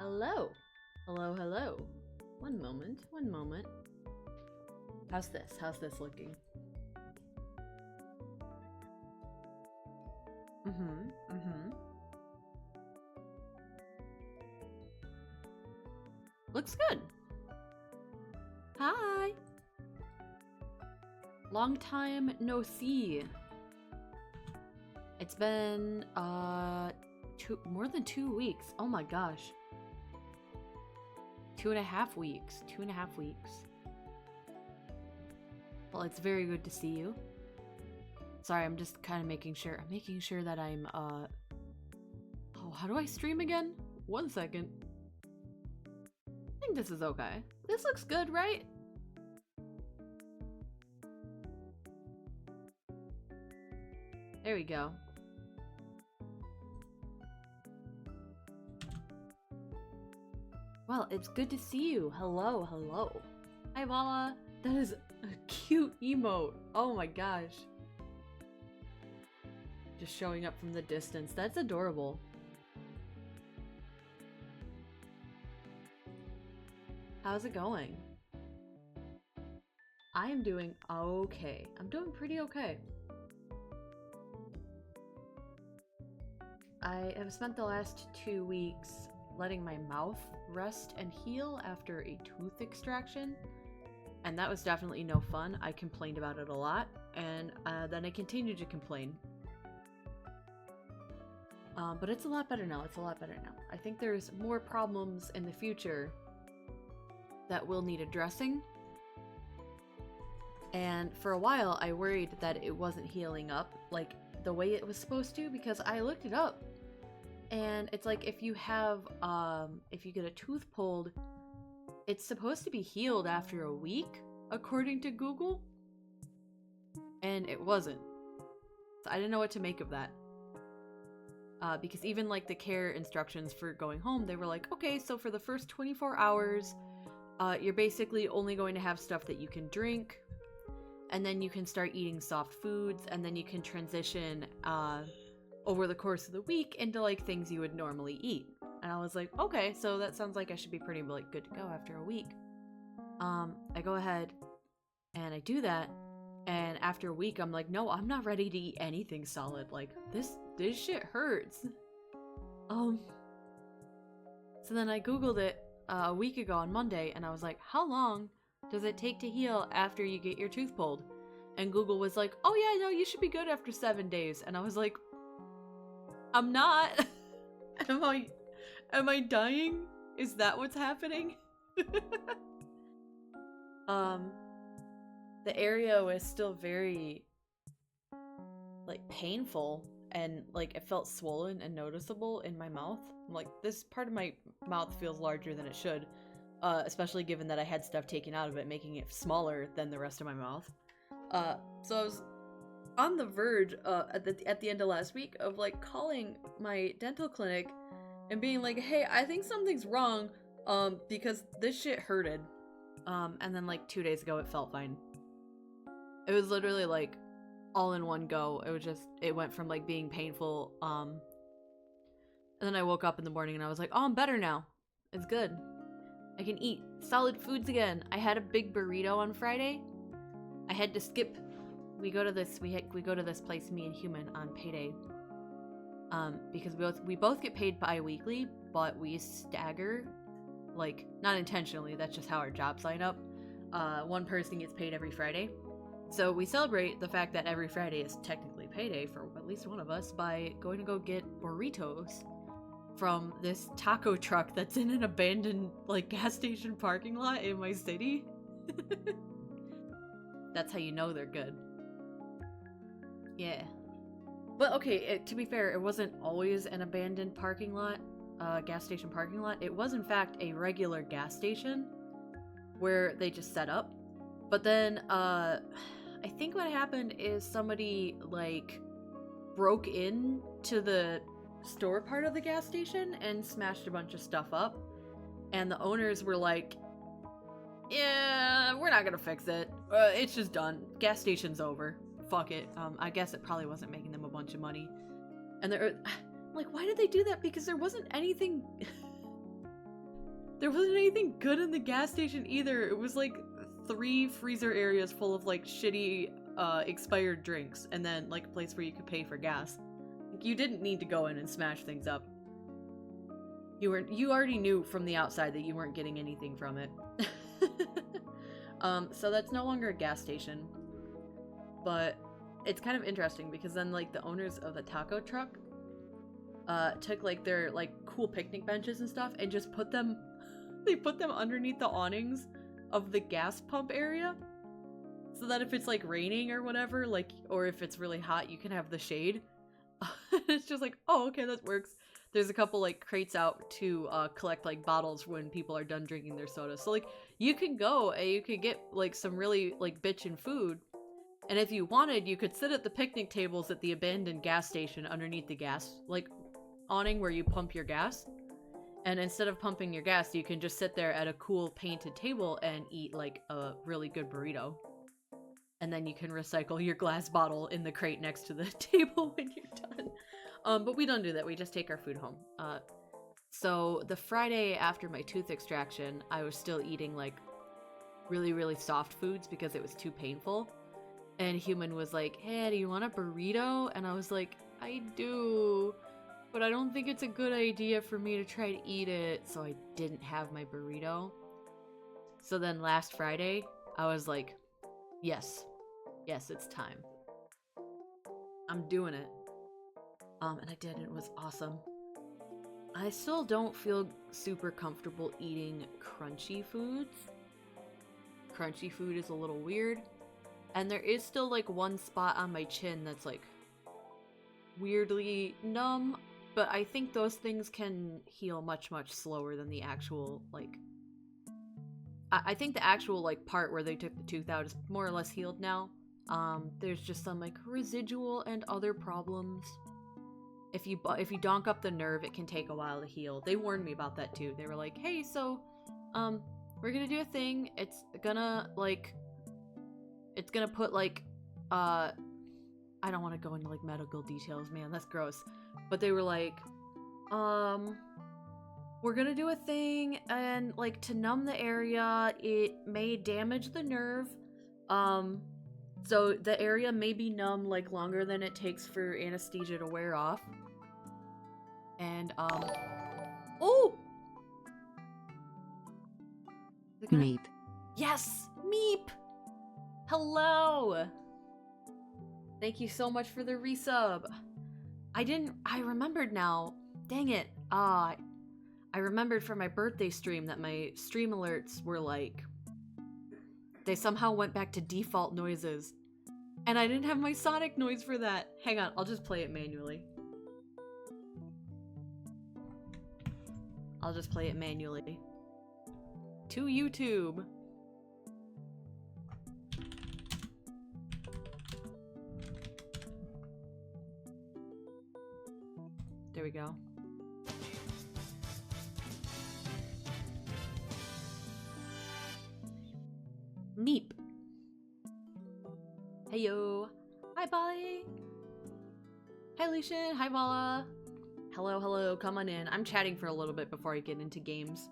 Hello. Hello, hello. One moment, one moment. How's this? How's this looking? Looks good. Hi. Long time no see. It's been, more than 2 weeks. Oh my gosh. 2.5 weeks. 2.5 weeks. Well, it's very good to see you. Sorry, I'm just kind of making sure. I'm making sure that I'm, Oh, how do I stream again? 1 second. I think this is okay. This looks good, right? There we go. Well, it's good to see you. Hello, hello. Hi, Mama. That is a cute emote. Oh my gosh. Just showing up from the distance. That's adorable. How's it going? I am doing okay. I'm doing pretty okay. I have spent the last 2 weeks letting my mouth rest and heal after a tooth extraction, and that was definitely no fun. I complained about it a lot, and then I continued to complain. But it's a lot better now. It's a lot better now. I think there's more problems in the future that will need addressing. And for a while, I worried that it wasn't healing up like the way it was supposed to, because I looked it up. And it's like if you get a tooth pulled, it's supposed to be healed after a week, according to Google. And it wasn't. So I didn't know what to make of that. Because even like the care instructions for going home, they were like, okay, so for the first 24 hours, you're basically only going to have stuff that you can drink, and then you can start eating soft foods, and then you can transition over the course of the week into like things you would normally eat. And I was like, okay, so that sounds like I should be pretty like good to go after a week. I go ahead and I do that, and after a week I'm like, no, I'm not ready to eat anything solid. Like this shit hurts. So then I googled it a week ago on Monday, and I was like, how long does it take to heal after you get your tooth pulled? And Google was like, oh yeah, no, you should be good after 7 days. And I was like, I'm not. Am I dying? Is that what's happening? The area was still very like painful, and like it felt swollen and noticeable in my mouth. I'm like, this part of my mouth feels larger than it should, especially given that I had stuff taken out of it, making it smaller than the rest of my mouth. So I was on the verge at the end of last week of like calling my dental clinic and being like, hey, I think something's wrong, because this shit hurted. And then like 2 days ago it felt fine. It was literally like all in one go. It went from like being painful, and then I woke up in the morning and I was like, oh, I'm better now. It's good. I can eat solid foods again. I had a big burrito on Friday. I had to skip. We go to this place, me and Human, on payday. Because we both get paid bi-weekly, but we stagger, like, not intentionally, that's just how our jobs line up. One person gets paid every Friday. So we celebrate the fact that every Friday is technically payday for at least one of us by going to go get burritos from this taco truck that's in an abandoned, like, gas station parking lot in my city. That's how you know they're good. Yeah. But okay, to be fair, it wasn't always an abandoned parking lot, gas station parking lot. It was in fact a regular gas station where they just set up. But then, I think what happened is somebody, like, broke into the store part of the gas station and smashed a bunch of stuff up. And the owners were like, yeah, we're not gonna fix it. It's just done. Gas station's over. Fuck it. I guess it probably wasn't making them a bunch of money. And they're like, why did they do that? Because there wasn't anything There wasn't anything good in the gas station either. It was like 3 freezer areas full of like shitty expired drinks, and then like a place where you could pay for gas. Like, you didn't need to go in and smash things up. You already knew from the outside that you weren't getting anything from it. So that's no longer a gas station. But it's kind of interesting because then like the owners of the taco truck took like their like cool picnic benches and stuff and just put them underneath the awnings of the gas pump area, so that if it's like raining or whatever, like, or if it's really hot, you can have the shade. It's just like, oh, okay, that works. There's a couple like crates out to collect like bottles when people are done drinking their soda. So like you can go and you could get like some really like bitchin' food. And if you wanted, you could sit at the picnic tables at the abandoned gas station underneath the gas like awning where you pump your gas. And instead of pumping your gas, you can just sit there at a cool painted table and eat like a really good burrito. And then you can recycle your glass bottle in the crate next to the table when you're done. But we don't do that. We just take our food home. So the Friday after my tooth extraction, I was still eating like really, really soft foods because it was too painful. And Human was like, hey, do you want a burrito? And I was like, I do, but I don't think it's a good idea for me to try to eat it. So I didn't have my burrito. So then last Friday, I was like, yes, it's time. I'm doing it. And I did, and it was awesome. I still don't feel super comfortable eating crunchy foods. Crunchy food is a little weird. And there is still like one spot on my chin that's like weirdly numb, but I think those things can heal much, much slower than the actual like... I think the actual like part where they took the tooth out is more or less healed now. There's just some like residual and other problems. If you donk up the nerve, it can take a while to heal. They warned me about that too. They were like, hey, so we're gonna do a thing. It's gonna put like I don't want to go into like medical details, man, that's gross. But they were like, we're gonna do a thing, and like to numb the area, it may damage the nerve. So the area may be numb like longer than it takes for anesthesia to wear off. And oh! Meep. Yes! Meep! Hello! Thank you so much for the resub. I remembered now. Dang it. I remembered from my birthday stream that my stream alerts were like, they somehow went back to default noises. And I didn't have my Sonic noise for that. Hang on, I'll just play it manually. To YouTube. There we go. Meep. Heyo. Hi, Polly. Hi, Lucian. Hi, Vala. Hello. Come on in. I'm chatting for a little bit before I get into games.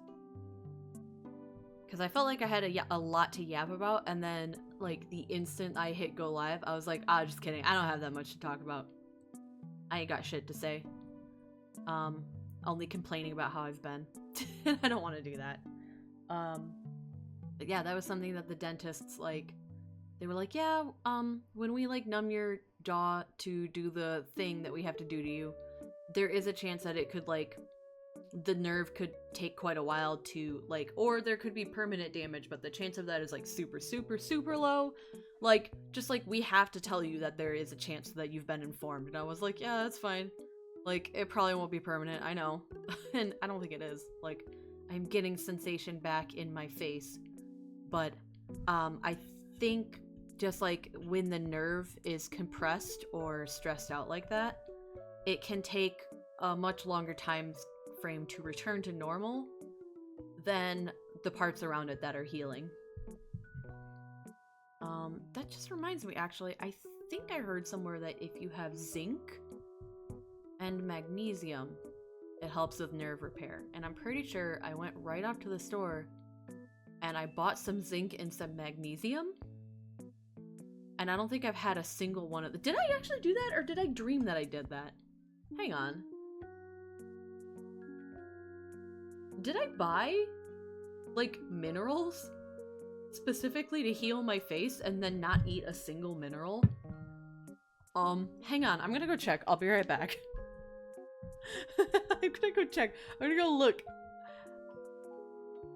Because I felt like I had a lot to yap about, and then, like, the instant I hit go live, I was like, just kidding. I don't have that much to talk about. I ain't got shit to say. Only complaining about how I've been. And I don't want to do that. But yeah, that was something that the dentists, like, they were like, yeah, when we, like, numb your jaw to do the thing that we have to do to you, there is a chance that it could, like, the nerve could take quite a while to, like, or there could be permanent damage, but the chance of that is, like, super, super, super low. Like, just, like, we have to tell you that there is a chance that you've been informed. And I was like, yeah, that's fine. Like, it probably won't be permanent, I know. And I don't think it is. Like, I'm getting sensation back in my face. But, I think just, like, when the nerve is compressed or stressed out like that, it can take a much longer time frame to return to normal than the parts around it that are healing. That just reminds me, actually, I think I heard somewhere that if you have zinc and magnesium, it helps with nerve repair. And I'm pretty sure I went right off to the store and I bought some zinc and some magnesium. And I don't think I've had a single one of them. Did I actually do that, or did I dream that I did that? Hang on. Did I buy, like, minerals specifically to heal my face and then not eat a single mineral? Hang on. I'm gonna go check. I'll be right back. I'm gonna go check. I'm gonna go look.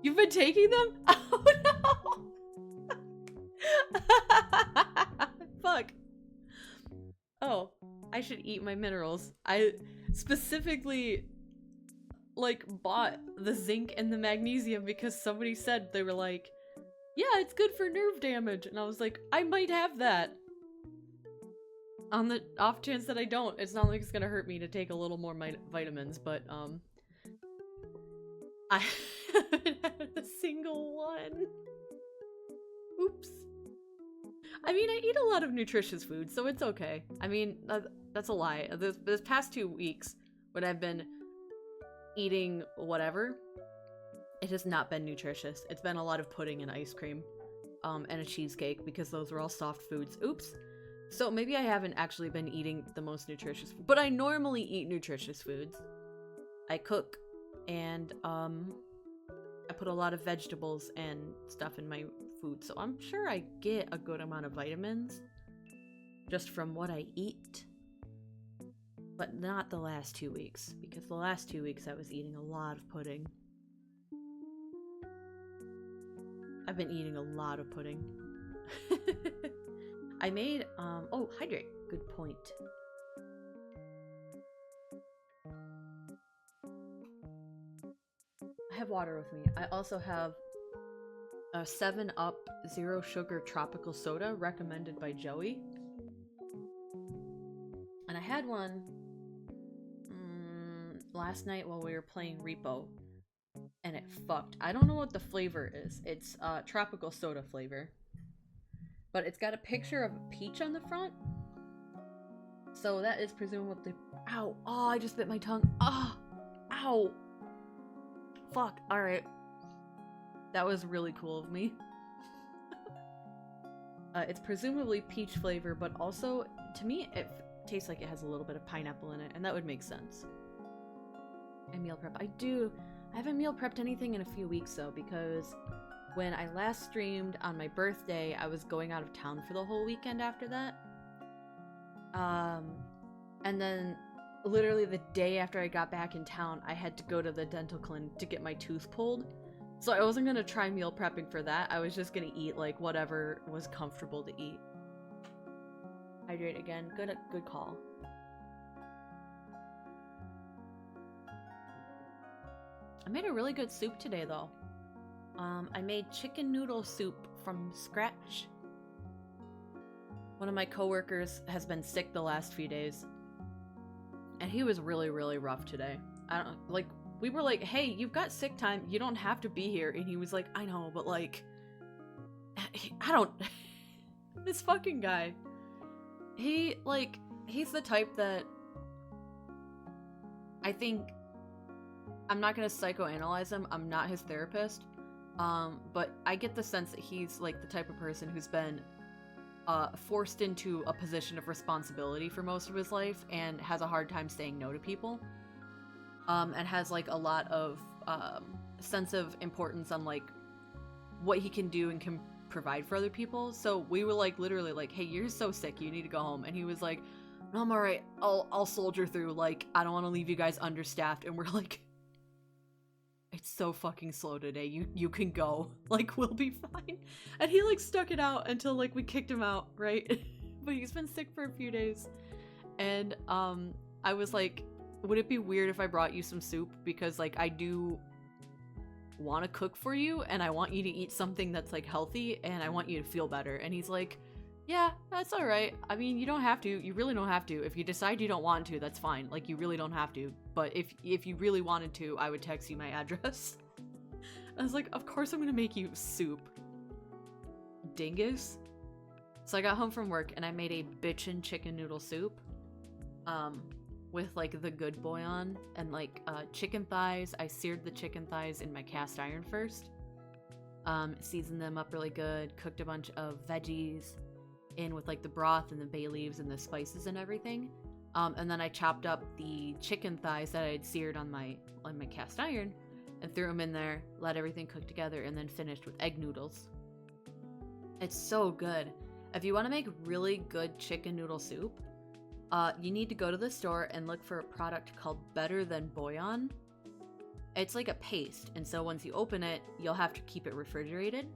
You've been taking them? Oh no! Fuck. Oh, I should eat my minerals. I specifically, like, bought the zinc and the magnesium because somebody said, they were like, yeah, it's good for nerve damage. And I was like, I might have that. On the off chance that I don't. It's not like it's gonna hurt me to take a little more vitamins, but, I haven't had a single one. Oops. I mean, I eat a lot of nutritious food, so it's okay. I mean, that's a lie. This past 2 weeks, when I've been eating whatever, it has not been nutritious. It's been a lot of pudding and ice cream, and a cheesecake, because those were all soft foods. Oops. So maybe I haven't actually been eating the most nutritious food, but I normally eat nutritious foods. I cook, and, I put a lot of vegetables and stuff in my food, so I'm sure I get a good amount of vitamins just from what I eat. But not the last 2 weeks, because the last 2 weeks I was eating a lot of pudding. I've been eating a lot of pudding. I made, oh, hydrate. Good point. I have water with me. I also have a 7-Up Zero Sugar Tropical Soda recommended by Joey. And I had one last night while we were playing Repo. And it fucked. I don't know what the flavor is. It's tropical soda flavor. But it's got a picture of a peach on the front. So that is presumably... Ow! Oh, I just bit my tongue. Ah! Ow! Fuck. Alright. That was really cool of me. It's presumably peach flavor, but also, to me, it tastes like it has a little bit of pineapple in it, and that would make sense. And meal prep. I haven't meal prepped anything in a few weeks, though, because when I last streamed on my birthday, I was going out of town for the whole weekend after that. And then literally the day after I got back in town, I had to go to the dental clinic to get my tooth pulled. So I wasn't gonna try meal prepping for that. I was just gonna eat, like, whatever was comfortable to eat. Hydrate again. Good call. I made a really good soup today, though. I made chicken noodle soup from scratch. One of my coworkers has been sick the last few days. And he was really, really rough today. We were like, hey, you've got sick time. You don't have to be here. And he was like, I know, but like, I don't... This fucking guy. He's the type that... I think... I'm not gonna psychoanalyze him. I'm not his therapist. But I get the sense that he's like the type of person who's been forced into a position of responsibility for most of his life and has a hard time saying no to people. And has like a lot of sense of importance on like what he can do and can provide for other people. So we were like literally like, hey, you're so sick, you need to go home. And he was like, no, I'm alright, I'll soldier through, like I don't want to leave you guys understaffed. And we're like, it's so fucking slow today, you can go, like we'll be fine. And he like stuck it out until like we kicked him out, right? But he's been sick for a few days. And I was like, would it be weird if I brought you some soup? Because like I do want to cook for you and I want you to eat something that's like healthy and I want you to feel better. And he's like, yeah, that's all right. I mean, you don't have to. You really don't have to. If you decide you don't want to, that's fine. Like you really don't have to. But if you really wanted to, I would text you my address. I was like, of course I'm gonna make you soup, dingus. So I got home from work and I made a bitchin' chicken noodle soup. with like the good bouillon and like chicken thighs. I seared the chicken thighs in my cast iron first. Seasoned them up really good, cooked a bunch of veggies in with like the broth and the bay leaves and the spices and everything. And then I chopped up the chicken thighs that I had seared on my cast iron and threw them in there, let everything cook together, and then finished with egg noodles. It's so good. If you want to make really good chicken noodle soup, you need to go to the store and look for a product called Better Than Bouillon. It's like a paste, and so once you open it, you'll have to keep it refrigerated.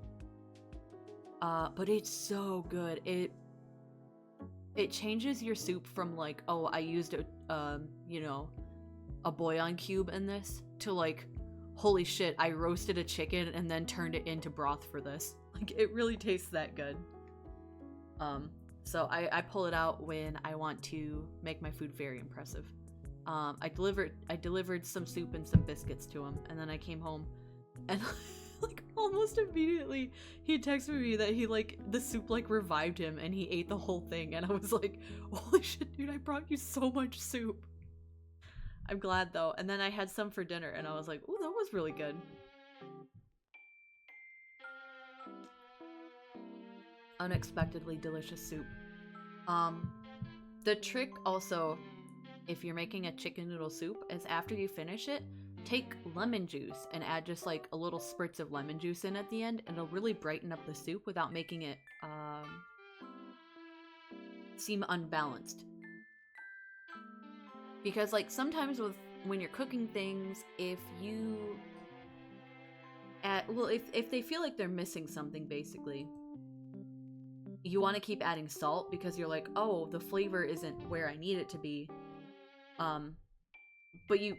But it's so good. It changes your soup from like, oh, I used a bouillon cube in this, to like, holy shit, I roasted a chicken and then turned it into broth for this. Like, it really tastes that good. So I pull it out when I want to make my food very impressive. I delivered some soup and some biscuits to him, and then I came home, and like almost immediately he texted me that he like the soup like revived him and he ate the whole thing, and I was like, holy shit, dude, I brought you so much soup. I'm glad though. And then I had some for dinner, and I was like, ooh, that was really good. Unexpectedly delicious soup. The trick also, if you're making a chicken noodle soup, is after you finish it, take lemon juice and add just like a little spritz of lemon juice in at the end, and it'll really brighten up the soup without making it seem unbalanced. Because like sometimes when you're cooking things, if they feel like they're missing something, basically, you want to keep adding salt because you're like, oh, the flavor isn't where I need it to be. But you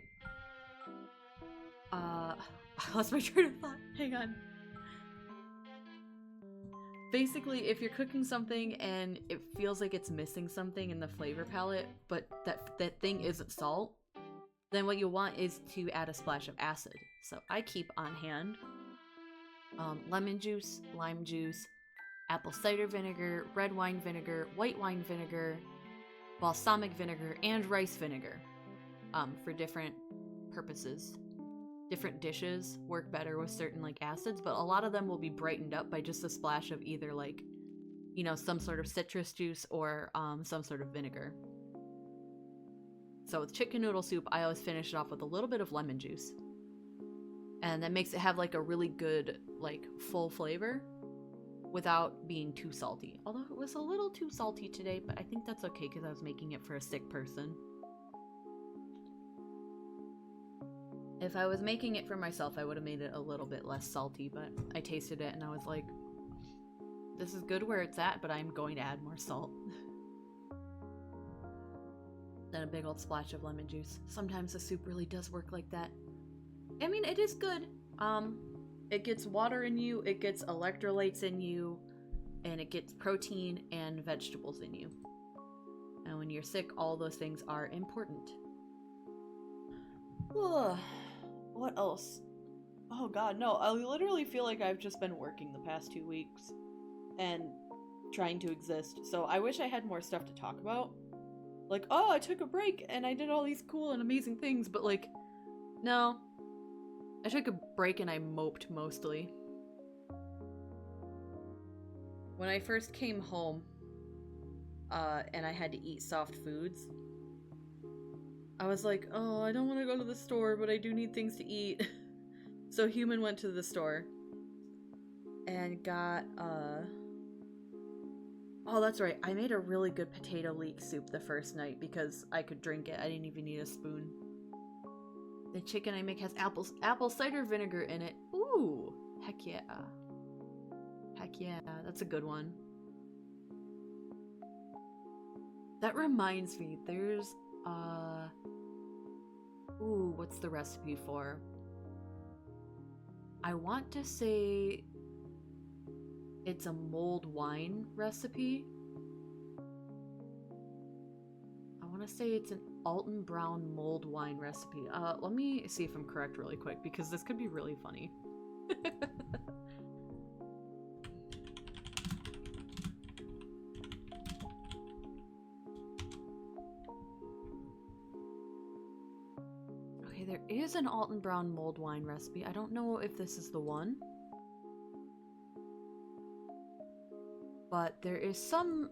I lost my train of thought. Hang on. Basically, if you're cooking something and it feels like it's missing something in the flavor palette, but that thing isn't salt, then what you want is to add a splash of acid. So I keep on hand lemon juice, lime juice, apple cider vinegar, red wine vinegar, white wine vinegar, balsamic vinegar, and rice vinegar for different purposes. Different dishes work better with certain like acids, but a lot of them will be brightened up by just a splash of either like, some sort of citrus juice or some sort of vinegar. So with chicken noodle soup, I always finish it off with a little bit of lemon juice. And that makes it have like a really good, like, full flavor without being too salty. Although it was a little too salty today, but I think that's okay because I was making it for a sick person. If I was making it for myself, I would have made it a little bit less salty, but I tasted it and I was like, this is good where it's at, but I'm going to add more salt. Then a big old splash of lemon juice. Sometimes the soup really does work like that. I mean, it is good. It gets water in you, it gets electrolytes in you, and it gets protein and vegetables in you. And when you're sick, all those things are important. Ugh. What else? Oh god, no. I literally feel like I've just been working the past 2 weeks and trying to exist. So I wish I had more stuff to talk about. Like, oh, I took a break and I did all these cool and amazing things, but like, no. I took a break and I moped mostly. When I first came home, and I had to eat soft foods, I was like, oh, I don't want to go to the store, but I do need things to eat. So Human went to the store and got, oh, that's right. I made a really good potato leek soup the first night because I could drink it. I didn't even need a spoon. The chicken I make has apple cider vinegar in it. Ooh, heck yeah. Heck yeah, that's a good one. That reminds me, there's, ooh, what's the recipe for? I want to say it's a mulled wine recipe. I want to say it's an Alton Brown mulled wine recipe. Let me see if I'm correct really quick because this could be really funny. Okay, there is an Alton Brown mulled wine recipe. I don't know if this is the one. But there is some...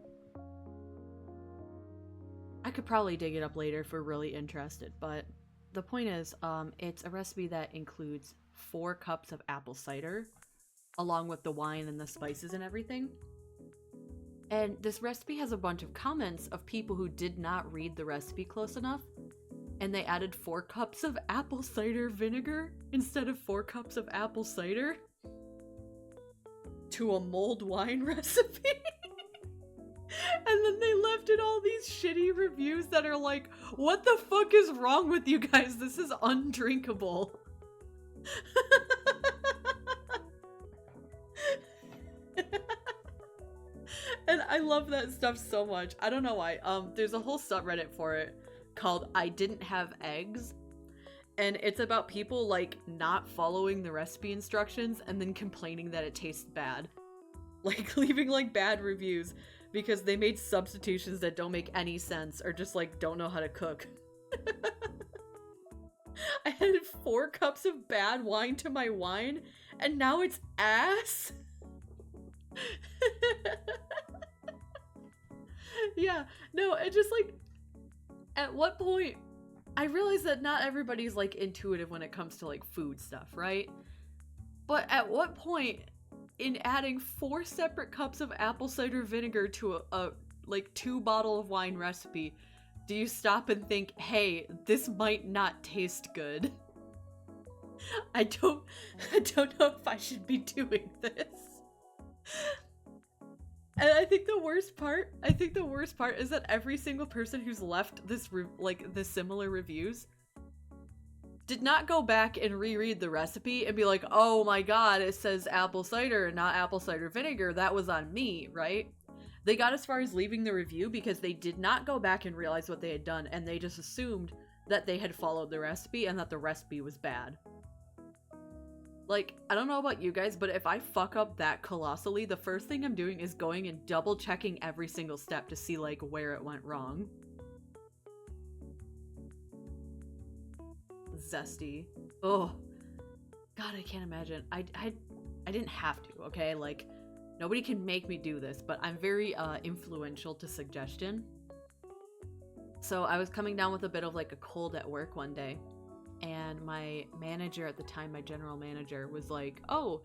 I could probably dig it up later if we're really interested, but the point is, it's a recipe that includes 4 cups of apple cider, along with the wine and the spices and everything. And this recipe has a bunch of comments of people who did not read the recipe close enough, and they added 4 cups of apple cider vinegar instead of 4 cups of apple cider to a mulled wine recipe. And then they left in all these shitty reviews that are like, what the fuck is wrong with you guys? This is undrinkable. And I love that stuff so much. I don't know why. There's a whole subreddit for it called I Didn't Have Eggs. And it's about people like not following the recipe instructions and then complaining that it tastes bad. Like leaving like bad reviews because they made substitutions that don't make any sense or just like don't know how to cook. I added 4 cups of bad wine to my wine and now it's ass. Yeah, no, it just like, at what point, I realize that not everybody's like intuitive when it comes to like food stuff, right? But at what point in adding 4 separate cups of apple cider vinegar to a like 2 bottle of wine recipe do you stop and think, hey, this might not taste good? I don't know if I should be doing this. And I think the worst part is that every single person who's left this the similar reviews did not go back and reread the recipe and be like, oh my god, it says apple cider and not apple cider vinegar. That was on me, right? They got as far as leaving the review because they did not go back and realize what they had done, and they just assumed that they had followed the recipe and that the recipe was bad. Like, I don't know about you guys, but if I fuck up that colossally, the first thing I'm doing is going and double checking every single step to see like where it went wrong. Zesty. Oh god, I can't imagine. I didn't have to, okay? Like, nobody can make me do this, but I'm very influential to suggestion. So I was coming down with a bit of like a cold at work one day, and my manager at the time, my general manager, was like, oh,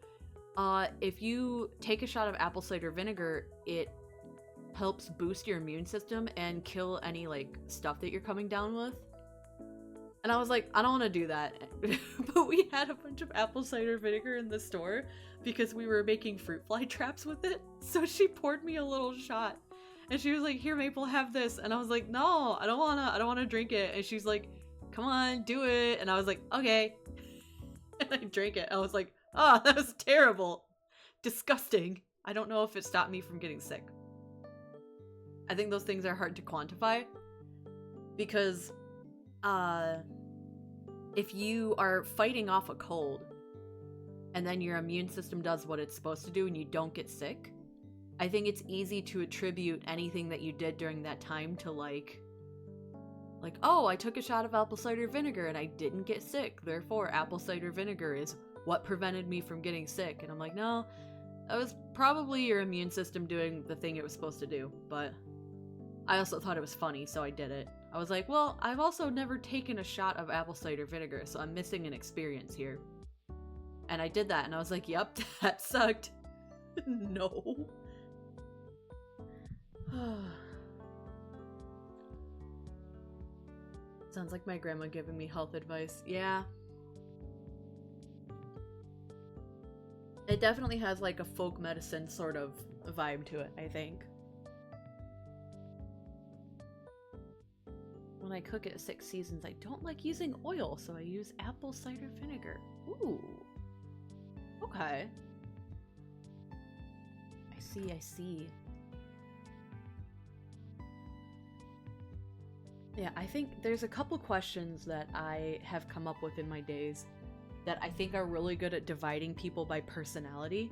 if you take a shot of apple cider vinegar, it helps boost your immune system and kill any like stuff that you're coming down with. And I was like, I don't want to do that. But we had a bunch of apple cider vinegar in the store because we were making fruit fly traps with it. So she poured me a little shot and she was like, here, Maple, have this. And I was like, no, I don't want to drink it. And she's like, come on, do it. And I was like, okay. And I drank it. I was like, oh, that was terrible. Disgusting. I don't know if it stopped me from getting sick. I think those things are hard to quantify because if you are fighting off a cold and then your immune system does what it's supposed to do and you don't get sick, I think it's easy to attribute anything that you did during that time to like, oh, I took a shot of apple cider vinegar and I didn't get sick, therefore apple cider vinegar is what prevented me from getting sick. And I'm like, no, that was probably your immune system doing the thing it was supposed to do. But I also thought it was funny, so I did it. I was like, well, I've also never taken a shot of apple cider vinegar, so I'm missing an experience here. And I did that, and I was like, yep, that sucked. No. Sounds like my grandma giving me health advice. Yeah. It definitely has like a folk medicine sort of vibe to it, I think. When I cook at 6 Seasons, I don't like using oil, so I use apple cider vinegar. Ooh. Okay. I see. Yeah, I think there's a couple questions that I have come up with in my days that I think are really good at dividing people by personality.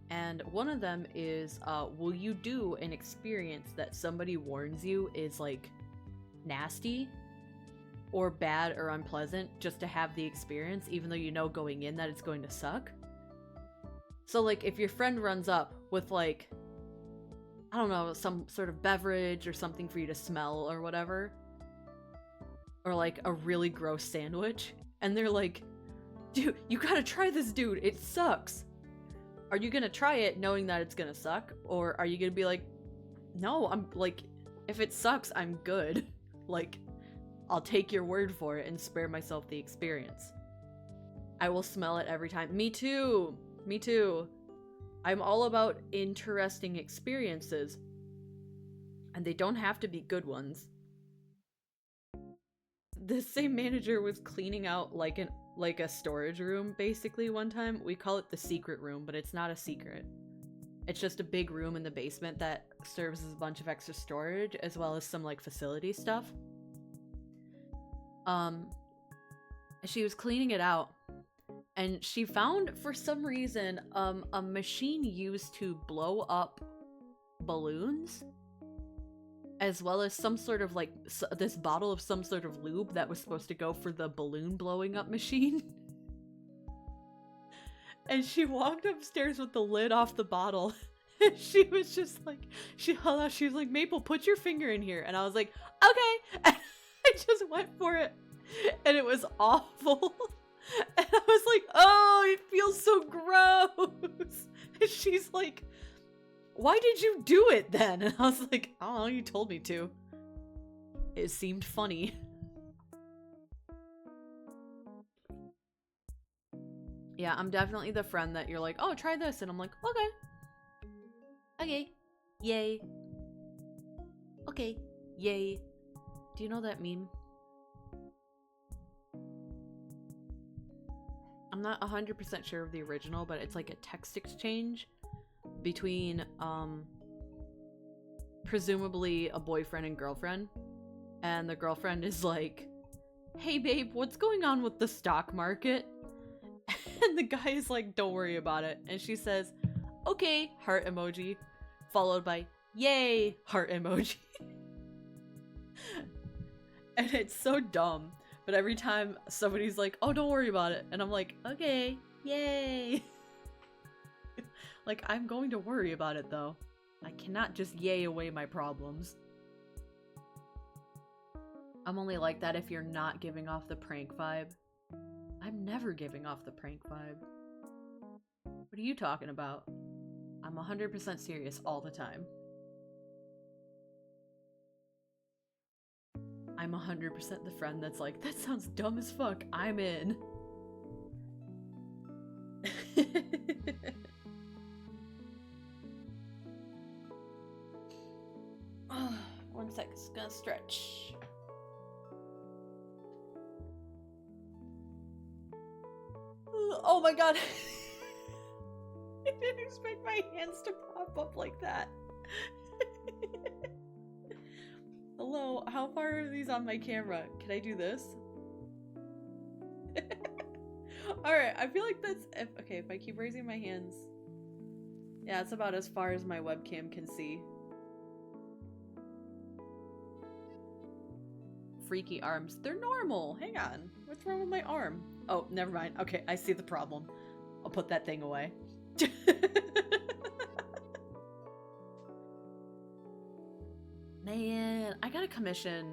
And one of them is, will you do an experience that somebody warns you is, like, nasty? or bad or unpleasant just to have the experience, even though you know going in that it's going to suck. So, like, if your friend runs up with, like, I don't know, some sort of beverage or something for you to smell or whatever, or, like, a really gross sandwich, and they're like, dude, you gotta try this, dude, it sucks. Are you gonna try it knowing that it's gonna suck? Or are you gonna be like, no, I'm, like, if it sucks, I'm good. Like, I'll take your word for it and spare myself the experience. I will smell it every time. Me too! Me too. I'm all about interesting experiences. And they don't have to be good ones. The same manager was cleaning out like a storage room basically one time. We call it the secret room, but it's not a secret. It's just a big room in the basement that serves as a bunch of extra storage as well as some like facility stuff. She was cleaning it out and she found for some reason a machine used to blow up balloons, as well as some sort of like this bottle of some sort of lube that was supposed to go for the balloon blowing up machine. And she walked upstairs with the lid off the bottle. And she was just like, she held out, she was like, Maple, put your finger in here. And I was like, okay. And I just went for it. And it was awful. And I was like, oh, it feels so gross. And she's like, why did you do it then? And I was like, I don't know, you told me to. It seemed funny. Yeah, I'm definitely the friend that you're like, oh, try this. And I'm like, okay. Okay. Yay. Okay. Yay. Do you know that meme? I'm not 100% sure of the original, but it's like a text exchange between, presumably a boyfriend and girlfriend. And the girlfriend is like, hey babe, what's going on with the stock market? And the guy is like, don't worry about it. And she says, okay, heart emoji, followed by, yay, heart emoji. And it's so dumb. But every time somebody's like, oh, don't worry about it. And I'm like, okay, yay. Like, I'm going to worry about it, though. I cannot just yay away my problems. I'm only like that if you're not giving off the prank vibe. I'm never giving off the prank vibe. What are you talking about? I'm 100% serious all the time. I'm 100% the friend that's like, that sounds dumb as fuck, I'm in. One sec, it's gonna stretch. Oh my god. I didn't expect my hands to pop up like that. Hello, how far are these on my camera? Can I do this? Alright, I feel like that's... okay, if I keep raising my hands... yeah, it's about as far as my webcam can see. Freaky arms. They're normal! Hang on. What's wrong with my arm? Oh, never mind. Okay, I see the problem. I'll put that thing away. Man, I gotta commission...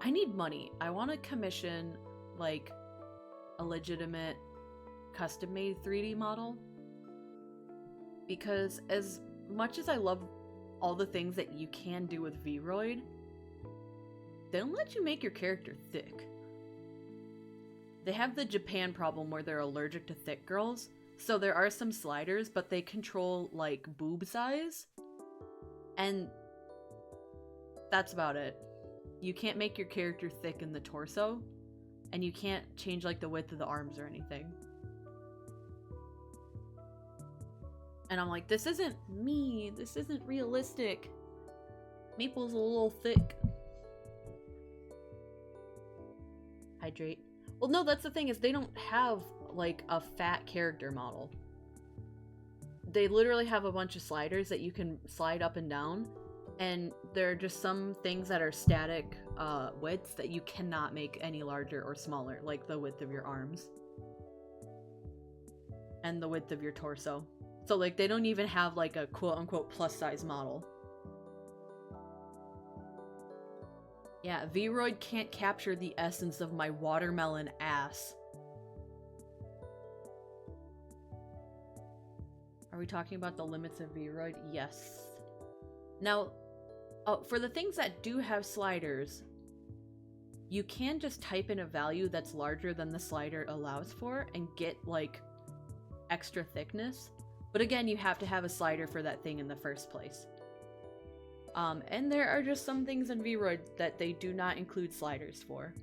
I need money. I want to commission, like, a legitimate custom-made 3D model. Because as much as I love all the things that you can do with Vroid, they don't let you make your character thick. They have the Japan problem where they're allergic to thick girls, so there are some sliders, but they control, like, boob size. And that's about it. You can't make your character thick in the torso, and you can't change, like, the width of the arms or anything. And I'm like, this isn't me. This isn't realistic. Maple's a little thick. Hydrate. Well, no, that's the thing, is they don't have, like, a fat character model. They literally have a bunch of sliders that you can slide up and down, And there are just some things that are static widths that you cannot make any larger or smaller, like the width of your arms. And the width of your torso. So, like, they don't even have, like, a quote-unquote plus-size model. Yeah, Vroid can't capture the essence of my watermelon ass. Are we talking about the limits of Vroid? Yes. Now, for the things that do have sliders, you can just type in a value that's larger than the slider allows for and get, like, extra thickness. But again, you have to have a slider for that thing in the first place. And there are just some things in Vroid that they do not include sliders for.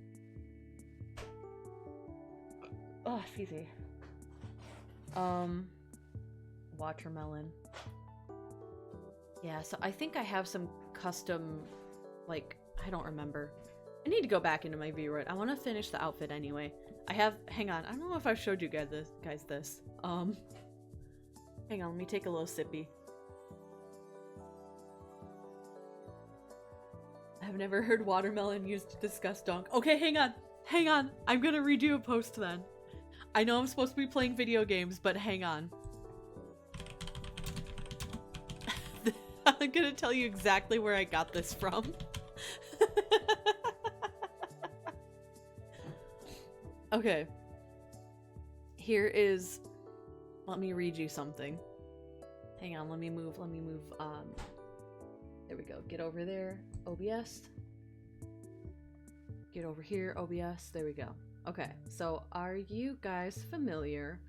Oh, excuse me. Watermelon. Yeah, so I think I have some custom, like, I don't remember. I need to go back into my Vroid. I want to finish the outfit anyway. I have, hang on, I don't know if I've showed you guys this. Hang on, let me take a little sippy. I've never heard watermelon used to discuss donk. Okay, hang on. I'm gonna redo a post then. I know I'm supposed to be playing video games, but hang on. I'm gonna tell you exactly where I got this from. Okay. Here is... Let me read you something. Hang on, let me move, there we go. Get over there, OBS. Get over here, OBS. There we go. Okay, so are you guys familiar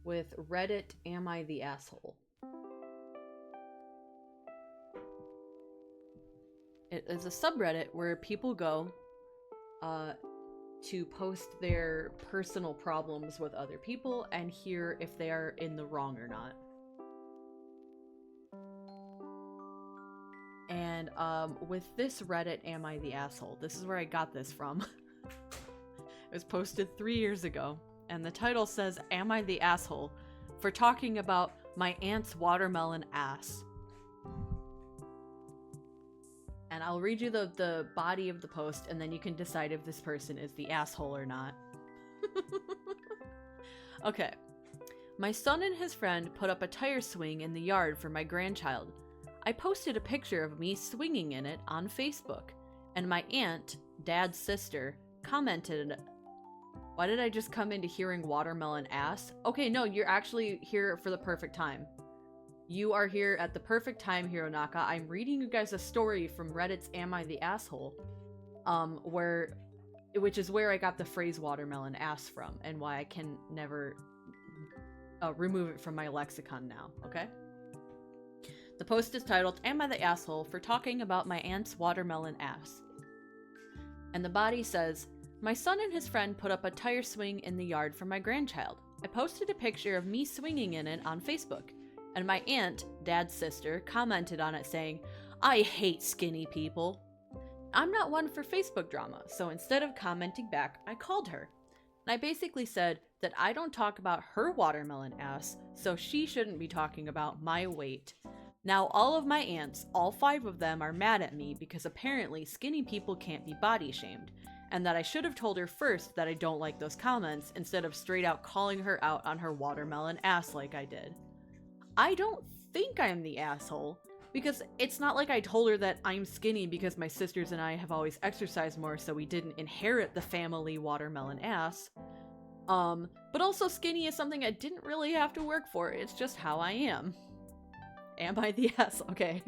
with Reddit Am I the Asshole? It is a subreddit where people go to post their personal problems with other people and hear if they are in the wrong or not. And with this Reddit Am I the Asshole? This is where I got this from. It was posted 3 years ago, and the title says, Am I the Asshole for talking about my aunt's watermelon ass? And I'll read you the body of the post, and then you can decide if this person is the asshole or not. Okay. My son and his friend put up a tire swing in the yard for my grandchild. I posted a picture of me swinging in it on Facebook, and my aunt, Dad's sister, commented, why did I just come into hearing watermelon ass? Okay, no, you're actually here for the perfect time. You are here at the perfect time, Hironaka. I'm reading you guys a story from Reddit's Am I the Asshole? Which is where I got the phrase watermelon ass from, and why I can never remove it from my lexicon now, okay? The post is titled, Am I the Asshole for talking about my aunt's watermelon ass? And the body says, my son and his friend put up a tire swing in the yard for my grandchild. I posted a picture of me swinging in it on Facebook, and my aunt, Dad's sister, commented on it saying, I hate skinny people. I'm not one for Facebook drama, so instead of commenting back, I called her. And I basically said that I don't talk about her watermelon ass, so she shouldn't be talking about my weight. Now all of my aunts, all 5 of them, are mad at me because apparently skinny people can't be body shamed, and that I should have told her first that I don't like those comments instead of straight out calling her out on her watermelon ass like I did. I don't think I'm the asshole, because it's not like I told her that I'm skinny because my sisters and I have always exercised more, so we didn't inherit the family watermelon ass. But also skinny is something I didn't really have to work for, it's just how I am. Am I the asshole? Okay.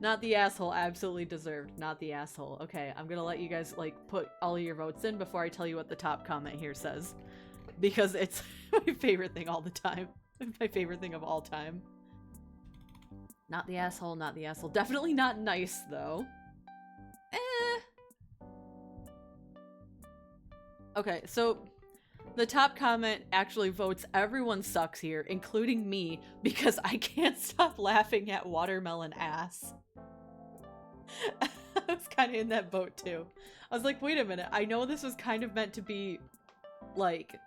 Not the asshole, absolutely deserved. Not the asshole. Okay, I'm gonna let you guys, like, put all of your votes in before I tell you what the top comment here says. Because it's my favorite thing all the time. My favorite thing of all time. Not the asshole, not the asshole. Definitely not nice, though. Okay, so the top comment actually votes everyone sucks here, including me, because I can't stop laughing at watermelon ass. I was kind of in that boat, too. I was like, wait a minute, I know this was kind of meant to be, like...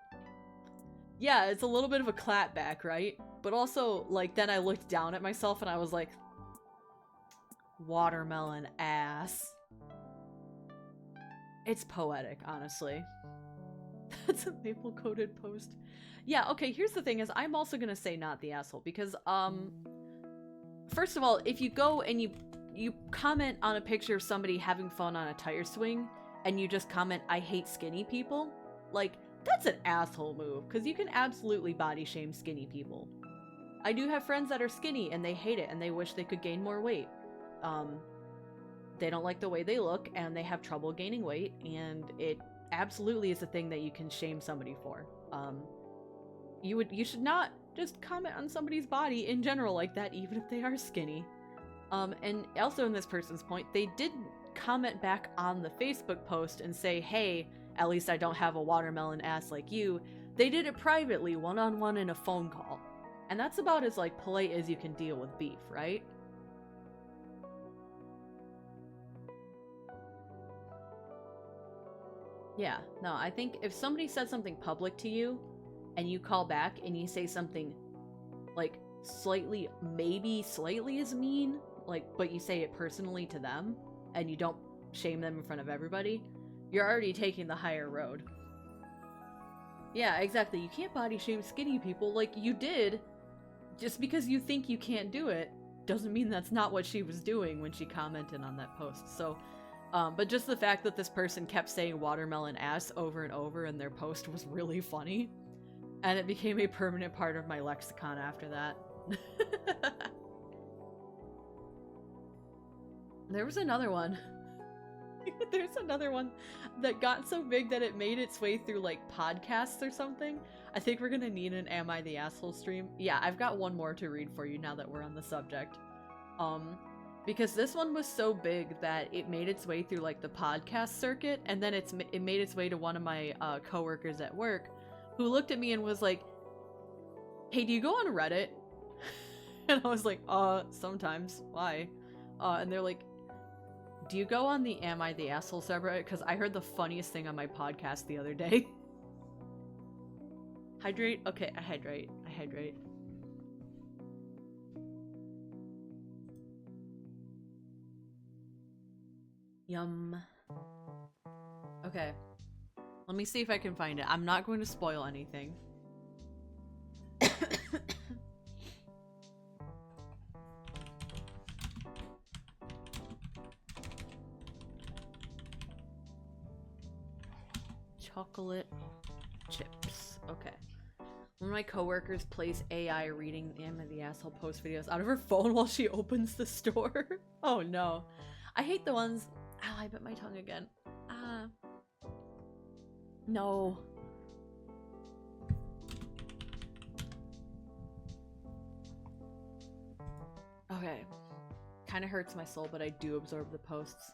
Yeah, it's a little bit of a clapback, right? But also, like, then I looked down at myself and I was like, watermelon ass. It's poetic, honestly. That's a maple-coated post. Yeah, okay, here's the thing is I'm also gonna say not the asshole because, first of all, if you go and you comment on a picture of somebody having fun on a tire swing and you just comment, I hate skinny people, like, that's an asshole move because you can absolutely body shame skinny people. I do have friends that are skinny and they hate it and they wish they could gain more weight. They don't like the way they look and they have trouble gaining weight, and it absolutely is a thing that you can shame somebody for. You should not just comment on somebody's body in general like that, even if they are skinny. And also in this person's point, they did comment back on the Facebook post and say, hey, at least I don't have a watermelon ass like you. They did it privately, one-on-one in a phone call. And that's about as, like, polite as you can deal with beef, right? Yeah, no, I think if somebody said something public to you, and you call back and you say something, like, maybe slightly as mean, like, but you say it personally to them, and you don't shame them in front of everybody, you're already taking the higher road. Yeah, exactly. You can't body shame skinny people like you did. Just because you think you can't do it doesn't mean that's not what she was doing when she commented on that post. So, but just the fact that this person kept saying watermelon ass over and over in their post was really funny. And it became a permanent part of my lexicon after that. There was another one. There's another one that got so big that it made its way through, like, podcasts or something. I think we're gonna need an Am I the Asshole stream. Yeah, I've got one more to read for you now that we're on the subject. Because this one was so big that it made its way through, like, the podcast circuit, and then it made its way to one of my coworkers at work, who looked at me and was like, hey, do you go on Reddit? And I was like, sometimes. Why? And they're like, do you go on the Am I the Asshole subreddit? Because I heard the funniest thing on my podcast the other day. Hydrate? Okay, I hydrate. Yum. Okay. Let me see if I can find it. I'm not going to spoil anything. Chocolate chips. Okay. One of my coworkers plays AI reading Am I the Asshole post videos out of her phone while she opens the store. Oh no. I hate the ones... Ow, I bit my tongue again. No. Okay. Kinda hurts my soul, but I do absorb the posts.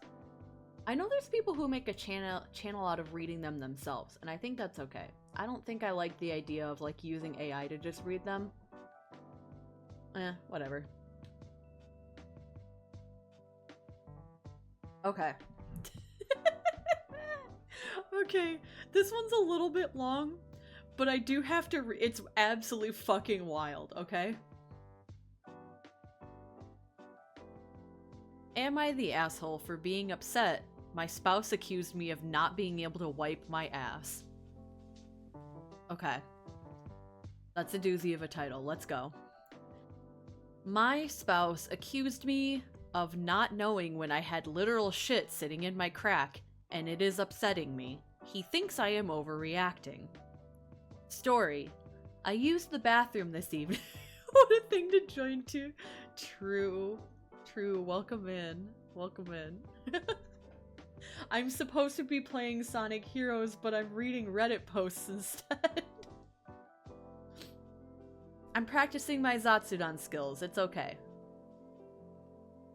I know there's people who make a channel out of reading them themselves, and I think that's okay. I don't think I like the idea of, like, using AI to just read them. Whatever. Okay. Okay, this one's a little bit long, but I do have to it's absolutely fucking wild, okay? Am I the asshole for being upset my spouse accused me of not being able to wipe my ass? Okay. That's a doozy of a title. Let's go. My spouse accused me of not knowing when I had literal shit sitting in my crack, and it is upsetting me. He thinks I am overreacting. Story. I used the bathroom this evening. What a thing to join to. True. Welcome in. I'm supposed to be playing Sonic Heroes, but I'm reading Reddit posts instead. I'm practicing my Zatsudan skills. It's okay.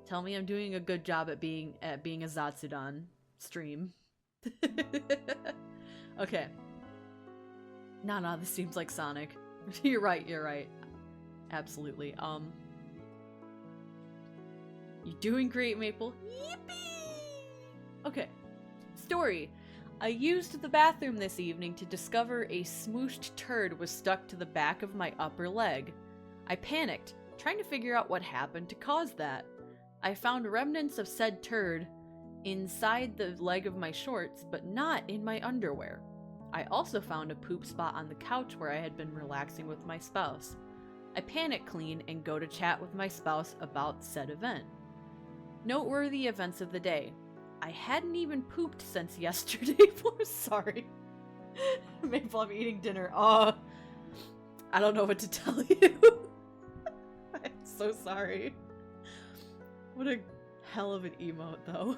Tell me I'm doing a good job at being a Zatsudan stream. Okay. No, this seems like Sonic. You're right. Absolutely. You're doing great, Maple. Yippee! Okay. Story. I used the bathroom this evening to discover a smooshed turd was stuck to the back of my upper leg. I panicked, trying to figure out what happened to cause that. I found remnants of said turd inside the leg of my shorts, but not in my underwear. I also found a poop spot on the couch where I had been relaxing with my spouse. I panic clean and go to chat with my spouse about said event. Noteworthy events of the day. I hadn't even pooped since yesterday. Sorry. Maple, I'm eating dinner. I don't know what to tell you. I'm so sorry. What a hell of an emote, though.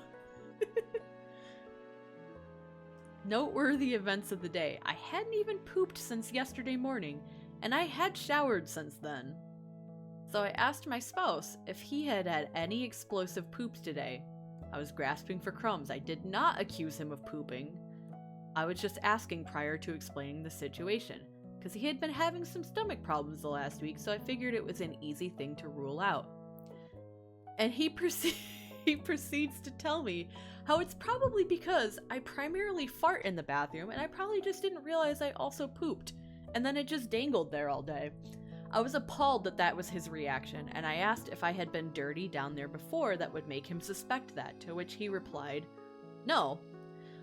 Noteworthy events of the day. I hadn't even pooped since yesterday morning, and I had showered since then. So I asked my spouse if he had had any explosive poops today. I was grasping for crumbs. I did not accuse him of pooping. I was just asking prior to explaining the situation, because he had been having some stomach problems the last week, so I figured it was an easy thing to rule out. And he proceeds to tell me how it's probably because I primarily fart in the bathroom, and I probably just didn't realize I also pooped, and then it just dangled there all day. I was appalled that that was his reaction, and I asked if I had been dirty down there before that would make him suspect that, to which he replied, "No."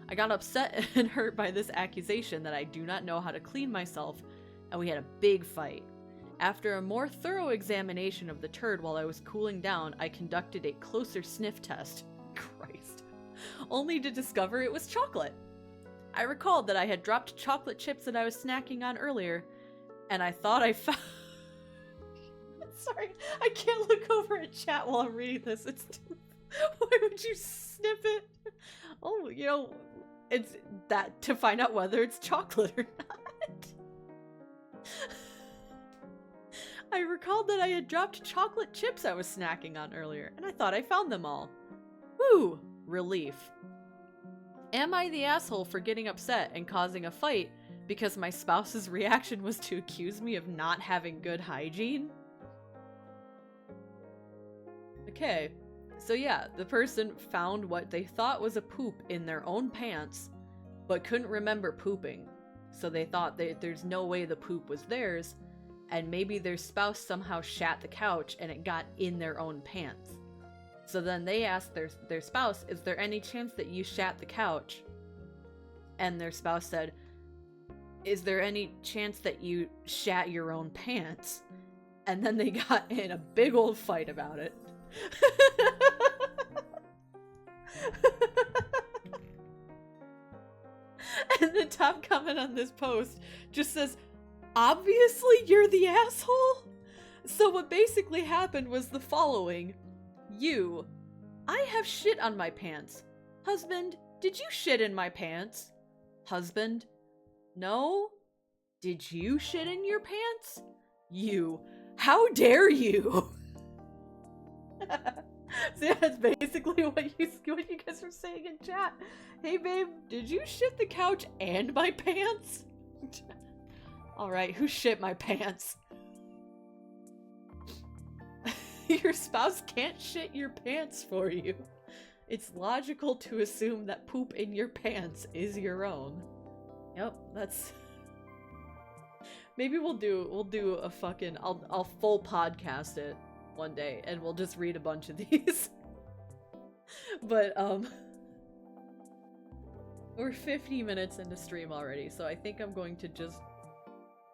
I got upset and hurt by this accusation that I do not know how to clean myself, and we had a big fight. After a more thorough examination of the turd while I was cooling down, I conducted a closer sniff test. Christ. Only to discover it was chocolate. I recalled that I had dropped chocolate chips that I was snacking on earlier, and I thought I found... Sorry, I can't look over at chat while I'm reading this. It's too... Why would you sniff it? Oh, you know, it's that to find out whether it's chocolate or not. I recalled that I had dropped chocolate chips I was snacking on earlier, and I thought I found them all. Woo! Relief. Am I the asshole for getting upset and causing a fight because my spouse's reaction was to accuse me of not having good hygiene? Okay, so yeah, the person found what they thought was a poop in their own pants, but couldn't remember pooping. So they thought there's no way the poop was theirs, and maybe their spouse somehow shat the couch and it got in their own pants. So then they asked their spouse, "Is there any chance that you shat the couch?" And their spouse said, "Is there any chance that you shat your own pants?" And then they got in a big old fight about it. And the top comment on this post just says, "Obviously you're the asshole." So what basically happened was the following. I have shit on my pants. Husband, did you shit in my pants? Husband, no. Did you shit in your pants? How dare you? So yeah, that's basically what you guys were saying in chat. Hey babe, did you shit the couch and my pants? Alright, who shit my pants? Your spouse can't shit your pants for you. It's logical to assume that poop in your pants is your own. Yep, that's... Maybe we'll do a fucking... I'll full podcast it one day, and we'll just read a bunch of these. But, we're 50 minutes into stream already, so I think I'm going to just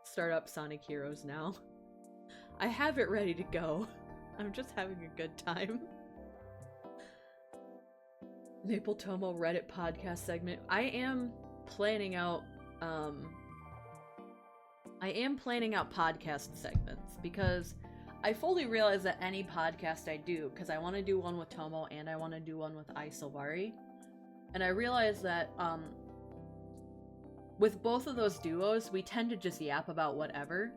start up Sonic Heroes now. I have it ready to go. I'm just having a good time. Maple Tomo Reddit podcast segment. I am planning out podcast segments because I fully realize that any podcast I do, because I want to do one with Tomo and I want to do one with Isilvari, and I realize that with both of those duos, we tend to just yap about whatever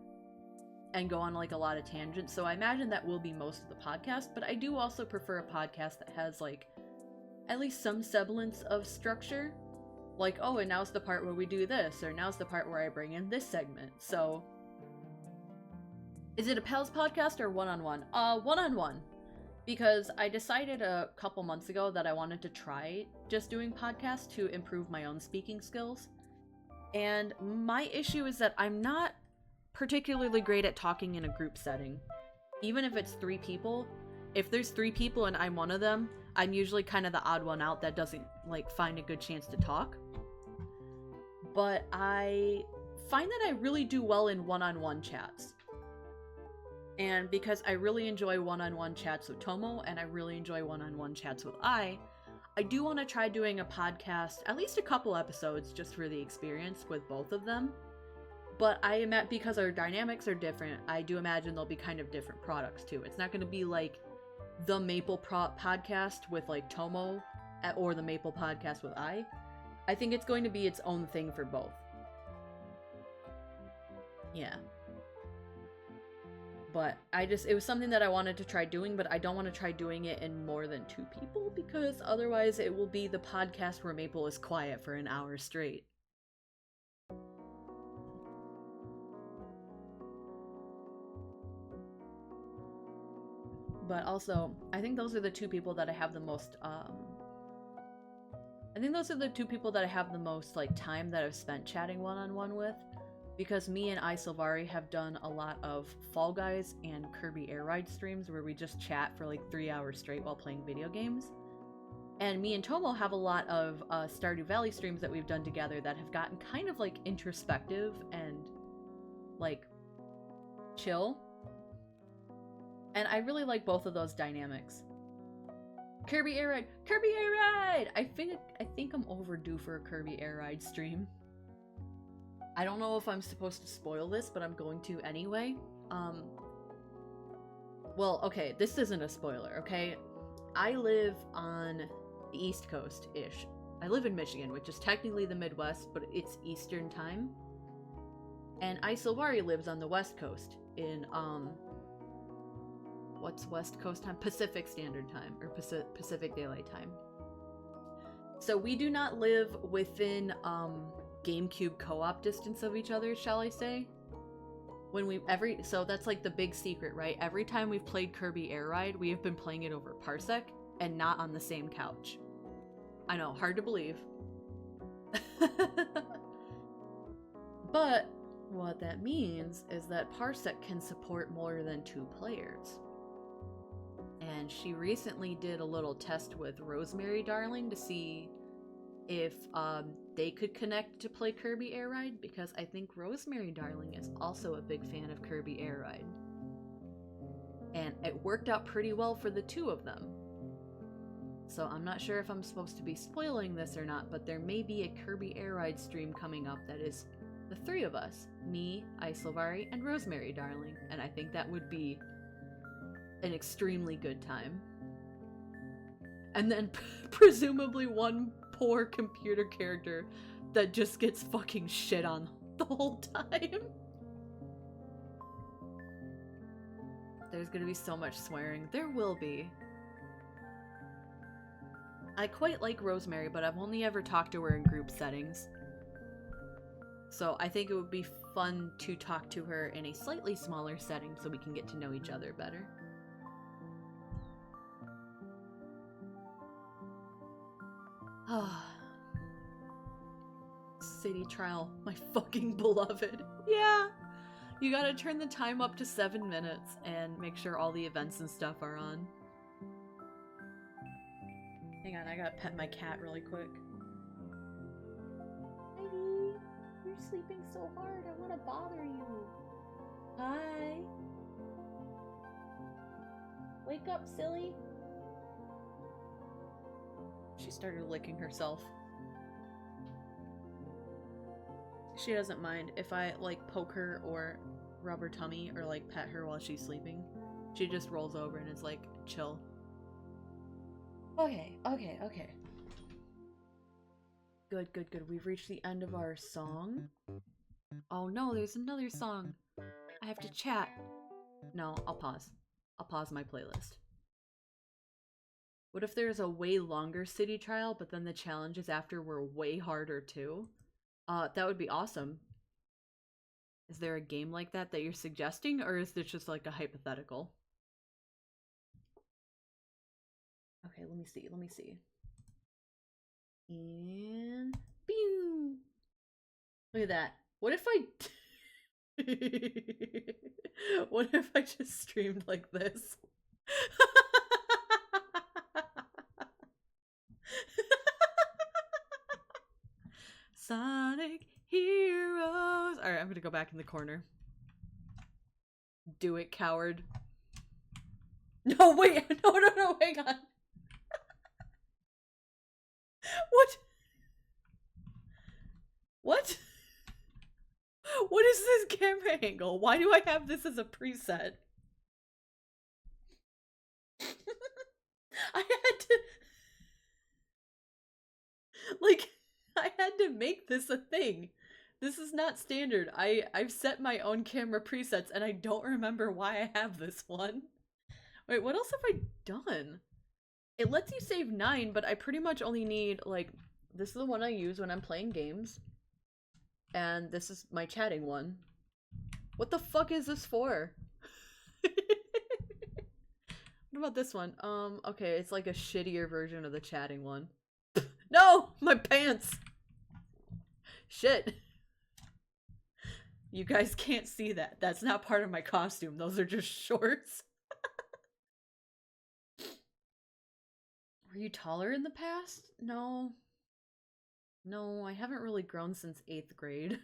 and go on like a lot of tangents, so I imagine that will be most of the podcast, but I do also prefer a podcast that has like at least some semblance of structure. Like, oh, and now's the part where we do this, or now's the part where I bring in this segment. So, is it a Pals podcast or one-on-one? One-on-one. Because I decided a couple months ago that I wanted to try just doing podcasts to improve my own speaking skills. And my issue is that I'm not particularly great at talking in a group setting. Even if it's 3 people, if there's 3 people and I'm one of them, I'm usually kind of the odd one out that doesn't, like, find a good chance to talk. But I find that I really do well in one-on-one chats. And because I really enjoy one-on-one chats with Tomo, and I really enjoy one-on-one chats with I do want to try doing a podcast, at least a couple episodes, just for the experience with both of them. But because our dynamics are different, I do imagine they'll be kind of different products too. It's not going to be like the Maple podcast with like Tomo, or the Maple podcast with I think it's going to be its own thing for both. Yeah. But it was something that I wanted to try doing, but I don't want to try doing it in more than 2 people, because otherwise it will be the podcast where Maple is quiet for an hour straight. But also, I think those are the 2 people that I have the most, like, time that I've spent chatting one-on-one with. Because me and Isilvari have done a lot of Fall Guys and Kirby Air Ride streams where we just chat for like 3 hours straight while playing video games. And me and Tomo have a lot of Stardew Valley streams that we've done together that have gotten kind of like introspective and like chill. And I really like both of those dynamics. Kirby Air Ride! Kirby Air Ride! I think I'm overdue for a Kirby Air Ride stream. I don't know if I'm supposed to spoil this, but I'm going to anyway. Well, okay, this isn't a spoiler, okay? I live on the East Coast-ish. I live in Michigan, which is technically the Midwest, but it's Eastern time. And Isilvari lives on the West Coast in, what's West Coast time? Pacific Standard Time, or Pacific Daylight Time. So we do not live within, GameCube co-op distance of each other, shall I say? So that's like the big secret, right? Every time we've played Kirby Air Ride, we have been playing it over Parsec and not on the same couch. I know, hard to believe. But what that means is that Parsec can support more than 2 players. And she recently did a little test with Rosemary Darling to see if they could connect to play Kirby Air Ride, because I think Rosemary Darling is also a big fan of Kirby Air Ride. And it worked out pretty well for the 2 of them. So I'm not sure if I'm supposed to be spoiling this or not, but there may be a Kirby Air Ride stream coming up that is the 3 of us. Me, Isilvari, and Rosemary Darling. And I think that would be an extremely good time. And then presumably one poor computer character that just gets fucking shit on the whole time. There's gonna be so much swearing. There will be. I quite like Rosemary, but I've only ever talked to her in group settings. So I think it would be fun to talk to her in a slightly smaller setting so we can get to know each other better. City Trial, my fucking beloved. Yeah! You gotta turn the time up to 7 minutes and make sure all the events and stuff are on. Hang on, I gotta pet my cat really quick. Heidi, you're sleeping so hard, I wanna bother you. Hi! Wake up, silly! She started licking herself. She doesn't mind if I, like, poke her or rub her tummy or, like, pet her while she's sleeping. She just rolls over and is like, chill. Okay. Good. We've reached the end of our song. Oh no, there's another song. I have to chat. No, I'll pause. I'll pause my playlist. What if there's a way longer city trial, but then the challenges after were way harder too? That would be awesome. Is there a game like that you're suggesting, or is this just like a hypothetical? Okay, let me see. And pew! Look at that. What if what if I just streamed like this? Sonic Heroes. Alright, I'm gonna go back in the corner. Do it, coward. No, wait. No, hang on. What? What? What is this camera angle? Why do I have this as a preset? I had to... Like, I had to make this a thing. This is not standard. I've set my own camera presets and I don't remember why I have this one. Wait, what else have I done? It lets you save 9, but I pretty much only need, like, this is the one I use when I'm playing games. And this is my chatting one. What the fuck is this for? What about this one? Okay, it's like a shittier version of the chatting one. No! My pants! Shit. You guys can't see that. That's not part of my costume. Those are just shorts. Were you taller in the past? No. No, I haven't really grown since 8th grade.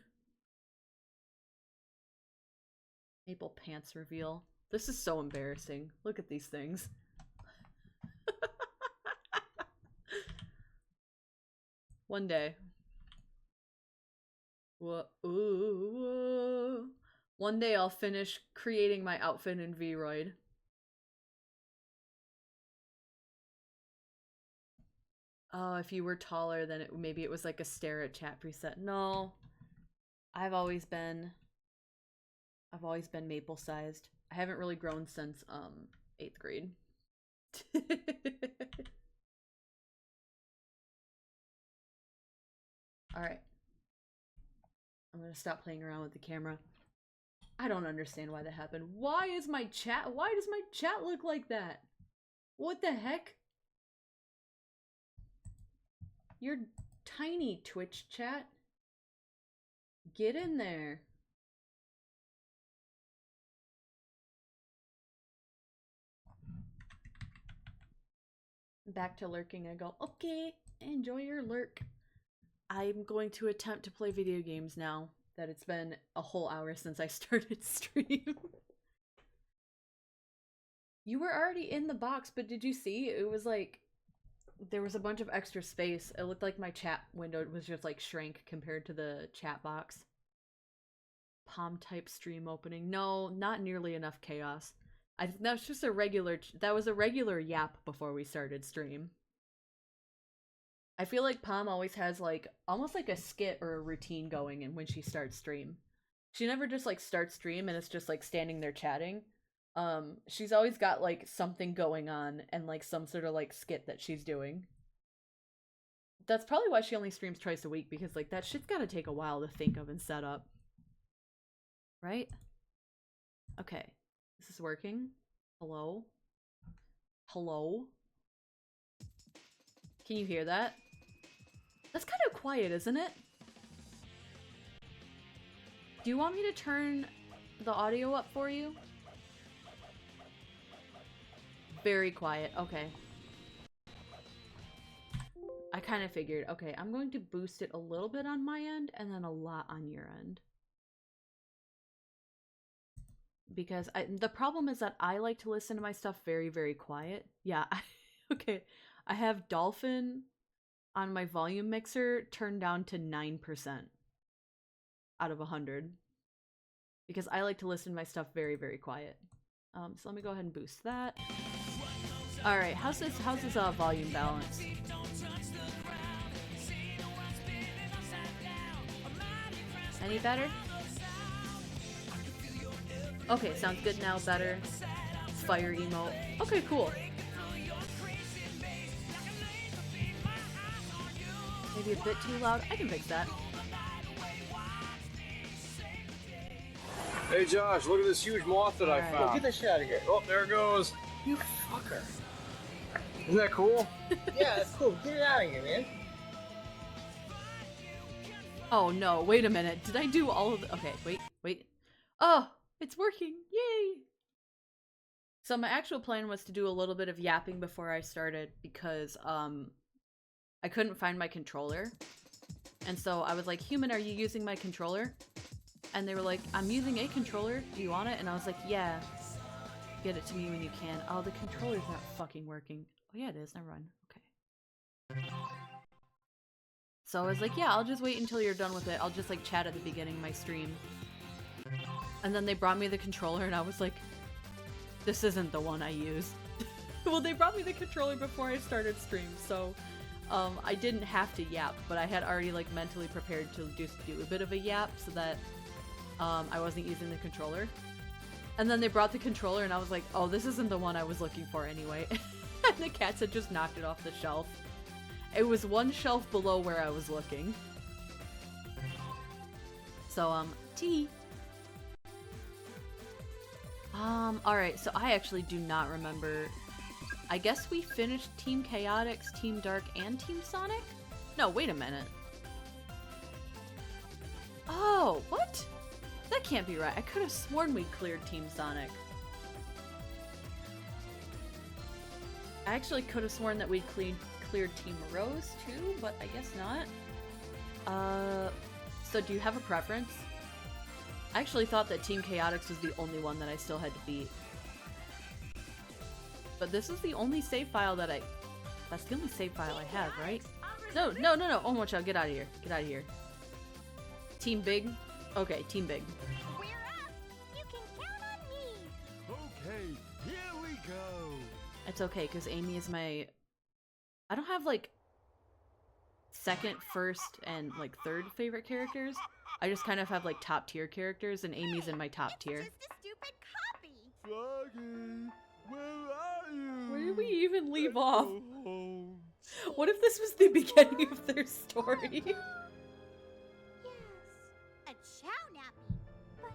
Maple pants reveal. This is so embarrassing. Look at these things. One day. Whoa. One day I'll finish creating my outfit in Vroid. Oh, if you were taller, then maybe it was like a stare at chat preset. No. I've always been maple sized. I haven't really grown since 8th grade. Alright. I'm gonna stop playing around with the camera. I don't understand why that happened. Why does my chat look like that? What the heck? You're tiny, Twitch chat. Get in there. Back to lurking, I go, okay, enjoy your lurk. I'm going to attempt to play video games now that it's been a whole hour since I started stream. You were already in the box, but did you see? It was like, there was a bunch of extra space. It looked like my chat window was just like shrank compared to the chat box. Palm type stream opening. No, not nearly enough chaos. That was just a regular, that was a regular yap before we started stream. I feel like Palm always has like, almost like a skit or a routine going and when she starts stream. She never just like starts stream and it's just like standing there chatting. She's always got like something going on and like some sort of like skit that she's doing. That's probably why she only streams twice a week, because like that shit's gotta take a while to think of and set up. Right? Okay. This is working. Hello? Hello? Can you hear that? That's kind of quiet, isn't it? Do you want me to turn the audio up for you? Very quiet. Okay. I kind of figured. Okay, I'm going to boost it a little bit on my end and then a lot on your end. Because the problem is that I like to listen to my stuff very, very quiet. Yeah, okay. I have Dolphin on my volume mixer turned down to 9% out of 100. Because I like to listen to my stuff very, very quiet. So let me go ahead and boost that. Alright, how's this volume balance? Any better? Okay, sounds good now, better. Fire emote. Okay, cool. Maybe a bit too loud. I can fix that. Hey Josh, look at this huge moth that I found. Oh, get that shit out of here. Oh, there it goes. You fucker. Isn't that cool? Yeah, that's cool. Get it out of here, man. Oh no, wait a minute. Did I do all of the— okay, wait. Oh, it's working. Yay! So my actual plan was to do a little bit of yapping before I started because I couldn't find my controller. And so I was like, human, are you using my controller? And they were like, I'm using a controller. Do you want it? And I was like, yeah. Get it to me when you can. Oh, the controller's not fucking working. Oh yeah, it is. Never mind. Okay. So I was like, yeah, I'll just wait until you're done with it. I'll just like chat at the beginning of my stream. And then they brought me the controller and I was like, this isn't the one I use. Well, they brought me the controller before I started stream, so I didn't have to yap, but I had already like mentally prepared to just do a bit of a yap so that I wasn't using the controller. And then they brought the controller and I was like, oh, this isn't the one I was looking for anyway. And the cats had just knocked it off the shelf. It was one shelf below where I was looking. So, tea. Alright, so I actually do not remember. I guess we finished Team Chaotix, Team Dark, and Team Sonic? No, wait a minute. Oh, what? That can't be right. I could have sworn we cleared Team Sonic. I actually could have sworn that we cleared Team Rose too, but I guess not. So do you have a preference? I actually thought that Team Chaotix was the only one that I still had to beat. But this is the only save file that that's the only save file I have, right? No, no, no, no. Oh, watch out. Get out of here. Get out of here. Team Big? Okay, Team Big. We're up! You can count on me! Okay, here we go! It's okay, because Amy is my... I don't have, like, second, first, and, like, third favorite characters. I just kind of have, like, top tier characters, and Amy's in my top tier. It's just a stupid copy! Froggy, where are you? Where did we even leave off? Go home. What if this was the beginning of their story? Yes, a chow nappy. But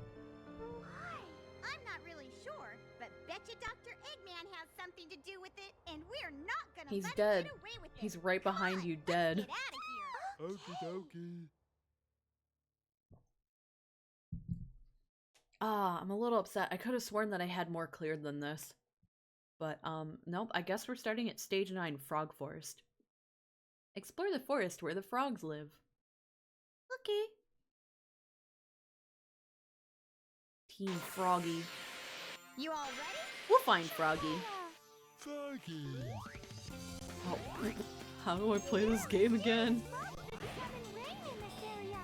why? I'm not really sure, but betcha Dr. Eggman has something to do with it, and we're not gonna He's let him dead. get away with it. He's right behind you, Come on, dead. let's get out of here. Okie dokie. Ah, I'm a little upset. I could have sworn that I had more cleared than this. But, nope, I guess we're starting at Stage 9, Frog Forest. Explore the forest where the frogs live. Okay. Team Froggy. You all ready? We'll find Froggy. Froggy. Oh, how do I play this game again? It's having rain in this area.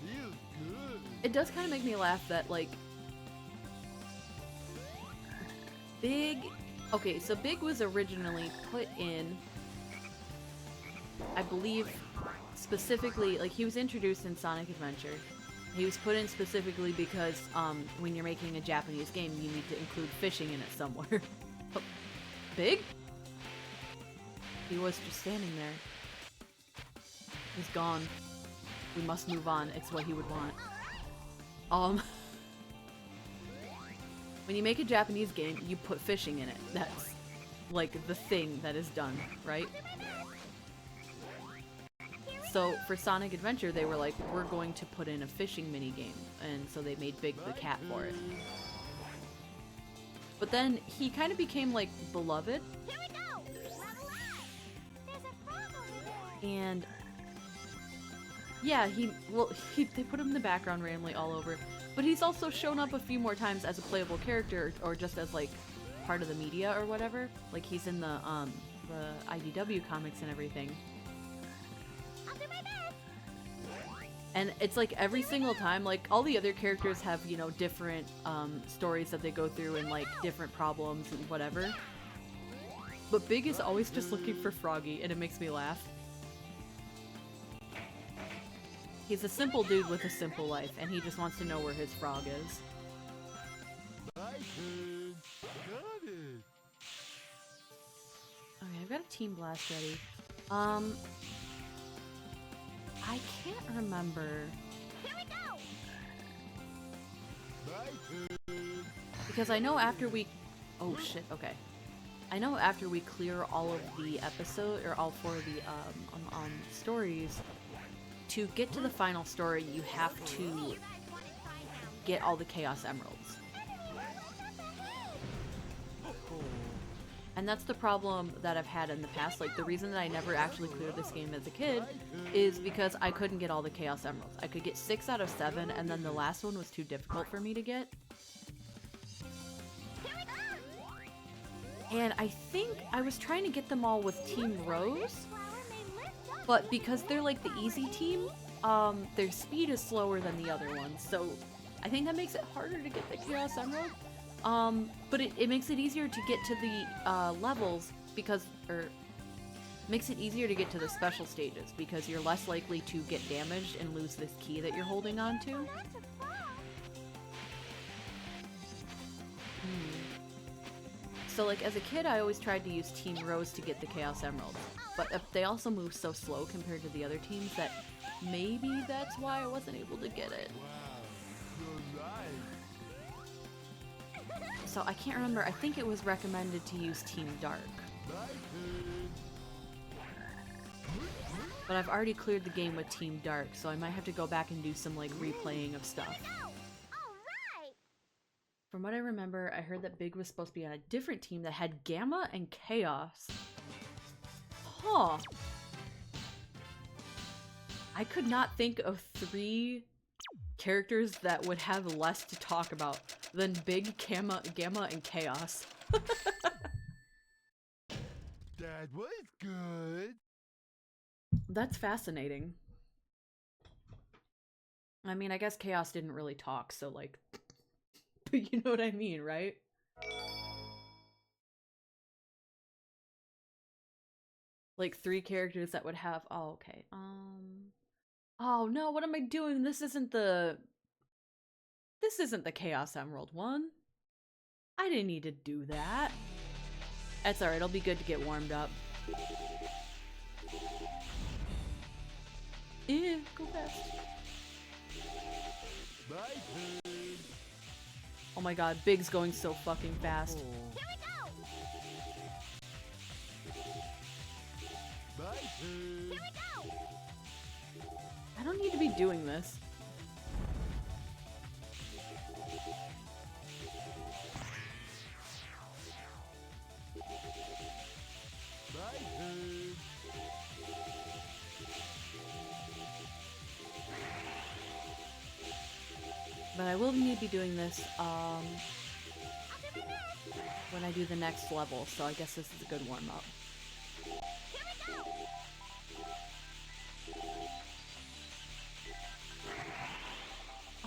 Feels good. It does kind of make me laugh that, like, Big... Okay, so Big was originally put in, I believe, specifically, like, he was introduced in Sonic Adventure. He was put in specifically because, when you're making a Japanese game, you need to include fishing in it somewhere. Oh, Big? He was just standing there. He's gone. We must move on. It's what he would want. When you make a Japanese game, you put fishing in it. That's, like, the thing that is done, right? So, for Sonic Adventure, they were like, we're going to put in a fishing minigame, and so they made Big the cat for it. But then, he kind of became, like, beloved, Here we go! Level up! There's a frog over there! and... Yeah, they put him in the background randomly all over, but he's also shown up a few more times as a playable character, or just as, like, part of the media or whatever. Like, he's in the IDW comics and everything. I'll do my best! And it's like every single time, like, all the other characters have, you know, different stories that they go through and, like, different problems and whatever. But Big is always just looking for Froggy, and it makes me laugh. He's a simple dude with a simple life, and he just wants to know where his frog is. My turn. Got it. Okay, I've got a Team Blast ready. I can't remember. Here we go! My turn. Because I know after we... Oh shit, okay. I know after we clear all of the episode, or all 4 of the stories, to get to the final story, you have to get all the Chaos Emeralds. And that's the problem that I've had in the past. Like, the reason that I never actually cleared this game as a kid is because I couldn't get all the Chaos Emeralds. I could get 6 out of 7, and then the last one was too difficult for me to get. And I think I was trying to get them all with Team Rose, but because they're like the easy team, their speed is slower than the other ones. So I think that makes it harder to get the Chaos Emerald. But it makes it easier to get to the levels because, or makes it easier to get to the special stages because you're less likely to get damaged and lose this key that you're holding on to. So like as a kid, I always tried to use Team Rose to get the Chaos Emeralds, but they also move so slow compared to the other teams that maybe that's why I wasn't able to get it. So I can't remember, I think it was recommended to use Team Dark. But I've already cleared the game with Team Dark, so I might have to go back and do some like replaying of stuff. From what I remember, I heard that Big was supposed to be on a different team that had Gamma and Chaos. Huh. I could not think of 3 characters that would have less to talk about than Big, Gamma, and Chaos. That was good. That's fascinating. I mean, I guess Chaos didn't really talk, so like... But you know what I mean, right? Like 3 characters that would have... Oh, okay. Oh no, what am I doing? This isn't the Chaos Emerald one. I didn't need to do that. That's alright, it'll be good to get warmed up. Ew, go fast. Oh my god, Big's going so fucking fast. I don't need to be doing this. But I will need to be doing this when I do the next level, so I guess this is a good warm-up.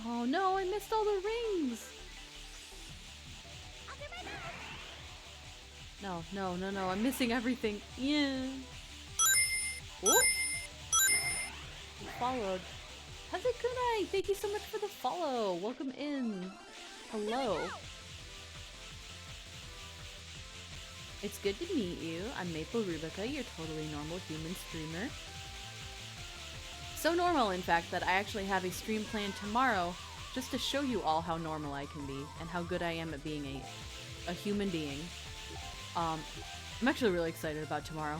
Oh no, I missed all the rings! No, no, no, no, I'm missing everything. Yeah. Oh! You followed. Hazukunai, thank you so much for the follow. Welcome in. Hello. It's good to meet you. I'm Maple Rubica, your totally normal human streamer. So normal, in fact, that I actually have a stream planned tomorrow just to show you all how normal I can be and how good I am at being a human being. I'm actually really excited about tomorrow.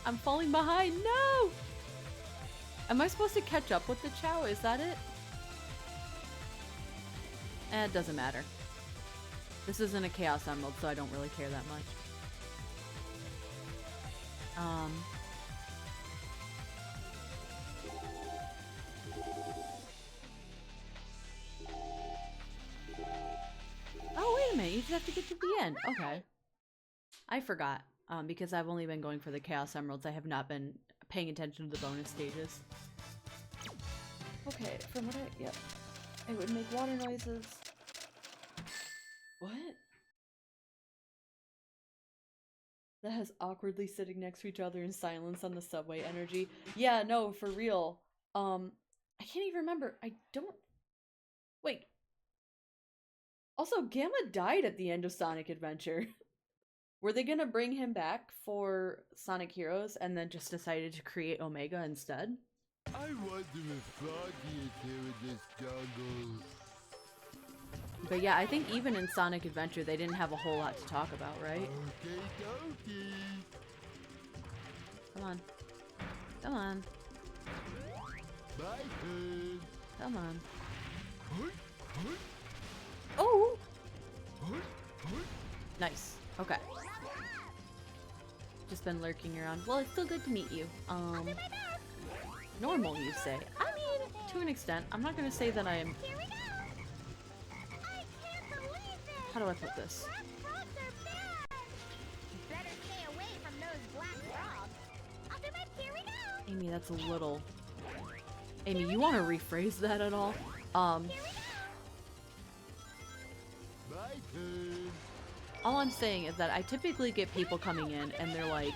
I'm falling behind. No! Am I supposed to catch up with the Chow? Is that it? It doesn't matter. This isn't a Chaos Emerald, so I don't really care that much. Oh, wait a minute. You just have to get to the end. Okay. I forgot. Because I've only been going for the Chaos Emeralds, I have not been paying attention to the bonus stages. Okay, from what yep. It would make water noises. What? That has awkwardly sitting next to each other in silence on the subway energy. Yeah, no, for real. I can't even remember. I don't... Wait. Also, Gamma died at the end of Sonic Adventure. Were they gonna bring him back for Sonic Heroes and then just decided to create Omega instead? I wonder if Froggy is here in this jungle. But yeah, I think even in Sonic Adventure they didn't have a whole lot to talk about, right? Okay, dokie. Come on. Come on. My turn. Come on. Huh? Nice. Okay. Just been lurking around. Well, it's still good to meet you. Normal, you say? I mean, to an extent. I'm not gonna say that I am. Here we go. I can't believe this. How do I put this? Black frogs are bad. Better stay away from those black frogs. I'll do my. Here we go. Amy, that's a little. Amy, you want to rephrase that at all? Here we go. My turn. All I'm saying is that I typically get people coming in and they're like,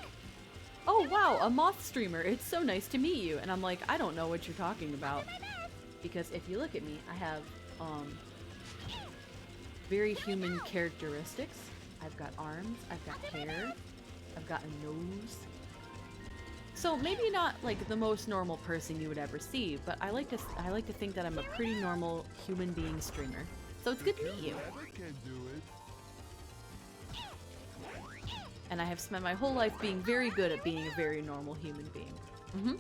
"Oh wow, a moth streamer, it's so nice to meet you." And I'm like, I don't know what you're talking about. Because if you look at me, I have, very human characteristics. I've got arms, I've got hair, I've got a nose. So maybe not like the most normal person you would ever see, but I like to think that I'm a pretty normal human being streamer. So it's good to meet you. Whoever can do it. And I have spent my whole life being very good at being a very normal human being. We're ready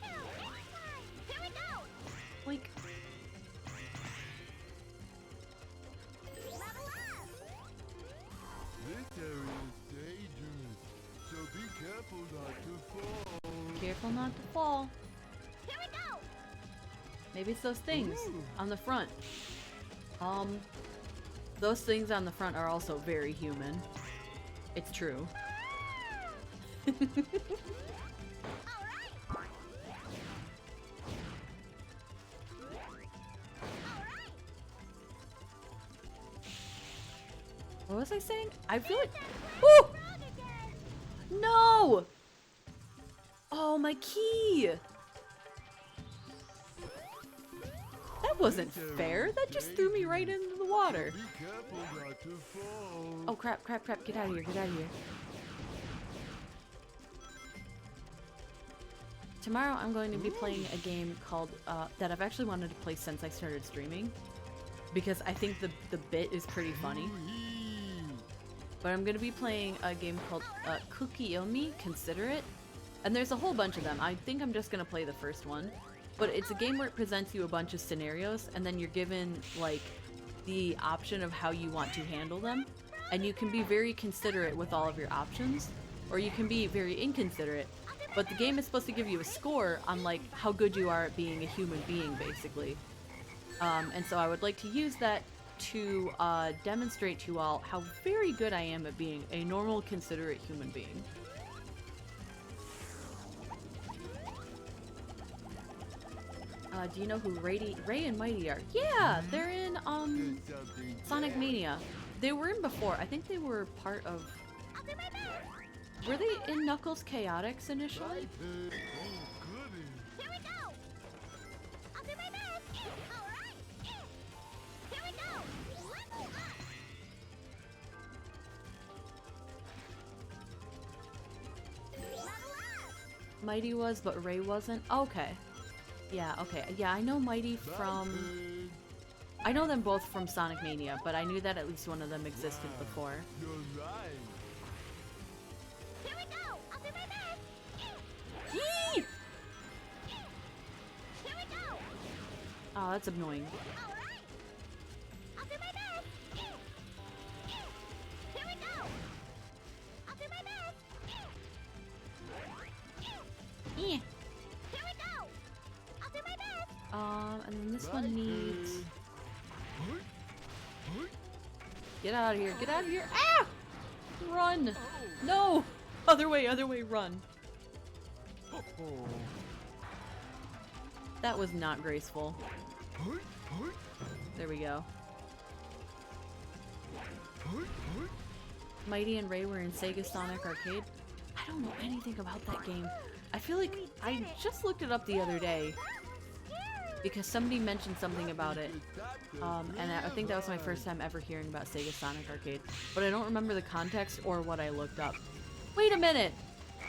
now. Here we go. Like, Level up. This area is dangerous, so be careful not to fall. careful not to fall. Here we go. Maybe it's those things Ooh. on the front. Those things on the front are also very human. It's true. All right. What was I saying? I feel like. Frog Woo! again. No! Oh, my key! That wasn't fair. That just threw me right into the water. Be careful not to fall. Oh, crap, crap, crap. Get out of here, get out of here. Tomorrow I'm going to be playing a game called, that I've actually wanted to play since I started streaming. Because I think the bit is pretty funny. But I'm going to be playing a game called Cookie Ilmi, Consider It. And there's a whole bunch of them. I think I'm just going to play the first one. But it's a game where it presents you a bunch of scenarios, and then you're given, like, the option of how you want to handle them. And you can be very considerate with all of your options, or you can be very inconsiderate. But the game is supposed to give you a score on, like, how good you are at being a human being, basically. And so I would like to use that to demonstrate to you all how very good I am at being a normal, considerate human being. Do you know who Ray and Mighty are? Yeah, they're in Something Sonic bad. Mania. They were in before. I think they were part of. I'll do my best. Were they in Knuckles Chaotix My initially? turn. Oh, goody. Here we go. I'll do my best. All right. Here we go. Level up. Level up. Mighty was, but Ray wasn't. Okay. Yeah. Okay. Yeah, I know Mighty My from. turn. I know them both from Sonic Mania, but I knew that at least one of them existed before. You're right. Here we go. I'll do my best. Yee! Here we go. Oh, that's annoying. All right. I'll do my best. Here we go. I'll do my best. Eh. Here we go. I'll do my best. And then this My one needs. turn. Get out of here! Get out of here! Ah! Run! No! Other way! Run! Oh. That was not graceful. There we go. Mighty and Ray were in Sega Sonic Arcade. I don't know anything about that game. I feel like I just looked it up the other day because somebody mentioned something about it. And I think that was my first time ever hearing about Sega Sonic Arcade. But I don't remember the context or what I looked up. Wait a minute!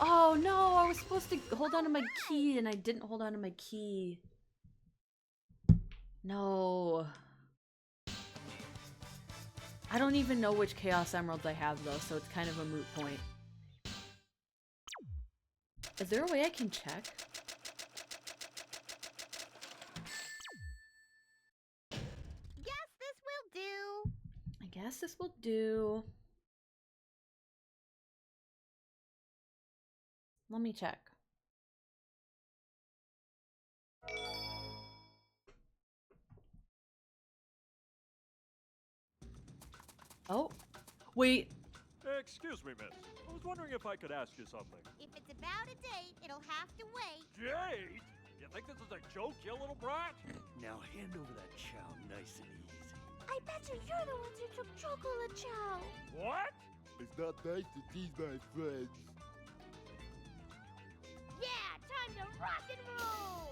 Oh no, I was supposed to hold on to my key and I didn't hold on to my key. No. I don't even know which Chaos Emeralds I have though, so it's kind of a moot point. Is there a way I can check? Guess this will do. I guess this will do. Let me check. Oh, wait. Excuse me, miss. I was wondering if I could ask you something. If it's about a date, it'll have to wait. Date? You think this is a joke, you little brat? Now hand over that chow nice and easy. I bet you're the ones who took chocolate chow. What? It's not nice to tease my friends. Yeah, time to rock and roll.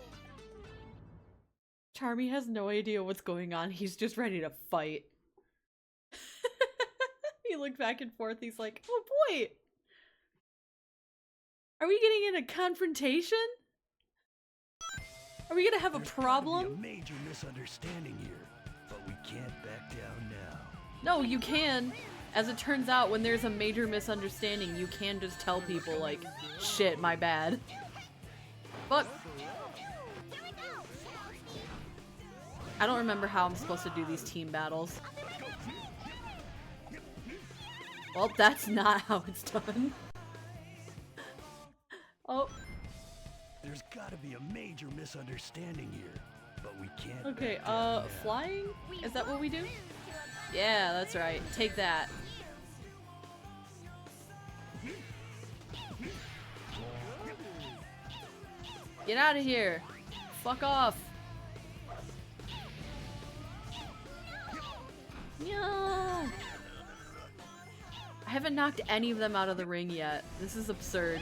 Charmy has no idea what's going on. He's just ready to fight. He looked back and forth. He's like, oh boy. Are we getting in a confrontation? Are we gonna have a There's gotta problem? be a major misunderstanding here, but we can't back down now. No, you can. As it turns out, when there's a major misunderstanding, you can just tell people, like, shit, my bad. But I don't remember how I'm supposed to do these team battles. Well, that's not how it's done. Oh. There's gotta be a major misunderstanding here, but we can't. Okay, back down now. flying? Is that what we do? Yeah, that's right. Take that. Get out of here. Fuck off. No. I haven't knocked any of them out of the ring yet. This is absurd.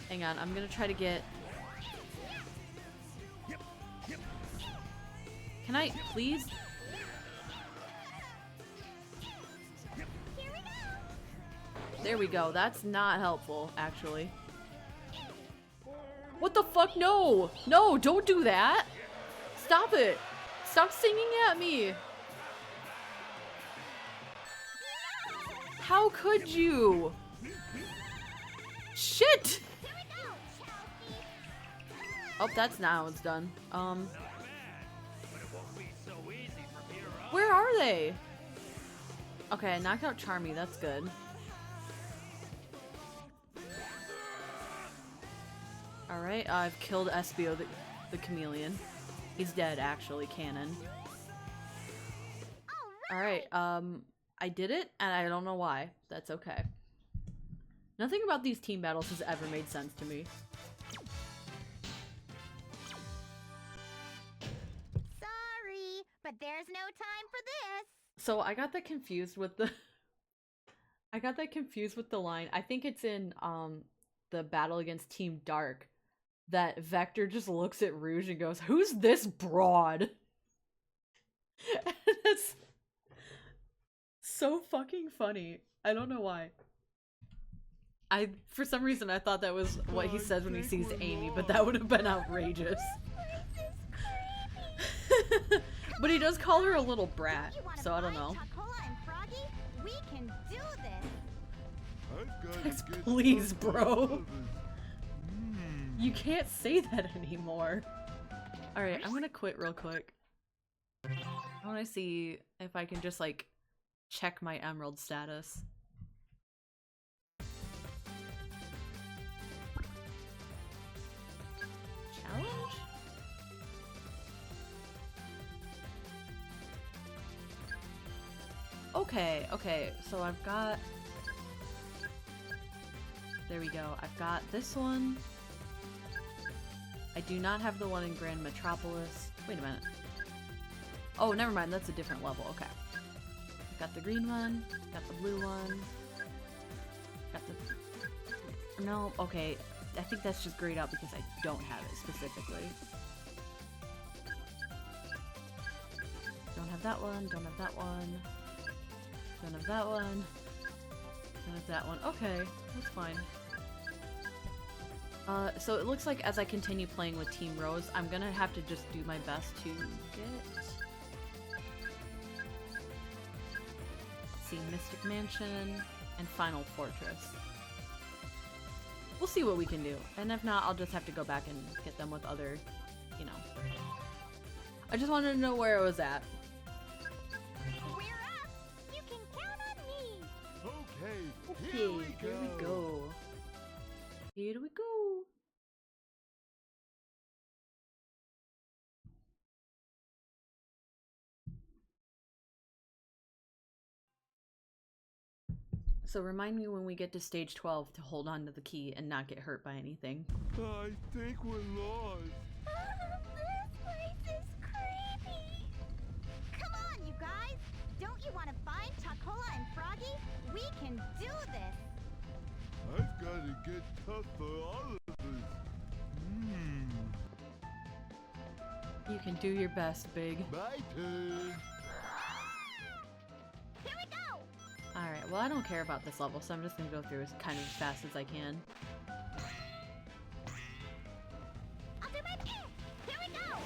Hang on, I'm gonna try to get... Can I, please? There we go. That's not helpful, actually. What the fuck? No! No, don't do that! Stop it! Stop singing at me! How could you? Shit! Oh, that's not how it's done. Where are they? Okay, I knocked out Charmy, that's good. Alright, I've killed Espio the chameleon. He's dead, actually, canon. Alright, I did it, and I don't know why. That's okay. Nothing about these team battles has ever made sense to me. Sorry, but there's no time for this. So I got that confused with the I got that confused with the line. I think it's in the battle against Team Dark that Vector just looks at Rouge and goes, "Who's this broad?" That's so fucking funny. I don't know why. For some reason I thought that was what he says when he sees Amy, but that would have been outrageous. But he does call her a little brat, so I don't know. We can do this. I've got Tex, to get please, some bro. others. You can't say that anymore. Alright, I'm gonna quit real quick. I wanna see if I can just, like, check my emerald status. Challenge? Okay, so I've got... There we go. I've got this one. I do not have the one in Grand Metropolis. Wait a minute. Oh, never mind. That's a different level. Okay. Got the green one. Got the blue one. Got the... No, okay. I think that's just grayed out because I don't have it specifically. Don't have that one. Don't have that one. Don't have that one. Don't have that one. Okay. That's fine. So it looks like as I continue playing with Team Rose, I'm gonna have to just do my best to get... Let's see, Mystic Mansion and Final Fortress. We'll see what we can do. And if not, I'll just have to go back and get them with other, you know. I just wanted to know where I was at. We're Okay, here we go. Here we go. So remind me when we get to stage 12 to hold on to the key and not get hurt by anything. I think we're lost. This place is creepy. Come on, you guys. Don't you want to find Takola and Froggy? We can do this. I've got to get tough for all of us. You can do your best, Big. My turn. Here we go. Alright, well I don't care about this level, so I'm just gonna go through as kind of as fast as I can. I'll do my best. Here we go.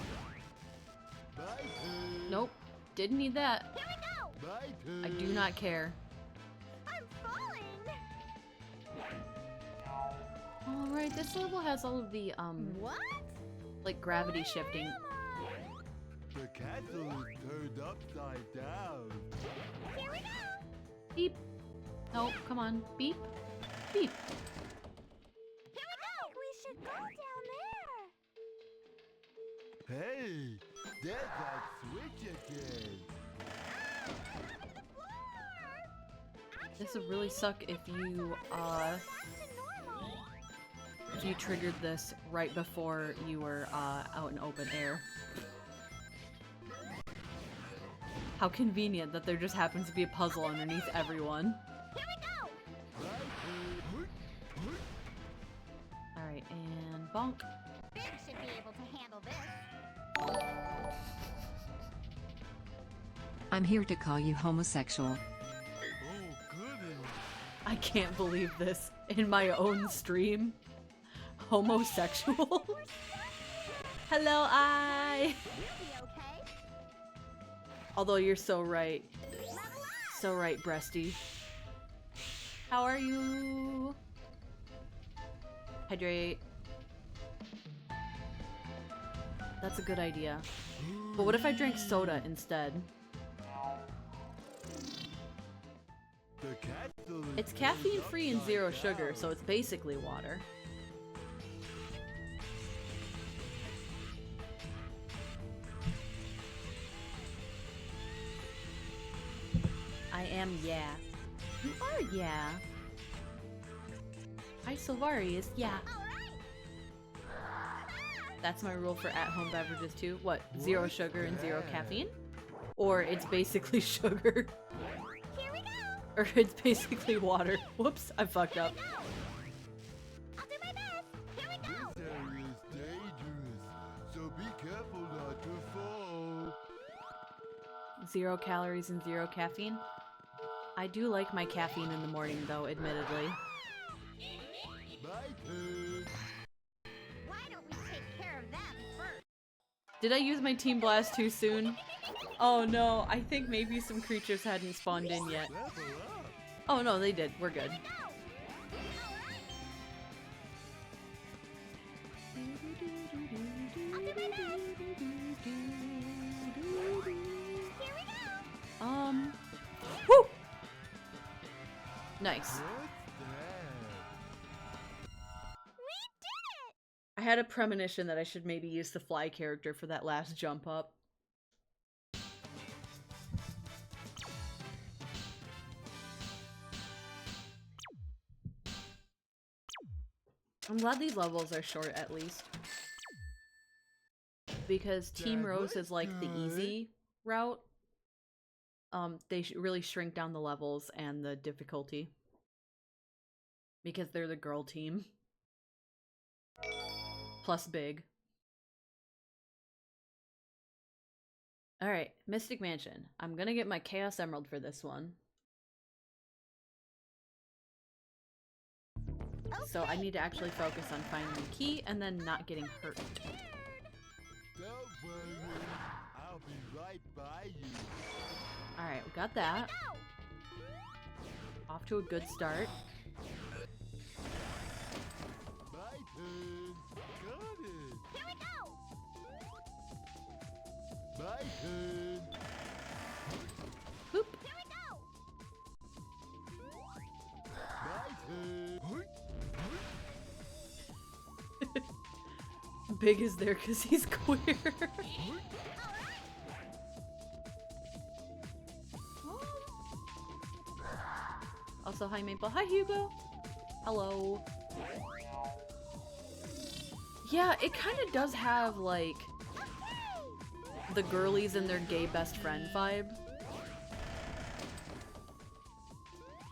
My turn. Nope, didn't need that. Here we go. My turn. I do not care. I'm falling. Alright, this level has all of the, What? like gravity shifting. Am I? The castle is turned upside down. Here we go. Beep. Nope, come on. Beep. Beep. Here we go. I think we should go down there. Hey, there's that switch again. The floor. This would really suck if you, Back to normal. if you triggered this right before you were, out in open air. How convenient that there just happens to be a puzzle underneath everyone. Here we go. My turn. Alright, and bonk. Big should be able to handle this. I'm here to call you homosexual. Oh, goodness. I can't believe this in my own stream. Homosexual? Hello, I. We'll be okay. Although you're so right. Level up. So right, breasty. How are you? Hydrate. That's a good idea. But what if I drank soda instead? The castle is It's turned caffeine free and upside zero sugar, down. so it's basically water. I am, yeah. You are, yeah. Hi, Silvari is, yeah. All right. That's my rule for at-home beverages too. What? Zero What's sugar and zero that? caffeine? Or it's basically sugar. Here we go. Or it's basically water. Whoops, I fucked up. Go. I'll do my best. Here we go. This area is dangerous, so be careful not to fall. 0 calories and 0 caffeine. I do like my caffeine in the morning though, admittedly. My turn. Why don't we take care of them first? Did I use my Team Blast too soon? Oh no, I think maybe some creatures hadn't spawned in yet. Level up. Oh no, they did. We're good. Go. All right. I'll do my best. Here we go. Woo! Nice. What's that? We did it. I had a premonition that I should maybe use the fly character for that last jump up. I'm glad these levels are short at least. Because Team That Rose was is like the good. easy route. They really shrink down the levels and the difficulty. Because they're the girl team. Plus big. Alright, Mystic Mansion. I'm gonna get my Chaos Emerald for this one. So I need to actually focus on finding the key and then not getting hurt. Don't worry, I'll be right by you. Alright, we got that. Go. Off to a good start. My turn. Got it. Here we go. My turn. Boop. Here we go. Big is there because he's queer. Also, hi Maple. Hi Hugo. Hello. Yeah, it kind of does have like the girlies and their gay best friend vibe.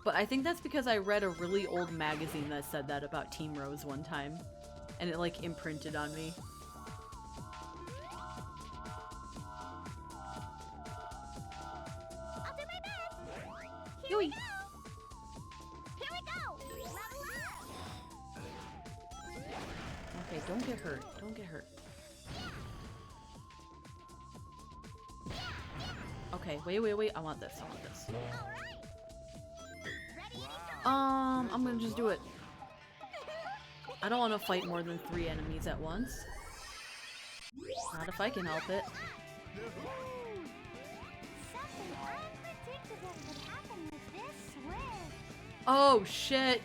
But I think that's because I read a really old magazine that said that about Team Rose one time. And it like imprinted on me. I'll do my best. Here Yui. we go. Here we go. Level up. Okay, don't get hurt. Don't get hurt. Okay, wait. I want this. I want this. All right. Ready to go. I'm gonna just do it. I don't want to fight more than 3 enemies at once. Not if I can help it. Something unpredictable would happen with this switch. Oh shit!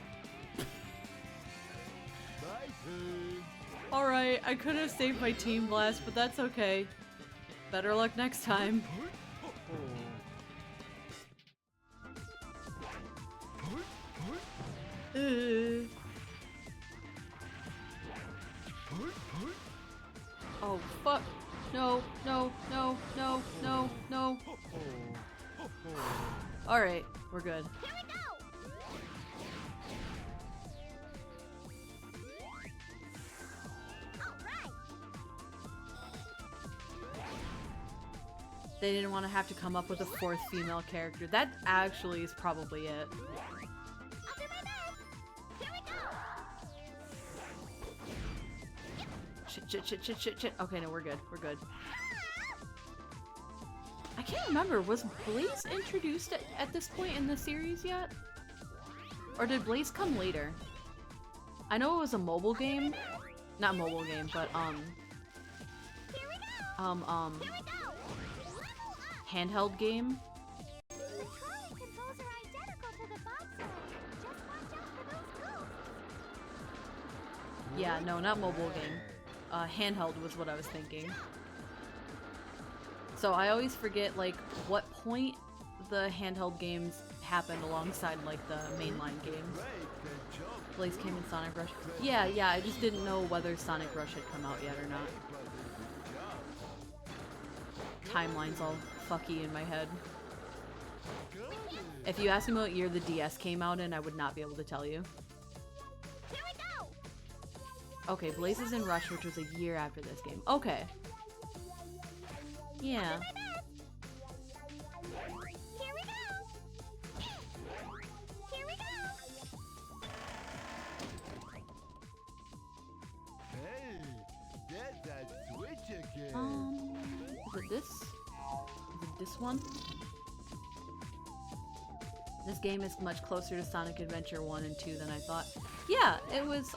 My turn. Alright, I could have saved my team blast, but that's okay. Better luck next time. Oh fuck. No. Alright, we're good. Here we go. All right. They didn't want to have to come up with a 4th female character. That actually is probably it. I'll do my best. Here we go. Shit. Okay, no, we're good. We're good. I can't remember. Was Blaze introduced at this point in the series yet? Or did Blaze come later? I know it was a mobile game. Not mobile game, but, Here we go. Here we go. Level up. handheld game. The trolley controls are identical to the bot zone. Just watch out for those ghosts. Yeah, no, not mobile game. Handheld was what I was thinking. So I always forget, like, what point the handheld games happened alongside, like, the mainline games. Blaze came in Sonic Rush. Yeah, I just didn't know whether Sonic Rush had come out yet or not. Timeline's all fucky in my head. If you asked me what year the DS came out in, I would not be able to tell you. Here we go. Okay, Blaze is in Rush, which was a year after this game. Okay. Yeah. Here we go. Here we go. Hey, there's that switch again. Is it this? Is it this one? This game is much closer to Sonic Adventure 1 and 2 than I thought. Yeah, it was,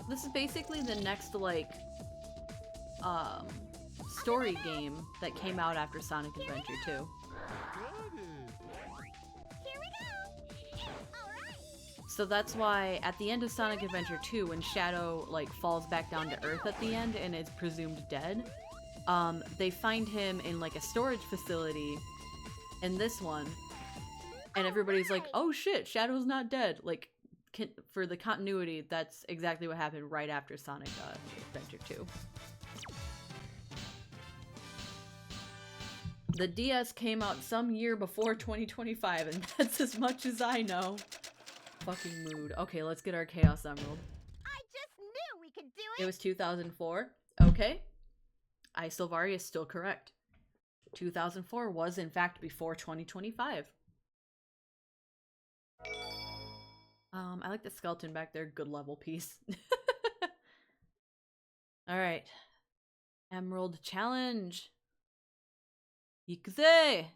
this is basically the next, like, story game that came out after Sonic Adventure 2. Got it. Here we go. All right. So that's why at the end of Sonic Adventure 2, when Shadow, like, falls back down to Earth at the end and is presumed dead, they find him in, like, a storage facility in this one, and everybody's like, oh shit, Shadow's not dead. Like, for the continuity, that's exactly what happened right after Sonic Adventure 2. The DS came out some year before 2025, and that's as much as I know. Fucking mood. Okay, let's get our Chaos Emerald. I just knew we could do It it. was 2004. Okay. Isilvari is still correct. 2004 was, in fact, before 2025. I like the skeleton back there. Good level piece. Alright. Emerald Challenge. Ikuze!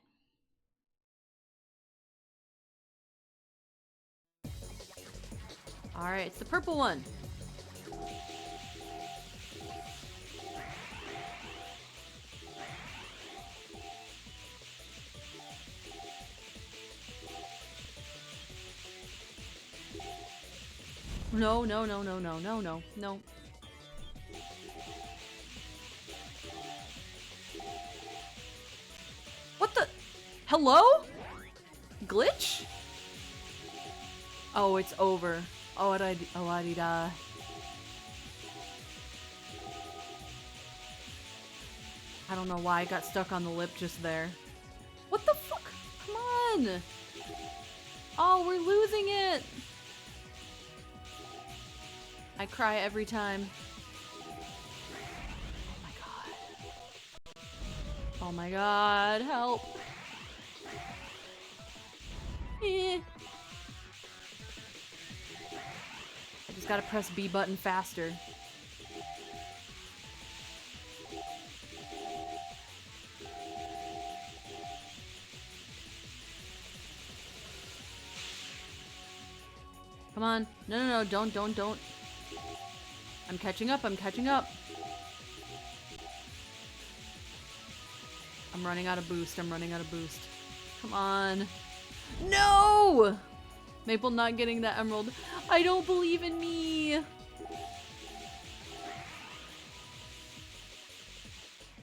Alright, it's the purple one. No, no, no, no, no, no, no, no. What the? Hello? Glitch? Oh, it's over. Oh, I don't know why I got stuck on the lip just there. What the fuck? Come on! Oh, we're losing it! I cry every time. Oh my god. Oh my god, help. Eh. I just gotta press B button faster. Come on. No, no, no, don't. I'm catching up, I'm catching up. I'm running out of boost, I'm running out of boost. Come on. No! Maple not getting that emerald. I don't believe in me.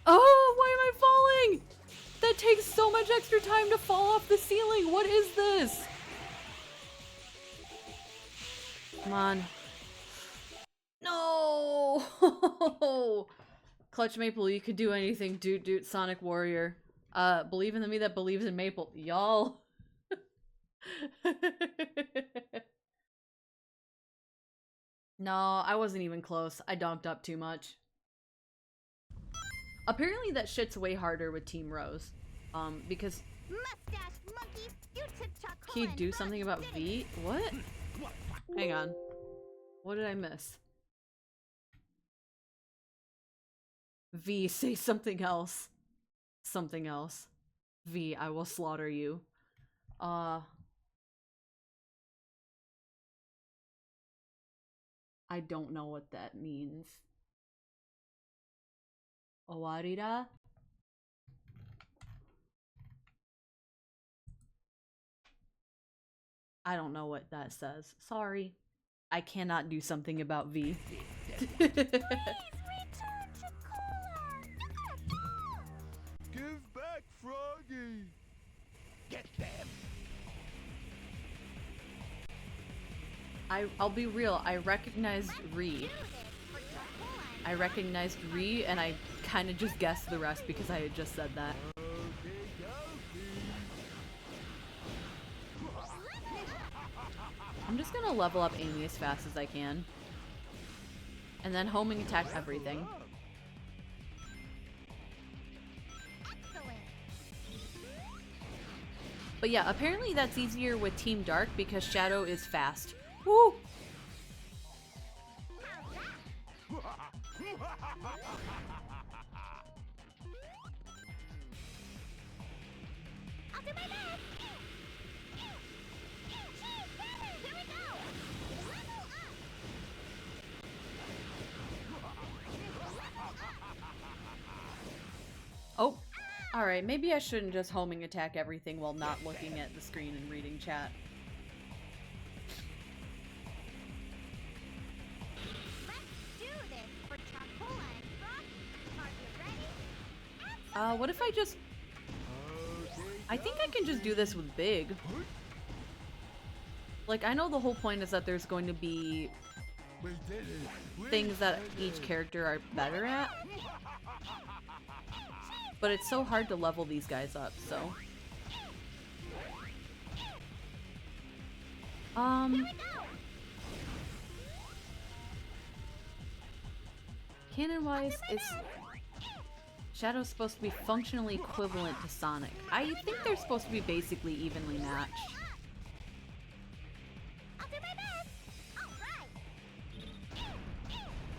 Oh, why am I falling? That takes so much extra time to fall off the ceiling. What is this? Come on. No! Clutch Maple, you could do anything. Doot, Sonic Warrior. Believe in the me that believes in Maple. Y'all. No, I wasn't even close. I donked up too much. Apparently that shit's way harder with Team Rose. Because... Mustache monkey, you took chocolate. Can you do something about V? What? Hang on. What did I miss? V, say something else. Something else. V, I will slaughter you. I don't know what that means. Owarira? I don't know what that says. Sorry. I cannot do something about V. Please return to Cola. Give back Froggy. Get them. I'll be real, I recognized Ree. I recognized Ree and I kind of just guessed the rest because I had just said that. I'm just gonna level up Amy as fast as I can. And then homing attack everything. But yeah, apparently that's easier with Team Dark because Shadow is fast. Woo! I'll do my best. Here we go. Level up. Oh, alright, maybe I shouldn't just homing attack everything while not looking at the screen and reading chat. What if I just... I think I can just do this with Big. Like, I know the whole point is that there's going to be things that each character are better at. But it's so hard to level these guys up, so... Canon-wise, it's... Shadow's supposed to be functionally equivalent to Sonic. I think they're supposed to be basically evenly matched. I'll do my best. All right.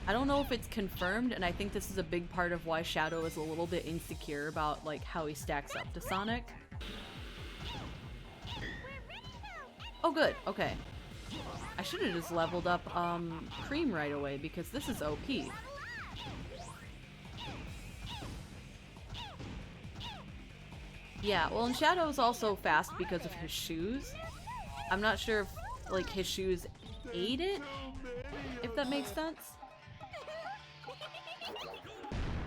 I don't know if it's confirmed, and I think this is a big part of why Shadow is a little bit insecure about like how he stacks up to Sonic. Oh good, okay. I should have just leveled up Cream right away because this is OP. Yeah, well, and Shadow's also fast because of his shoes. I'm not sure if, like, his shoes aid it, if that makes sense.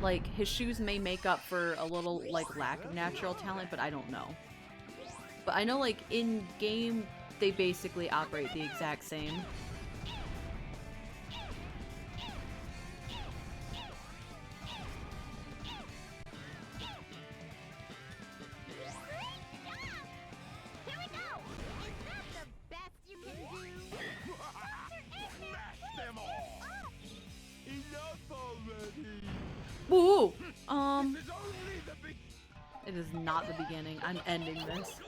Like, his shoes may make up for a little, like, lack of natural talent, but I don't know. But I know, like, in-game, they basically operate the exact same. Here we go! Is that the best you can do? Dr. Eggman, Smash them all! Enough already! Woo! This is only the big. It is not the beginning. I'm ending this.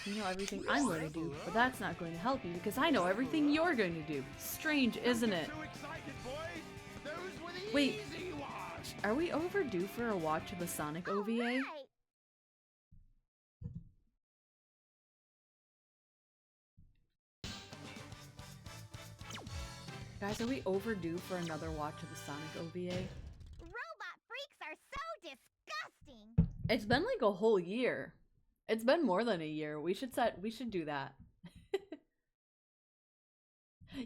You know everything I'm going to do, but that's not going to help you because I know everything you're going to do. Strange, isn't it? Too excited, boys. Those were the Wait. easy ones. Are we overdue for a watch of the Sonic OVA? right. Guys, are we overdue for another watch of the Sonic OVA? Robot freaks are so disgusting. It's been like a whole year. It's been more than a year. We should do that.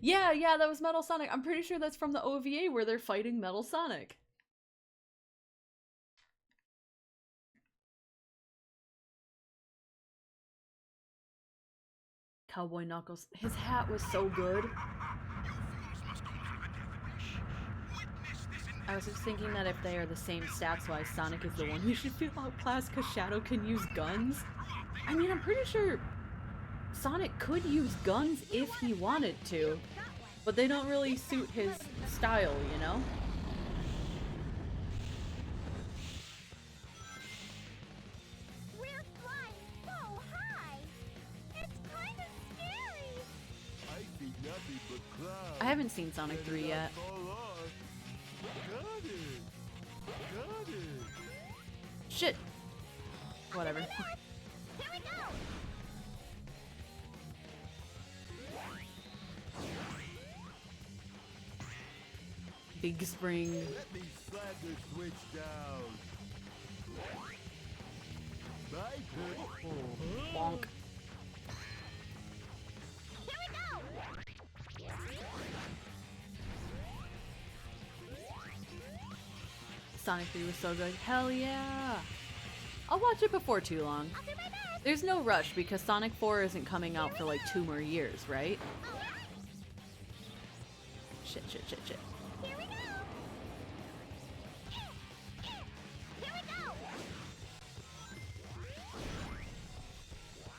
Yeah, that was Metal Sonic. I'm pretty sure that's from the OVA where they're fighting Metal Sonic. Cowboy Knuckles. His hat was so good. I was just thinking that if they are the same stats-wise, Sonic is the one who should feel outclassed because Shadow can use guns. I mean, I'm pretty sure Sonic could use guns if he wanted to, but they don't really suit his style, you know? We're flying so high. It's kind of scary. I see nothing but clouds. I haven't seen Sonic 3 yet. Fall off. Got it. Got it. Shit! Whatever. Here we go. Big spring. Let me slam the switch down. Bye, Pip. Bonk. Here we go. Sonic 3 was so good. Hell yeah! I'll watch it before too long. I'll do my best. There's no rush because Sonic 4 isn't coming out for like 2 more years, right? All right. Shit. Here we go. Here we go.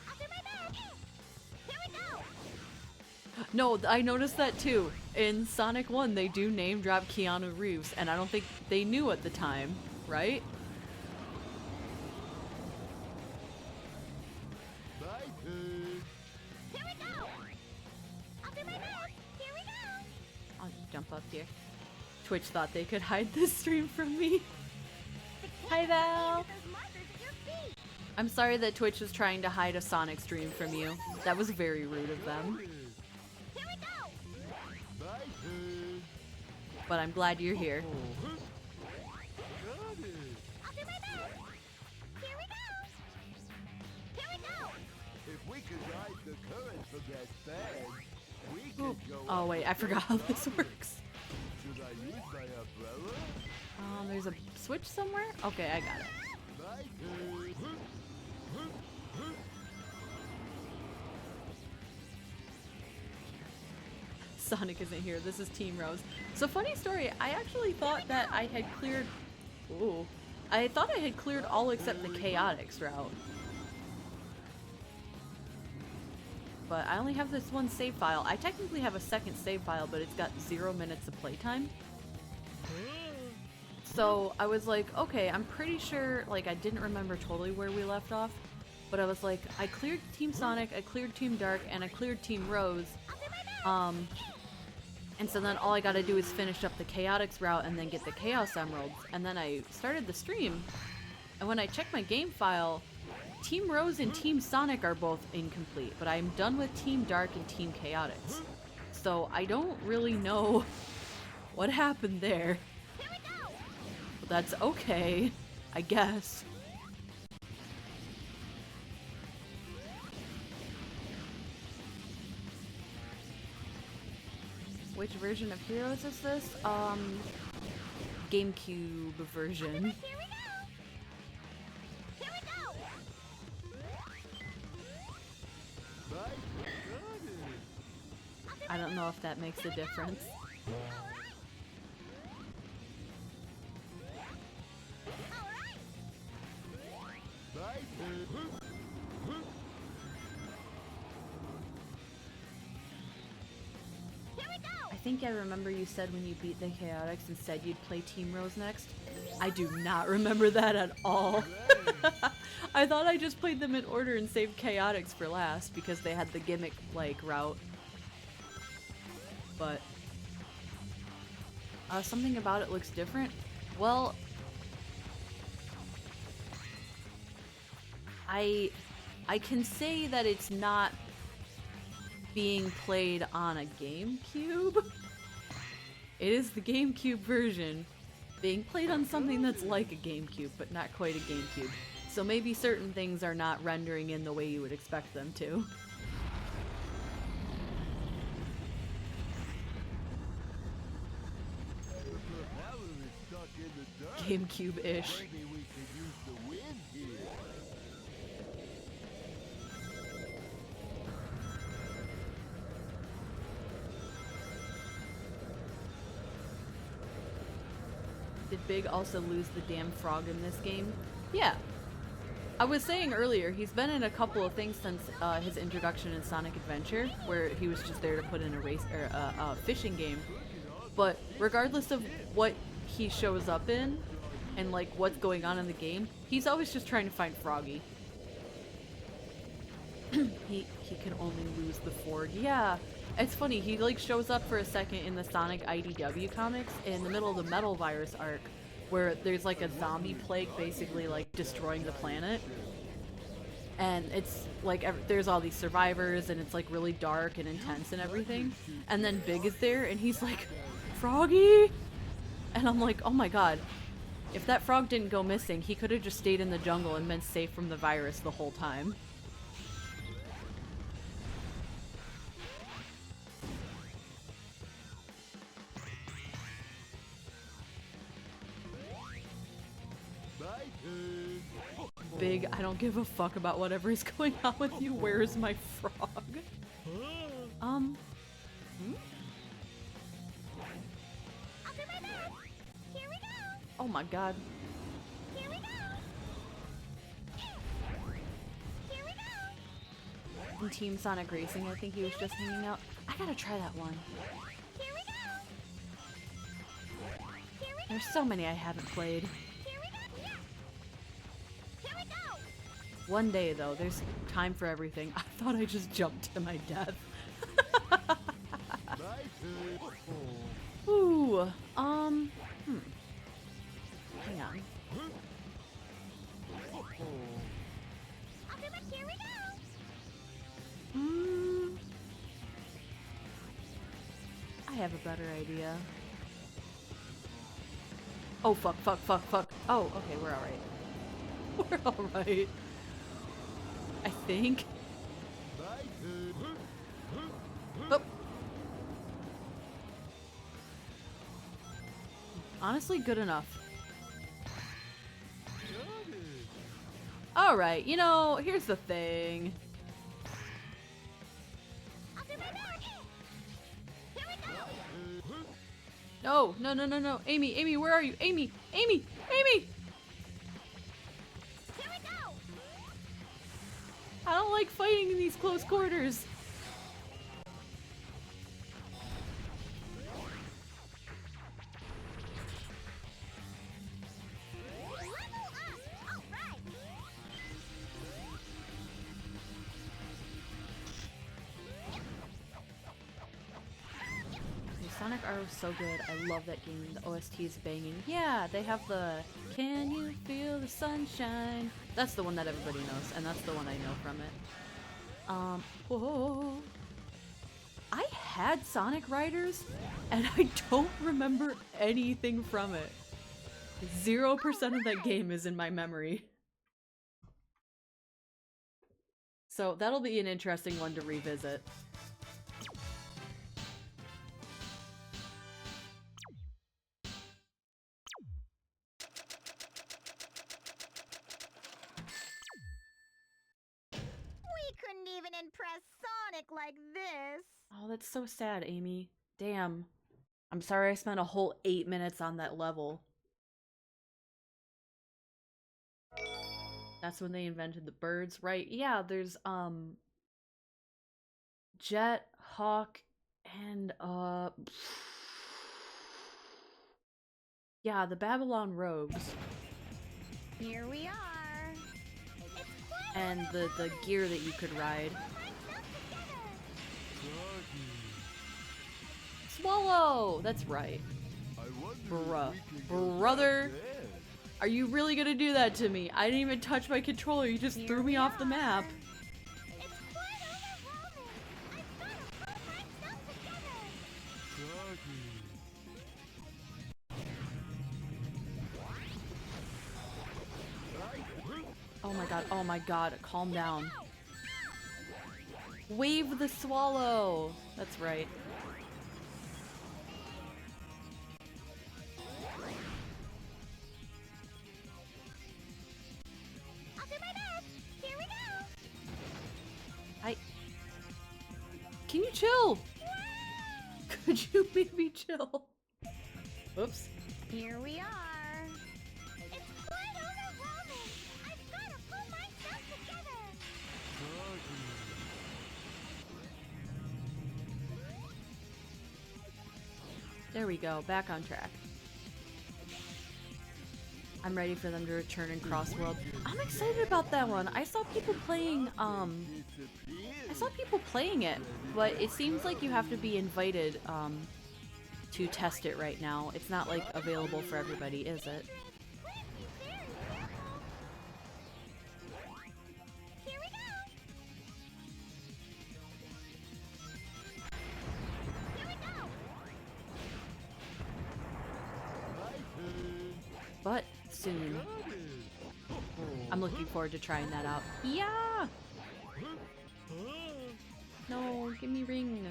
I'll do my best. Here we go. No, I noticed that too. In Sonic 1, they do name drop Keanu Reeves, and I don't think they knew at the time, right? Bye, Pip. Here we go. I'll do my best. Here we go. I'll jump up here. Twitch thought they could hide this stream from me. Hi, Val! Those markers at your feet. I'm sorry that Twitch was trying to hide a Sonic stream from you. That was very rude of them. Here we go. Bye, Pip. But I'm glad you're here. Got it. I'll do my best. Here we go. Here we go. If we could ride the current from that fan, we could go. Oh wait, I forgot how this works. Should I use my umbrella? There's a switch somewhere? Okay, I got it. Bye, Pip. Sonic isn't here. This is Team Rose. So funny story, I actually thought that I had cleared... Ooh. I thought I had cleared all except the Chaotix route. But I only have this one save file. I technically have a second save file, but it's got 0 minutes of playtime. So I was like, okay, I'm pretty sure, like, I didn't remember totally where we left off. But I was like, I cleared Team Sonic, I cleared Team Dark, and I cleared Team Rose. And so then all I gotta do is finish up the Chaotix route and then get the Chaos Emeralds. And then I started the stream, and when I checked my game file, Team Rose and Team Sonic are both incomplete, but I'm done with Team Dark and Team Chaotix. So I don't really know what happened there. Here we go. But that's okay, I guess. which version of Heroes is this? GameCube version. Here we go! Here we go! I don't know if that makes a difference. I think I remember you said when you beat the Chaotix and said you'd play Team Rose next. I do not remember that at all. I thought I just played them in order and saved Chaotix for last because they had the gimmick like route. But something about it looks different. Well, I can say that it's not being played on a GameCube. It is the GameCube version being played on something that's like a GameCube, but not quite a GameCube. So maybe certain things are not rendering in the way you would expect them to. GameCube-ish. Maybe we could use the wind here. Did Big also lose the damn frog in this game? Yeah. I was saying earlier, he's been in a couple of things since his introduction in Sonic Adventure, where he was just there to put in a race or a fishing game. But regardless of what he shows up in and like what's going on in the game, he's always just trying to find Froggy. he can only lose the Ford. Yeah. It's funny, he like shows up for a second in the Sonic IDW comics in the middle of the Metal Virus arc, where there's like a zombie plague basically like destroying the planet. And it's like there's all these survivors and it's like really dark and intense and everything. And then Big is there and he's like, Froggy? And I'm like, oh my god. If that frog didn't go missing, he could have just stayed in the jungle and been safe from the virus the whole time. Big, I don't give a fuck about whatever is going on with you. Where's my frog? I'll be right back. Here we go. Oh my god. Here we go. Here we go. In Team Sonic Racing, I think he was just hanging out. I gotta try that one. Here we go. Here we go. There's so many I haven't played. Here we go. Yeah. Here we go. One day, though, there's time for everything. I thought I just jumped to my death. Ooh, hang on. I'll be back. Here we go. I have a better idea. Oh, fuck. Oh, okay, we're alright. We're alright. I think. Oh. Honestly, good enough. Alright, you know, here's the thing. I'll be right back. Here we go. No. Amy, where are you? Amy! Here we go. I don't like fighting in these close quarters. Level up. All right. Sonic R was so good. I love that game. The OST is banging. Yeah, they have the Can You Feel the Sunshine? That's the one that everybody knows, and that's the one I know from it. Whoa. I had Sonic Riders, and I don't remember anything from it. 0% of that game is in my memory. So that'll be an interesting one to revisit. impress Sonic like this. Oh, that's so sad, Amy. Damn. I'm sorry I spent a whole 8 minutes on that level. That's when they invented the birds, right? Yeah, there's, Jet, Hawk, and, yeah, the Babylon Rogues. Here we are. And the gear that you could ride. Swallow! That's right. Bruh. Brother! Are you really gonna do that to me? I didn't even touch my controller, you just threw me off the map. Oh my god, calm down. Wave the swallow! That's right. I'll do my best. Here we go. Can you chill? Could you maybe chill? Oops. Here we are. It's quite overwhelming. I've got to pull myself together. There we go, back on track. I'm ready for them to return in Crossworld. I'm excited about that one. I saw people playing it, but it seems like you have to be invited to test it right now. It's not like available for everybody, is it? Here we go. Here we go. But soon. I'm looking forward to trying that out. Yeah! No, give me ring.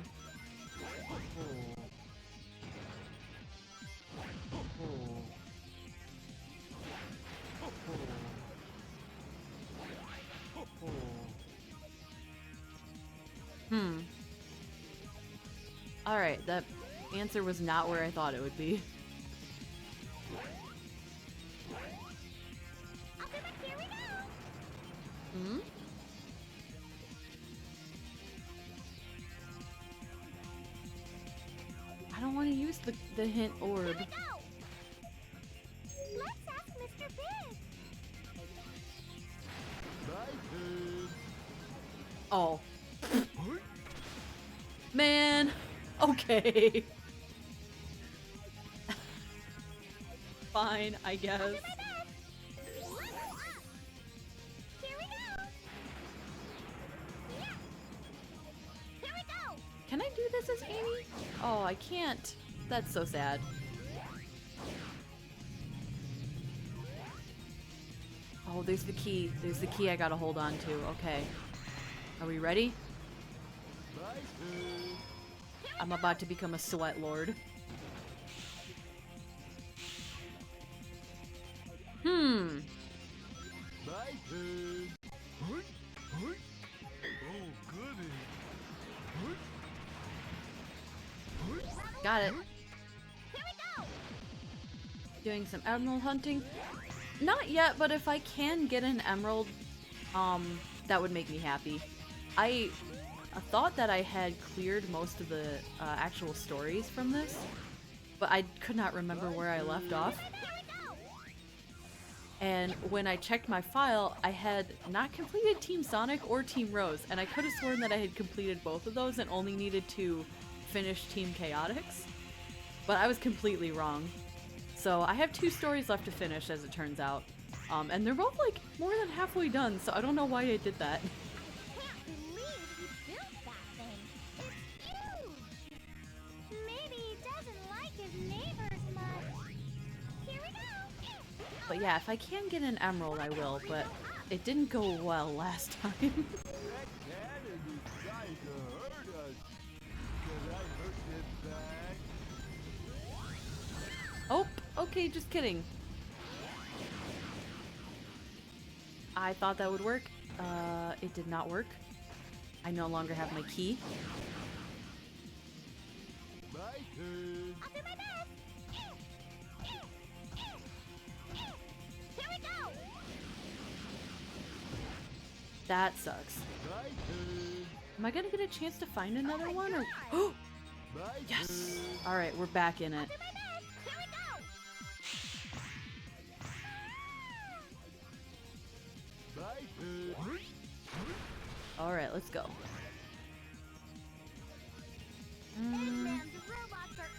Alright, that answer was not where I thought it would be. Here we go. Hmm? I don't want to use the hint orb. Here we go. Let's ask Mr. Big. Oh. Man. Okay. Fine, I guess. Here we go. Yeah. Here we go. Can I do this as Amy? Oh, I can't. That's so sad. Oh, there's the key. There's the key I gotta hold on to. Okay. Are we ready? I'm about to become a sweat lord. Hmm. Got it. Here we go. Doing some emerald hunting. Not yet, but if I can get an emerald, that would make me happy. I thought that I had cleared most of the actual stories from this, but I could not remember where I left off. And when I checked my file, I had not completed Team Sonic or Team Rose, and I could have sworn that I had completed both of those and only needed to finish Team Chaotix, but I was completely wrong. So I have 2 stories left to finish, as it turns out, and they're both like more than halfway done, so I don't know why I did that. Can't believe he built that thing. It's huge. Maybe he doesn't like his neighbors much. Here we go. But yeah, if I can get an emerald, I will, but it didn't go well last time. Oh, okay, just kidding. I thought that would work. It did not work. I no longer have my key. My turn. I'll do my best. Here we go. That sucks. My turn. Am I gonna get a chance to find another one? Or oh, My yes! turn. All right, we're back in it. Do my best. Here we go. My turn. All right, let's go. Eggman's robots are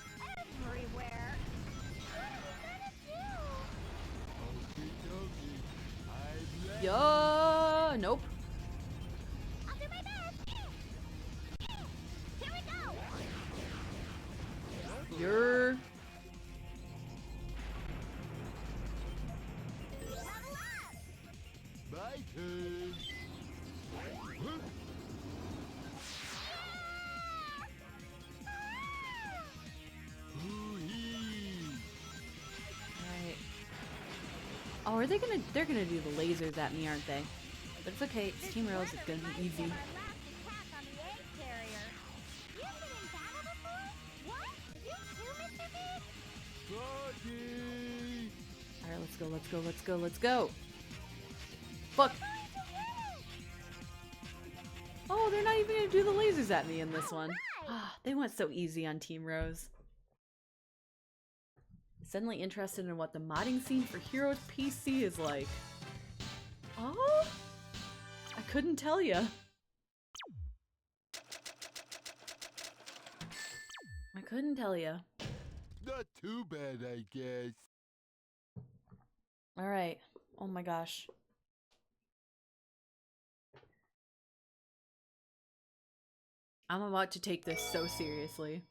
everywhere. What are we gonna do? Okie dokie. I'm ready. Yo, nope. I'll do my best. Here we go. You're Level up. My turn. Huh? Hoo-hee. right. Oh, are they gonna? They're gonna do the lasers at me, aren't they? But it's okay. It's Team Rose. It's gonna be easy. Our last attack on the egg carrier. You've been in battle before? What? You too, Mr. Big? Froggy. All right, let's go. Let's go. Let's go. Let's go. Fuck. Oh, they're not even gonna do the lasers at me in this one. Ah, they went so easy on Team Rose. Suddenly interested in what the modding scene for Heroes PC is like. Oh? I couldn't tell ya. I couldn't tell ya. Not too bad, I guess. Alright. Oh my gosh. I'm about to take this so seriously.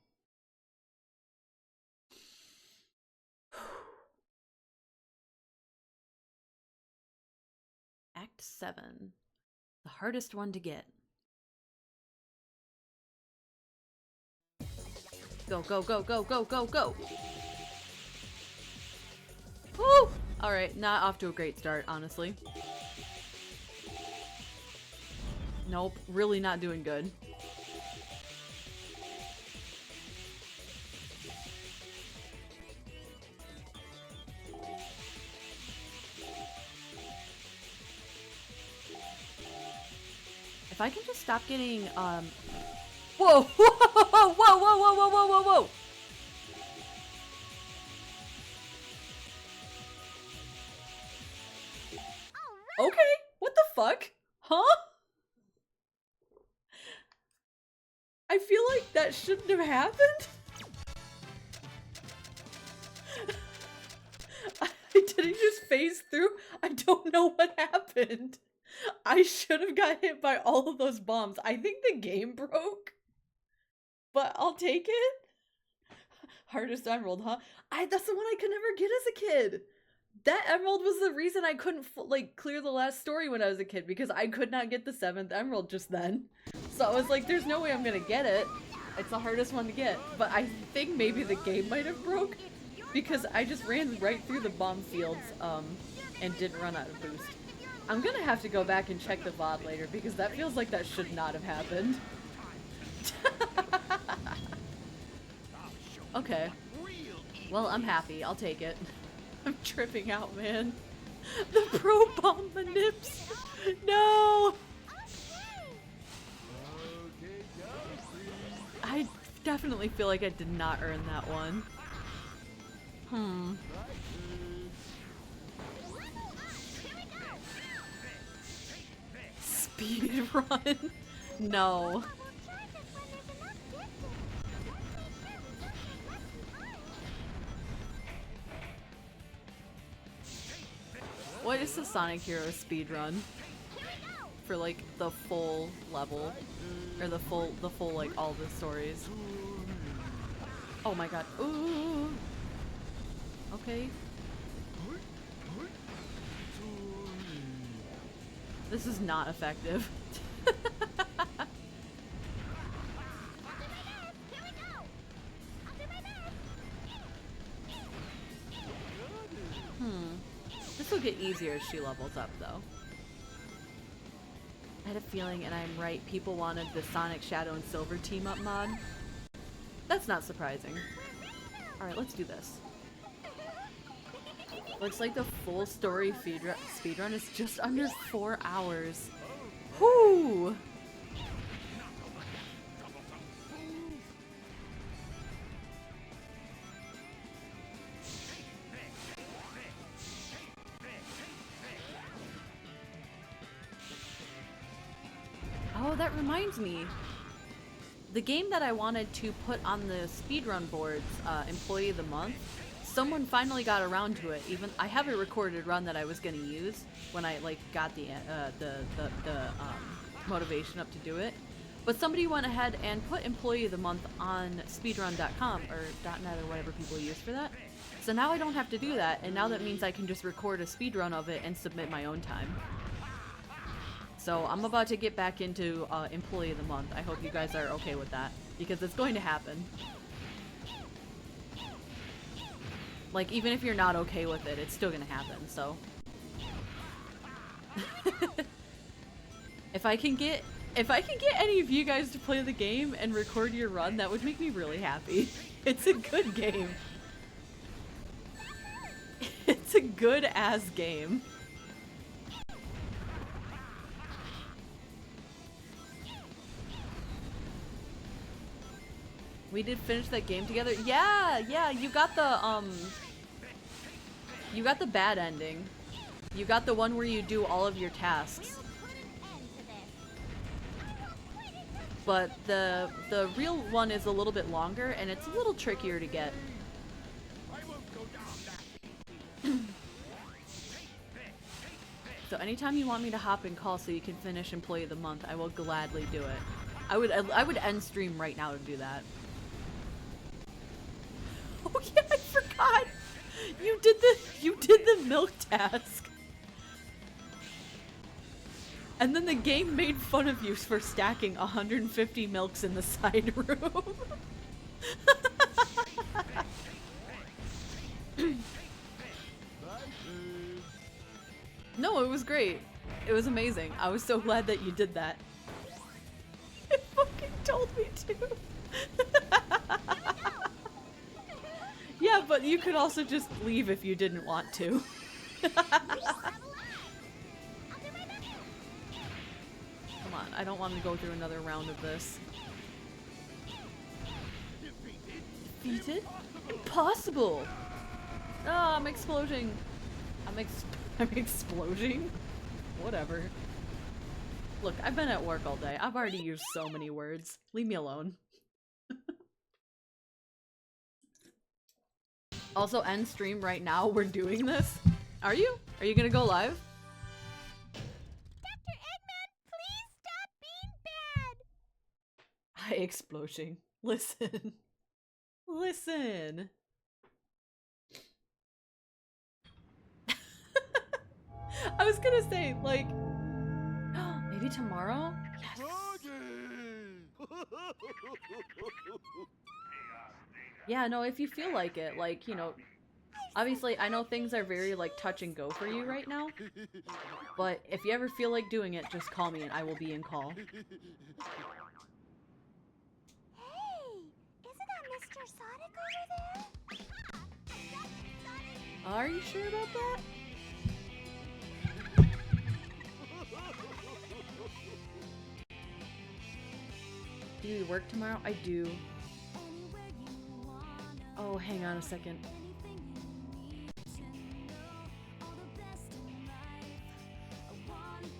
Act 7. The hardest one to get. Go, go, go, go, go, go, go! Woo! Alright, not off to a great start, honestly. Nope, really not doing good. If I can just stop getting, whoa! Whoa! Whoa! Whoa! Whoa! Whoa! Whoa! Whoa! Whoa! Okay, what the fuck? Huh? I feel like that shouldn't have happened. I didn't just phase through. I don't know what happened. I should have got hit by all of those bombs. I think the game broke. But I'll take it. Hardest emerald, huh? That's the one I could never get as a kid. That emerald was the reason I couldn't clear the last story when I was a kid, because I could not get the 7th emerald just then. So I was like, there's no way I'm gonna get it. It's the hardest one to get. But I think maybe the game might have broke, because I just ran right through the bomb fields and didn't run out of boost. I'm gonna have to go back and check the VOD later, because that feels like that should not have happened. Okay. Well, I'm happy. I'll take it. I'm tripping out, man. The pro bomb manips. No! Okay, dokie. I definitely feel like I did not earn that one. My turn. Speed run. No. What is the Sonic Heroes speed run? For like the full level, or the full like all the stories. Oh my god. Ooh. Okay. This is not effective. This will get easier as she levels up, though. I had a feeling, and I'm right, people wanted the Sonic, Shadow, and Silver team-up mod. That's not surprising. Alright, let's do this. Looks like the full story speedrun is just under 4 hours. Whoo! Oh, that reminds me. The game that I wanted to put on the speedrun boards, Employee of the Month, someone finally got around to it. Even I have a recorded run that I was gonna use when I like got the motivation up to do it. But somebody went ahead and put Employee of the Month on speedrun.com or .net or whatever people use for that. So now I don't have to do that, and now that means I can just record a speedrun of it and submit my own time. So I'm about to get back into Employee of the Month. I hope you guys are okay with that, because it's going to happen. Like, even if you're not okay with it, it's still gonna happen, so. If I can get any of you guys to play the game and record your run, that would make me really happy. It's a good game. It's a good-ass game. We did finish that game together. Yeah, you got the bad ending. You got the one where you do all of your tasks. But the real one is a little bit longer and it's a little trickier to get. So anytime you want me to hop in call so you can finish Employee of the Month, I will gladly do it. I would end stream right now to do that. Oh yeah, I forgot! You did the milk task. And then the game made fun of you for stacking 150 milks in the side room. No, it was great. It was amazing. I was so glad that you did that. It fucking told me to. Yeah, but you could also just leave if you didn't want to. Come on, I don't want to go through another round of this. Defeated? Impossible! Oh, I'm exploding. I'm exploding? Whatever. Look, I've been at work all day. I've already used so many words. Leave me alone. Also, end stream right now. We're doing this. Are you? Are you gonna go live? Dr. Eggman, please stop being bad! Hi, exploding. Listen. Listen. I was gonna say, like, maybe tomorrow? Yes. Yeah, no, if you feel like it, like, you know, obviously I know things are very, like, touch and go for you right now, but if you ever feel like doing it, just call me and I will be in call. Hey, isn't that Mr. Sonic over there? Are you sure about that? Do you work tomorrow? I do. Oh, hang on a second.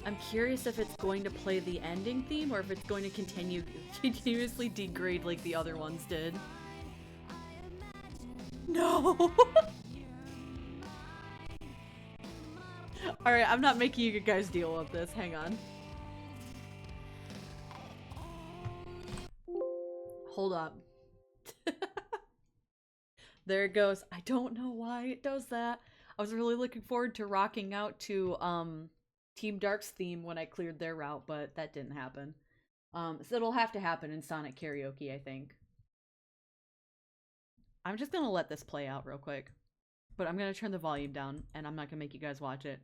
I'm curious if it's going to play the ending theme or if it's going to continuously degrade like the other ones did. No! Alright, I'm not making you guys deal with this. Hang on. Hold up. There it goes. I don't know why it does that. I was really looking forward to rocking out to Team Dark's theme when I cleared their route, but that didn't happen. So it'll have to happen in Sonic Karaoke, I think. I'm just gonna let this play out real quick. But I'm gonna turn the volume down, and I'm not gonna make you guys watch it.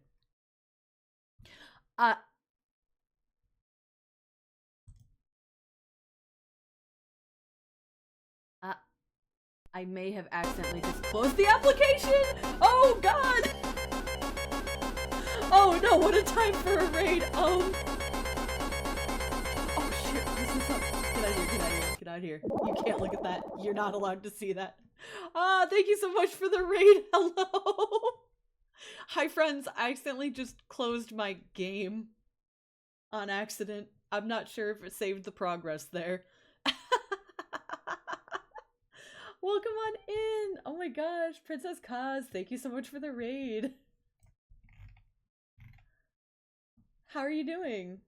I may have accidentally just closed the application! Oh god! Oh no, what a time for a raid! Oh shit, this is up. Get out of here, get out of here, get out of here. You can't look at that. You're not allowed to see that. Ah, thank you so much for the raid. Hello! Hi friends, I accidentally just closed my game on accident. I'm not sure if it saved the progress there. Welcome on in! Oh my gosh, Princess Kaz, thank you so much for the raid. How are you doing?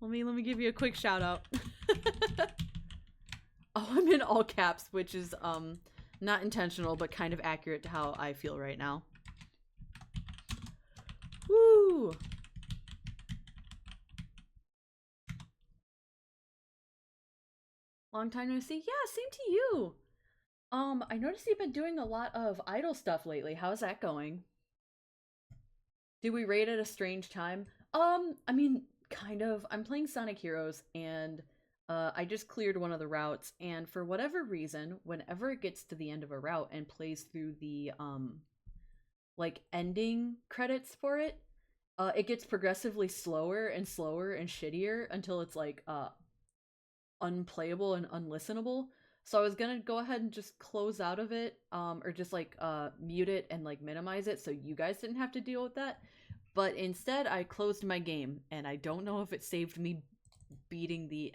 Let me give you a quick shout out. Oh, I'm in all caps, which is not intentional, but kind of accurate to how I feel right now. Woo! Long time no see. Yeah, same to you. I noticed you've been doing a lot of idle stuff lately. How's that going? Did we raid at a strange time? I mean, kind of. I'm playing Sonic Heroes, and I just cleared one of the routes, and for whatever reason, whenever it gets to the end of a route and plays through the, like, ending credits for it, it gets progressively slower and slower and shittier until it's, like, unplayable and unlistenable. So I was gonna go ahead and just close out of it, or just like mute it and like minimize it so you guys didn't have to deal with that. But instead I closed my game, and I don't know if it saved me beating the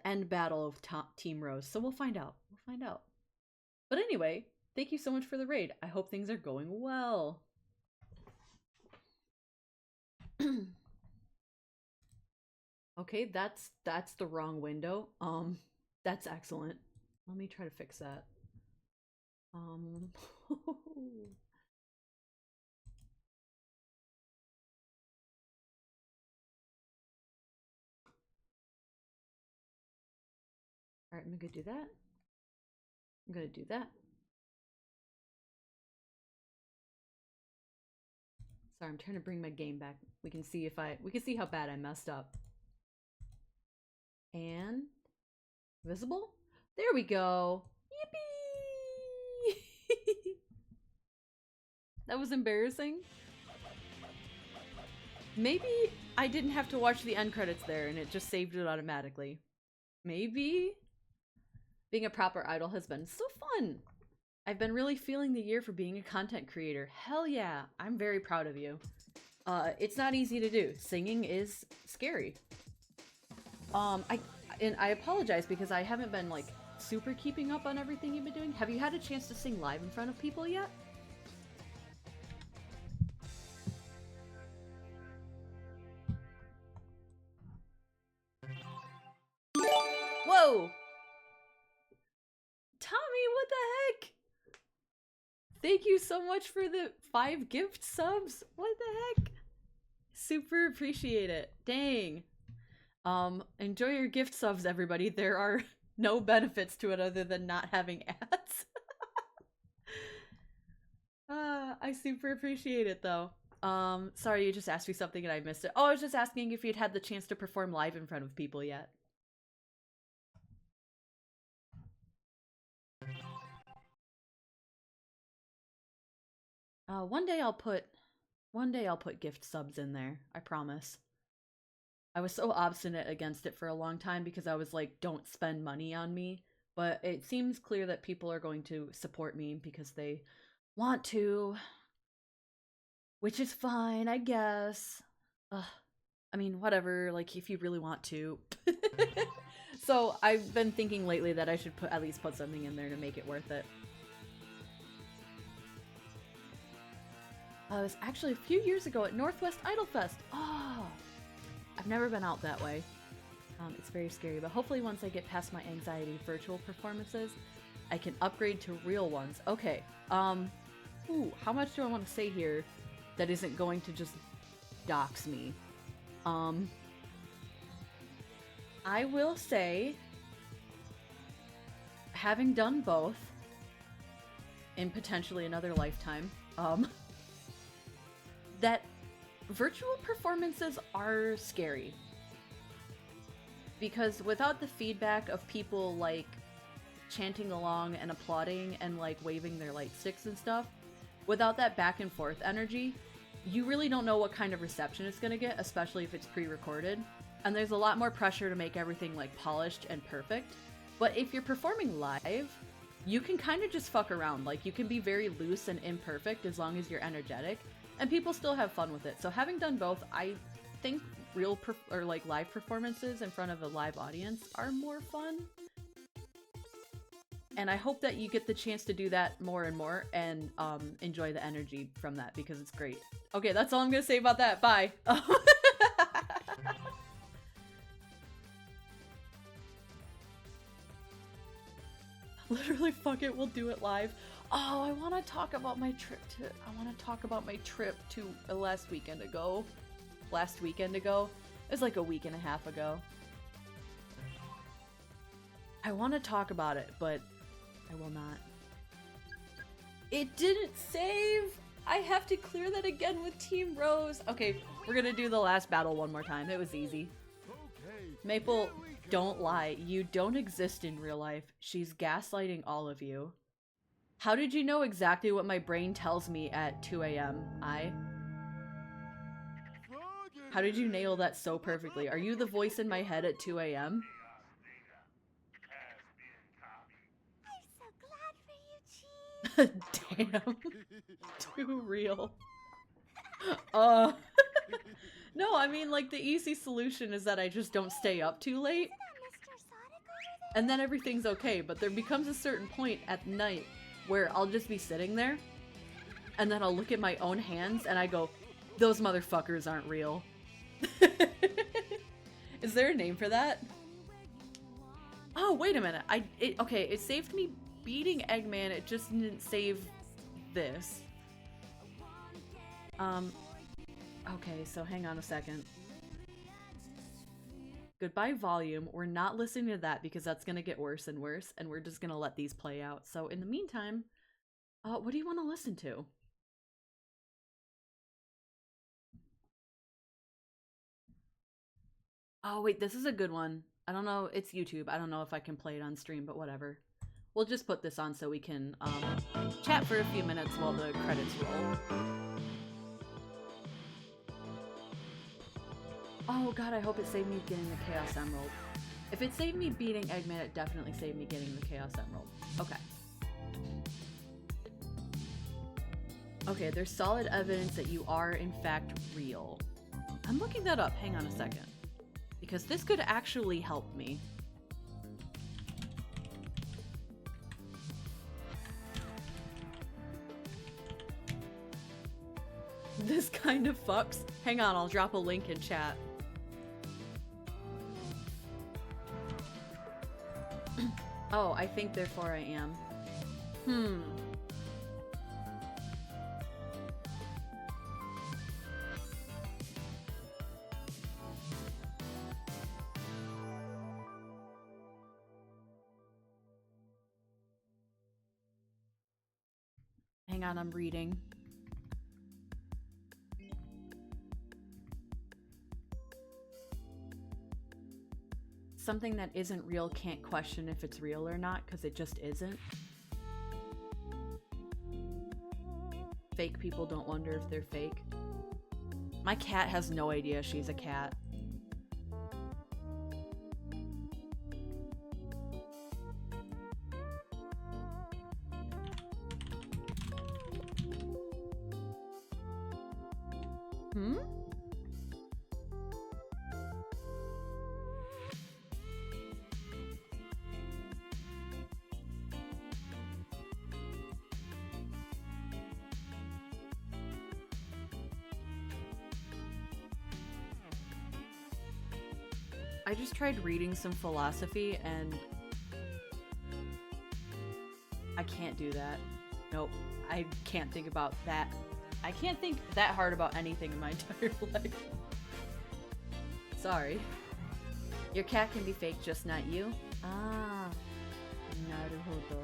end battle of Team Rose. So we'll find out. We'll find out. But anyway, thank you so much for the raid. I hope things are going well. Okay, that's the wrong window. That's excellent. Let me try to fix that. Alright, I'm gonna do that. I'm gonna do that. Sorry, I'm trying to bring my game back. We can see how bad I messed up. And visible? There we go. Yippee! That was embarrassing. Maybe I didn't have to watch the end credits there and it just saved it automatically. Maybe? Being a proper idol has been so fun. I've been really feeling the year for being a content creator. Hell yeah, I'm very proud of you. It's not easy to do. Singing is scary. I apologize because I haven't been like super keeping up on everything you've been doing. Have you had a chance to sing live in front of people yet? Whoa! Tommy, what the heck? Thank you so much for the 5 gift subs. What the heck? Super appreciate it. Dang. Enjoy your gift subs, everybody. There are no benefits to it other than not having ads. I super appreciate it though. Sorry, you just asked me something and I missed it. Oh, I was just asking if you'd had the chance to perform live in front of people yet. One day I'll put gift subs in there, I promise. I was so obstinate against it for a long time because I was like, don't spend money on me. But it seems clear that people are going to support me because they want to. Which is fine, I guess. I mean, whatever, like, if you really want to. So, I've been thinking lately that I should at least put something in there to make it worth it. It was actually a few years ago at Northwest Idol Fest. Oh! I've never been out that way. It's very scary, but hopefully once I get past my anxiety virtual performances, I can upgrade to real ones. Okay, ooh, how much do I want to say here that isn't going to just dox me? I will say, having done both in potentially another lifetime, that virtual performances are scary. because without the feedback of people like chanting along and applauding and like waving their light sticks and stuff, without that back and forth energy, you really don't know what kind of reception it's gonna get, especially if it's pre-recorded. And there's a lot more pressure to make everything like polished and perfect. But if you're performing live, you can kind of just fuck around. Like, you can be very loose and imperfect as long as you're energetic, and people still have fun with it. So having done both, I think live performances in front of a live audience are more fun. And I hope that you get the chance to do that more and more and enjoy the energy from that, because it's great. Okay, that's all I'm gonna say about that. Bye. Literally, fuck it, we'll do it live. Oh, I want to talk about my trip to last weekend ago. It was like a week and a half ago. I want to talk about it, but I will not. It didn't save! I have to clear that again with Team Rose. Okay, we're gonna do the last battle one more time. It was easy. Maple, don't lie. You don't exist in real life. She's gaslighting all of you. How did you know exactly what my brain tells me at 2 a.m.? How did you nail that so perfectly? Are you the voice in my head at 2 a.m.? I'm so glad for you, Chief. Damn. Too real. No, I mean, like, the easy solution is that I just don't stay up too late. And then everything's okay, but there becomes a certain point at night where I'll just be sitting there, and then I'll look at my own hands, and I go, those motherfuckers aren't real. Is there a name for that? Oh, wait a minute. Okay, it saved me beating Eggman, it just didn't save this. Okay, so hang on a second. Goodbye volume. We're not listening to that because that's gonna get worse and worse, and we're just gonna let these play out. So in the meantime, what do you want to listen to? Oh wait, this is a good one. I don't know, it's YouTube. I don't know if I can play it on stream, but whatever. We'll just put this on so we can chat for a few minutes while the credits roll. Oh god, I hope it saved me getting the Chaos Emerald. If it saved me beating Eggman, it definitely saved me getting the Chaos Emerald. Okay. Okay, there's solid evidence that you are, in fact, real. I'm looking that up. Hang on a second. Because this could actually help me. This kind of fucks. Hang on, I'll drop a link in chat. Oh, I think therefore I am. Hang on, I'm reading. Something that isn't real can't question if it's real or not, because it just isn't. Fake people don't wonder if they're fake. My cat has no idea she's a cat. I just tried reading some philosophy and I can't do that. Nope. I can't think about that. I can't think that hard about anything in my entire life. Sorry. Your cat can be fake, just not you? Ah. Naruhodo.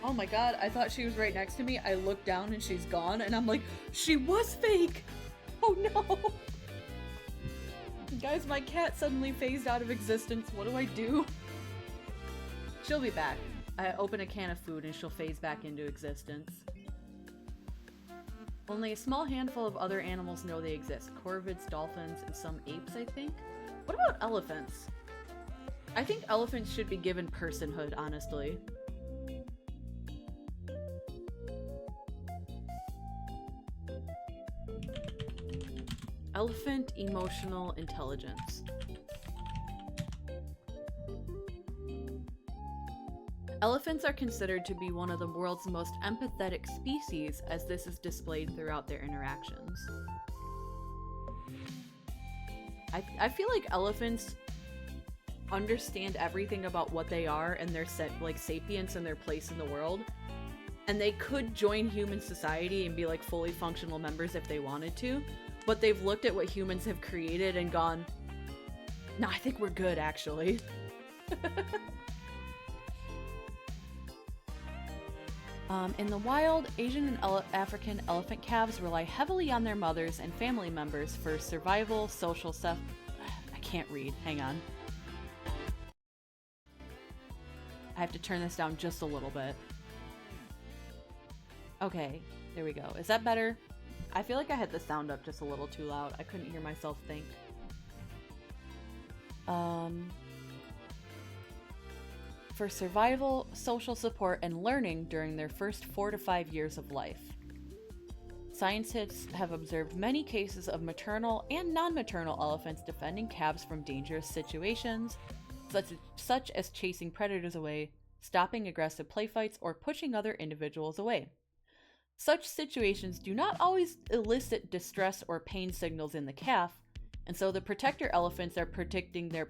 Oh my god, I thought she was right next to me. I looked down and she's gone and I'm like, she was fake! Oh no! Guys, my cat suddenly phased out of existence. What do I do? She'll be back. I open a can of food and she'll phase back into existence. Only a small handful of other animals know they exist. Corvids, dolphins, and some apes, I think. What about elephants? I think elephants should be given personhood, honestly. Elephant emotional intelligence. Elephants are considered to be one of the world's most empathetic species, as this is displayed throughout their interactions. I feel like elephants understand everything about what they are and their like sapience and their place in the world, and they could join human society and be like fully functional members if they wanted to, but they've looked at what humans have created and gone, nah, I think we're good actually. In the wild, Asian and African elephant calves rely heavily on their mothers and family members for survival, social stuff. I can't read, hang on. I have to turn this down just a little bit. Okay, there we go. Is that better? I feel like I had the sound up just a little too loud. I couldn't hear myself think. For survival, social support, and learning during their first 4 to 5 years of life. Scientists have observed many cases of maternal and non-maternal elephants defending calves from dangerous situations, such as chasing predators away, stopping aggressive play fights, or pushing other individuals away. Such situations do not always elicit distress or pain signals in the calf, and so the protector elephants are predicting their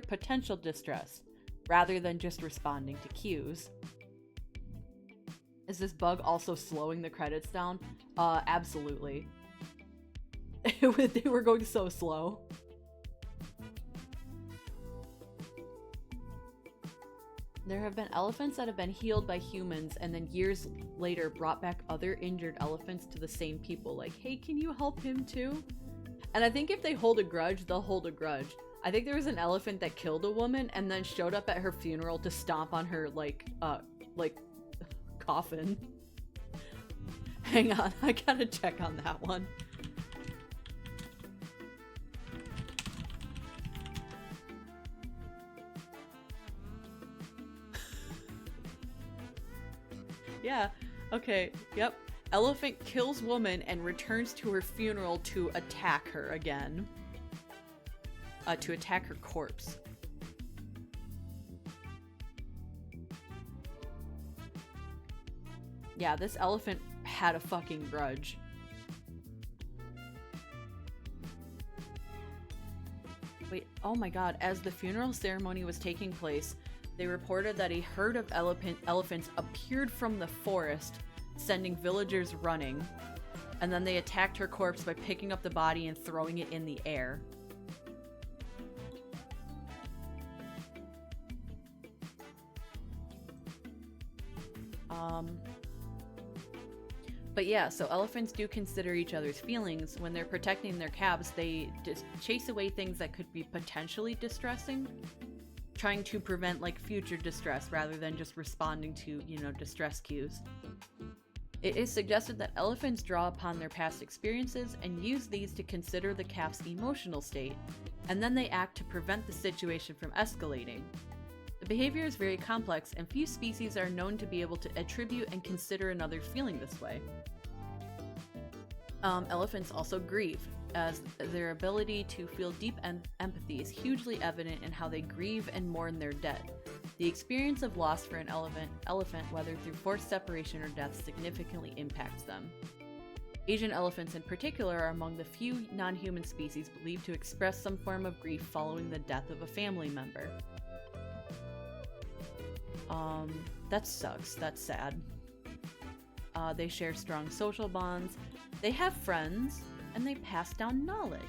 potential distress, rather than just responding to cues. Is this bug also slowing the credits down? Absolutely. They were going so slow. There have been elephants that have been healed by humans and then years later brought back other injured elephants to the same people, like, hey, can you help him too? And I think if they hold a grudge, they'll hold a grudge. I think there was an elephant that killed a woman and then showed up at her funeral to stomp on her, like, coffin. Hang on, I gotta check on that one. Yeah, okay, yep. Elephant kills woman and returns to her funeral to attack her again. To attack her corpse. Yeah, this elephant had a fucking grudge. Wait, oh my god, as the funeral ceremony was taking place, they reported that a herd of elephants appeared from the forest, sending villagers running, and then they attacked her corpse by picking up the body and throwing it in the air. But yeah, so elephants do consider each other's feelings. When they're protecting their calves, they just chase away things that could be potentially distressing, trying to prevent like future distress rather than just responding to, you know, distress cues. It is suggested that elephants draw upon their past experiences and use these to consider the calf's emotional state, and then they act to prevent the situation from escalating. The behavior is very complex, and few species are known to be able to attribute and consider another feeling this way. Elephants also grieve, as their ability to feel deep empathy is hugely evident in how they grieve and mourn their dead. The experience of loss for an elephant, whether through forced separation or death, significantly impacts them. Asian elephants in particular are among the few non-human species believed to express some form of grief following the death of a family member. That sucks. That's sad. They share strong social bonds, they have friends, and they pass down knowledge.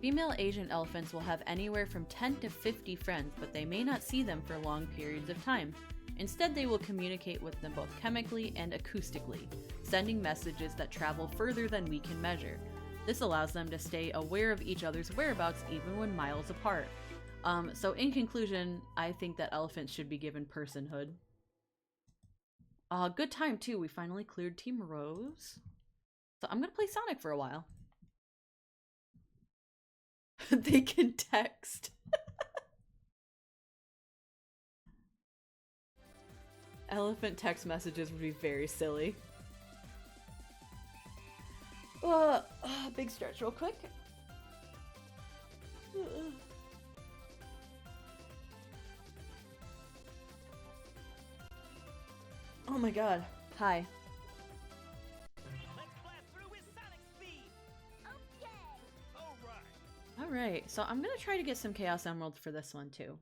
Female Asian elephants will have anywhere from 10 to 50 friends, but they may not see them for long periods of time. Instead, they will communicate with them both chemically and acoustically, sending messages that travel further than we can measure. This allows them to stay aware of each other's whereabouts even when miles apart. So in conclusion, I think that elephants should be given personhood. Good time too, we finally cleared Team Rose. So I'm gonna play Sonic for a while. They can text. Elephant text messages would be very silly. Big stretch real quick. Oh my god. Hi. Let's blast through with Sonic speed. Okay. All right. Alright, so I'm gonna try to get some Chaos Emeralds for this one too.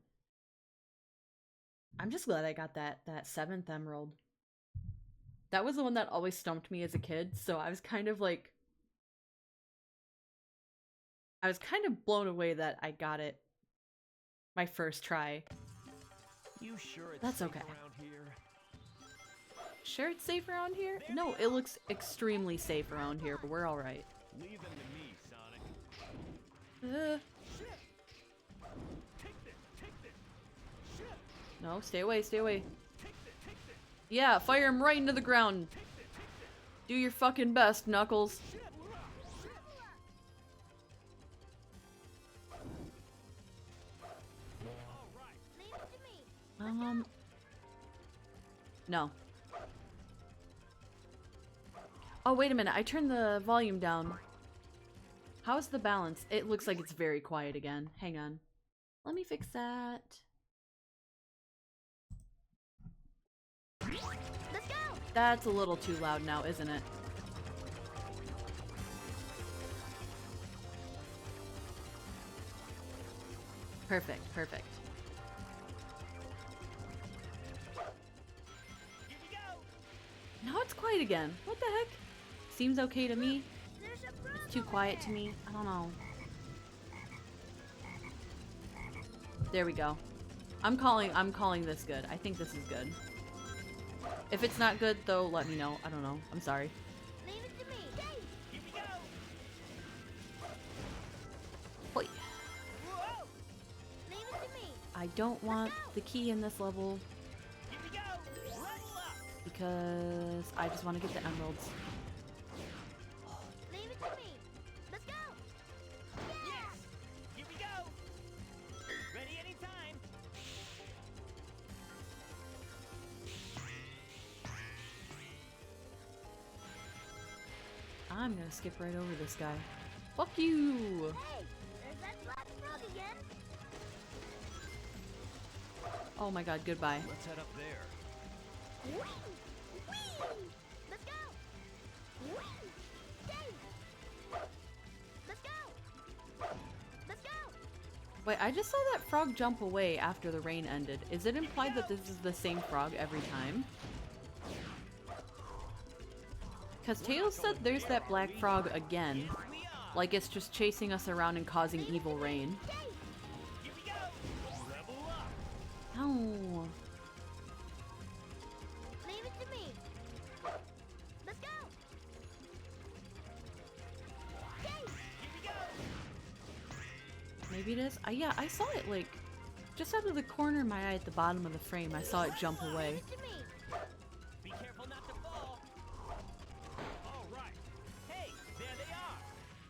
I'm just glad I got that 7th emerald. That was the one that always stumped me as a kid, so I was kind of like... I was kind of blown away that I got it my first try. You sure it's That's safe okay. around here? Sure it's safe around here? No, it looks extremely safe around here, but we're alright. Leave them to me, Sonic. Take this. Shit. No, stay away, stay away. Take this. Yeah, fire him right into the ground. Do your fucking best, Knuckles. Shit. All right. Leave it to me. No. Oh, wait a minute. I turned the volume down. How's the balance? It looks like it's very quiet again. Hang on. Let me fix that. Let's go. That's a little too loud now, isn't it? Perfect, perfect. Here we go. Now it's quiet again. What the heck? Seems okay to me. There's a frog It's too over quiet there. to me. I don't know. There we go. I'm calling this good. I think this is good. If it's not good though, let me know. I don't know. I'm sorry. Leave it to me. Yay. Here we go. Hoi. Whoa. Leave it to me. I don't want the key in this level Here we go. Level up. because I just want to get the emeralds. Leave it to me. Let's go. Yes. Here we go. Ready anytime. I'm gonna skip right over this guy. Fuck you! Hey, there's that black frog again. Oh my god, goodbye. Let's head up there. Whee! Whee! Let's go. Whee! Yay! Let's go. Let's go. Wait, I just saw that frog jump away after the rain ended. Is it implied that this is the same frog every time? Because Tails said there's that black frog again. We are. Like it's just chasing us around and causing evil rain. Yay! Here we go. Level up. No. Leave it to me. Let's go. Yay! Here we go. Maybe it is? Yeah, I saw it like just out of the corner of my eye at the bottom of the frame. I saw it jump away. Leave it to me. Be careful not to fall. All right. Hey, there they are.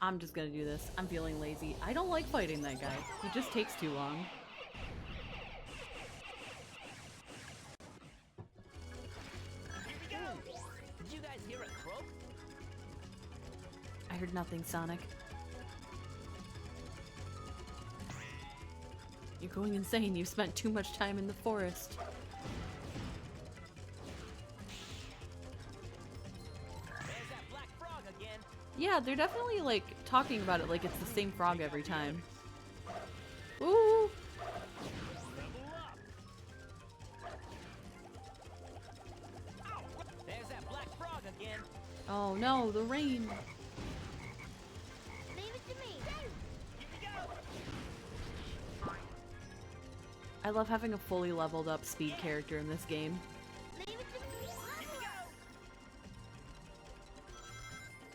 I'm just gonna do this. I'm feeling lazy. I don't like fighting that guy. He just takes too long. Here we go. Did you guys hear a croak? I heard nothing, Sonic. You're going insane. You've spent too much time in the forest. There's that black frog again. Yeah, they're definitely like talking about it like it's the same frog every time. Ooh! Level up. Ow. There's that black frog again. Oh no, the rain. Leave it to me. Yay! Here we go. I love having a fully leveled up speed character in this game. Leave it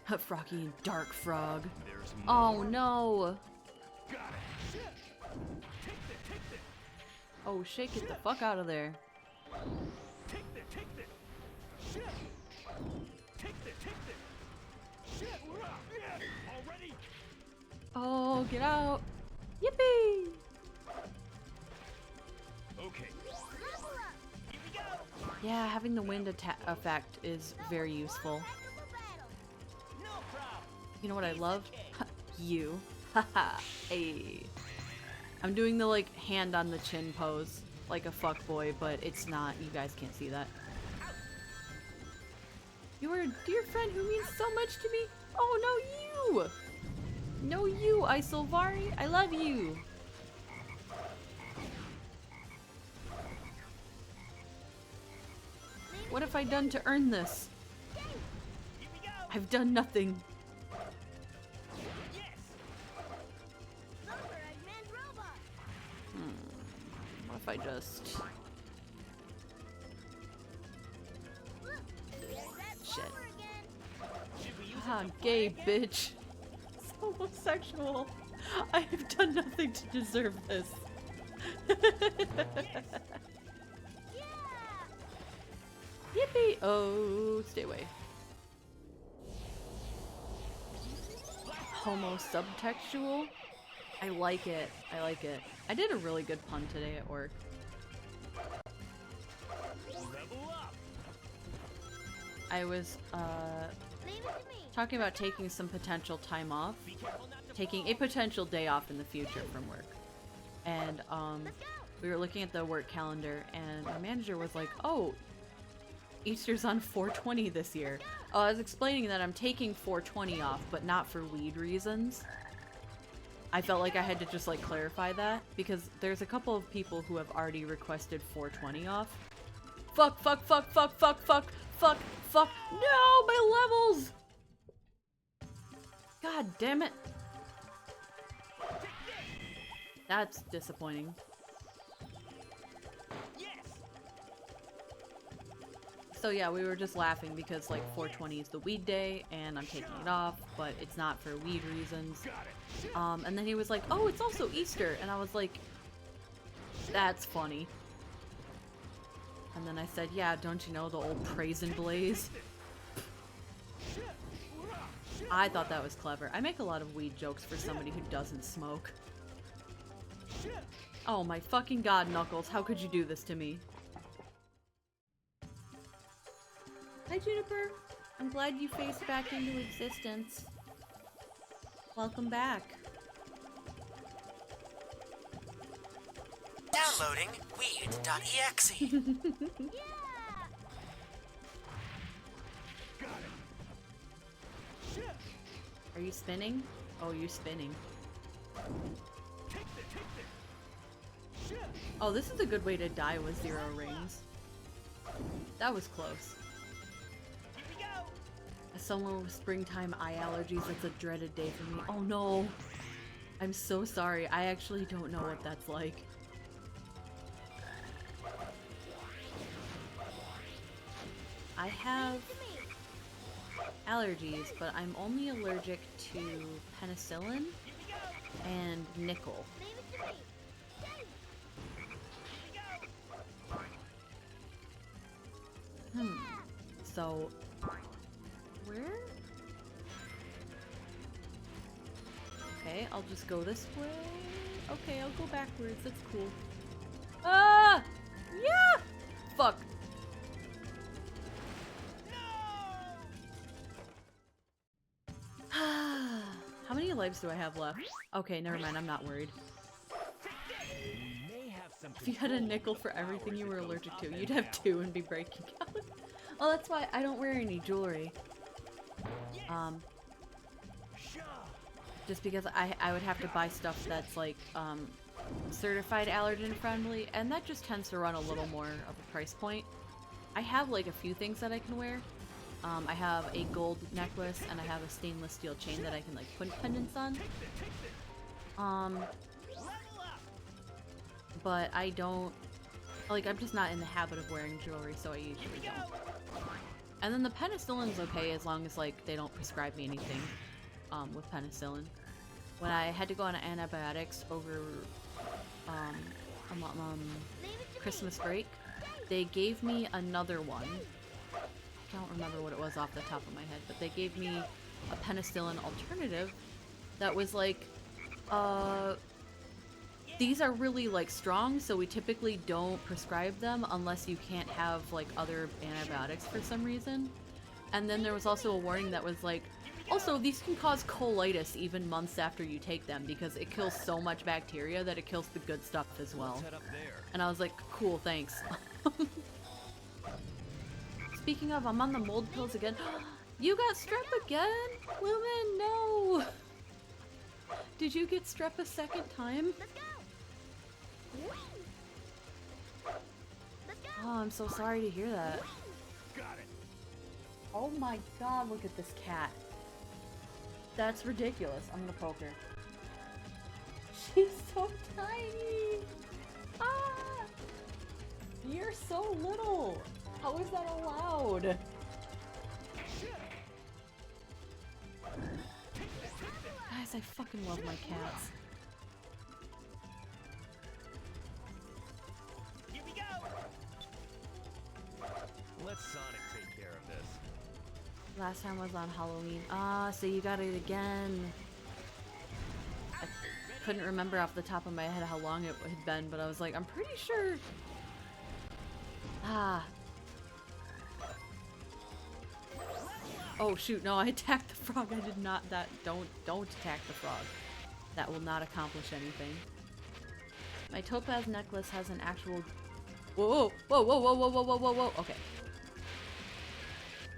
to me. Froggy and Dark Frog. There's Oh no! Got it. Shit. Take that. Oh shit, get the fuck out of there. Take that. Shit. Take that. Shit. Already? Oh, get out! Yippee! Okay. Level up. Here we go. Yeah, having the wind effect is very useful. Impeccable battle. No problem. You know what I Piece of love? cake. You. Haha. Hey. I'm doing the like hand on the chin pose, like a fuckboy, but it's not. You guys can't see that. You are a dear friend who means so much to me. Oh no, you! No, you, Isolvari. I love you. What have I done to earn this? Here we go. I've done nothing. Yes. Lumber Eggman's robot. What if I just... Look, there's that Shit. lumber again. Should we use Ah, it to gay fly again? bitch. It's homosexual. I have done nothing to deserve this. Yeah. Yippee! Oh, stay away. Homo subtextual? I like it. I like it. I did a really good pun today at work. Level up. I was, Leave it to me. talking about taking some potential time off. Be careful not to Taking fall. a potential day off in the future from work. And, Let's go. we were looking at the work calendar, and my manager was like, oh, Easter's on 4/20 this year. I was explaining that I'm taking 4/20 off, but not for weed reasons. I felt like I had to just like clarify that, because there's a couple of people who have already requested 4/20 off. Fuck. No, my levels! God damn it. That's disappointing. Yes. So yeah, we were just laughing because like 4/20 is the weed day and I'm taking it off, but it's not for weed reasons. And then he was like, oh, it's also Easter. And I was like, that's funny. And then I said, yeah, don't you know the old praise and blaze? I thought that was clever. I make a lot of weed jokes for somebody who doesn't smoke. Oh my fucking god, Knuckles, how could you do this to me? Hi, Juniper. I'm glad you phased back into existence. Welcome back. Downloading weed.exe. Yeah. Are you spinning? Oh, you're spinning. Oh, this is a good way to die with 0 rings. That was close. Here we go. As someone with springtime eye allergies, it's a dreaded day for me. Oh no! I'm so sorry. I actually don't know what that's like. I have allergies, but I'm only allergic to penicillin and nickel. Leave it to me. So, where? Okay, I'll just go this way. Okay, I'll go backwards. That's cool. Ah! Yeah! Fuck. How many lives do I have left? Okay, never mind. I'm not worried. We may have some If you had a nickel for everything you were allergic to, you'd have 2 and be breaking out. Oh, that's why I don't wear any jewelry. Just because I would have to buy stuff that's like certified allergen friendly, and that just tends to run a little more of a price point. I have like a few things that I can wear. I have a gold necklace and I have a stainless steel chain that I can like put pendants on. but I don't, like, I'm just not in the habit of wearing jewelry, so I usually don't. And then the penicillin's okay as long as, like, they don't prescribe me anything with penicillin. When I had to go on antibiotics over Christmas break, they gave me another one. I don't remember what it was off the top of my head, but they gave me a penicillin alternative that was like, these are really like strong, so we typically don't prescribe them unless you can't have like other antibiotics for some reason. And then there was also a warning that was like, also these can cause colitis even months after you take them because it kills so much bacteria that it kills the good stuff as well. And I was like, cool, thanks. Speaking of, I'm on the mold pills again. You got strep again? Lumen, no! Did you get strep a second time? Oh, I'm so sorry to hear that. Oh my god, look at this cat. That's ridiculous. I'm gonna poke her. She's so tiny! Ah! You're so little! How is that allowed? Guys, I fucking love my cats. Here we go. Let Sonic take care of this. Last time was on Halloween. Ah, so you got it again. I couldn't remember off the top of my head how long it had been, but I was like, I'm pretty sure. Ah. Oh shoot, no, I attacked the frog. I did not don't attack the frog. That will not accomplish anything. My topaz necklace has an actual whoa, whoa, whoa, whoa, whoa, whoa, whoa, whoa, whoa, okay.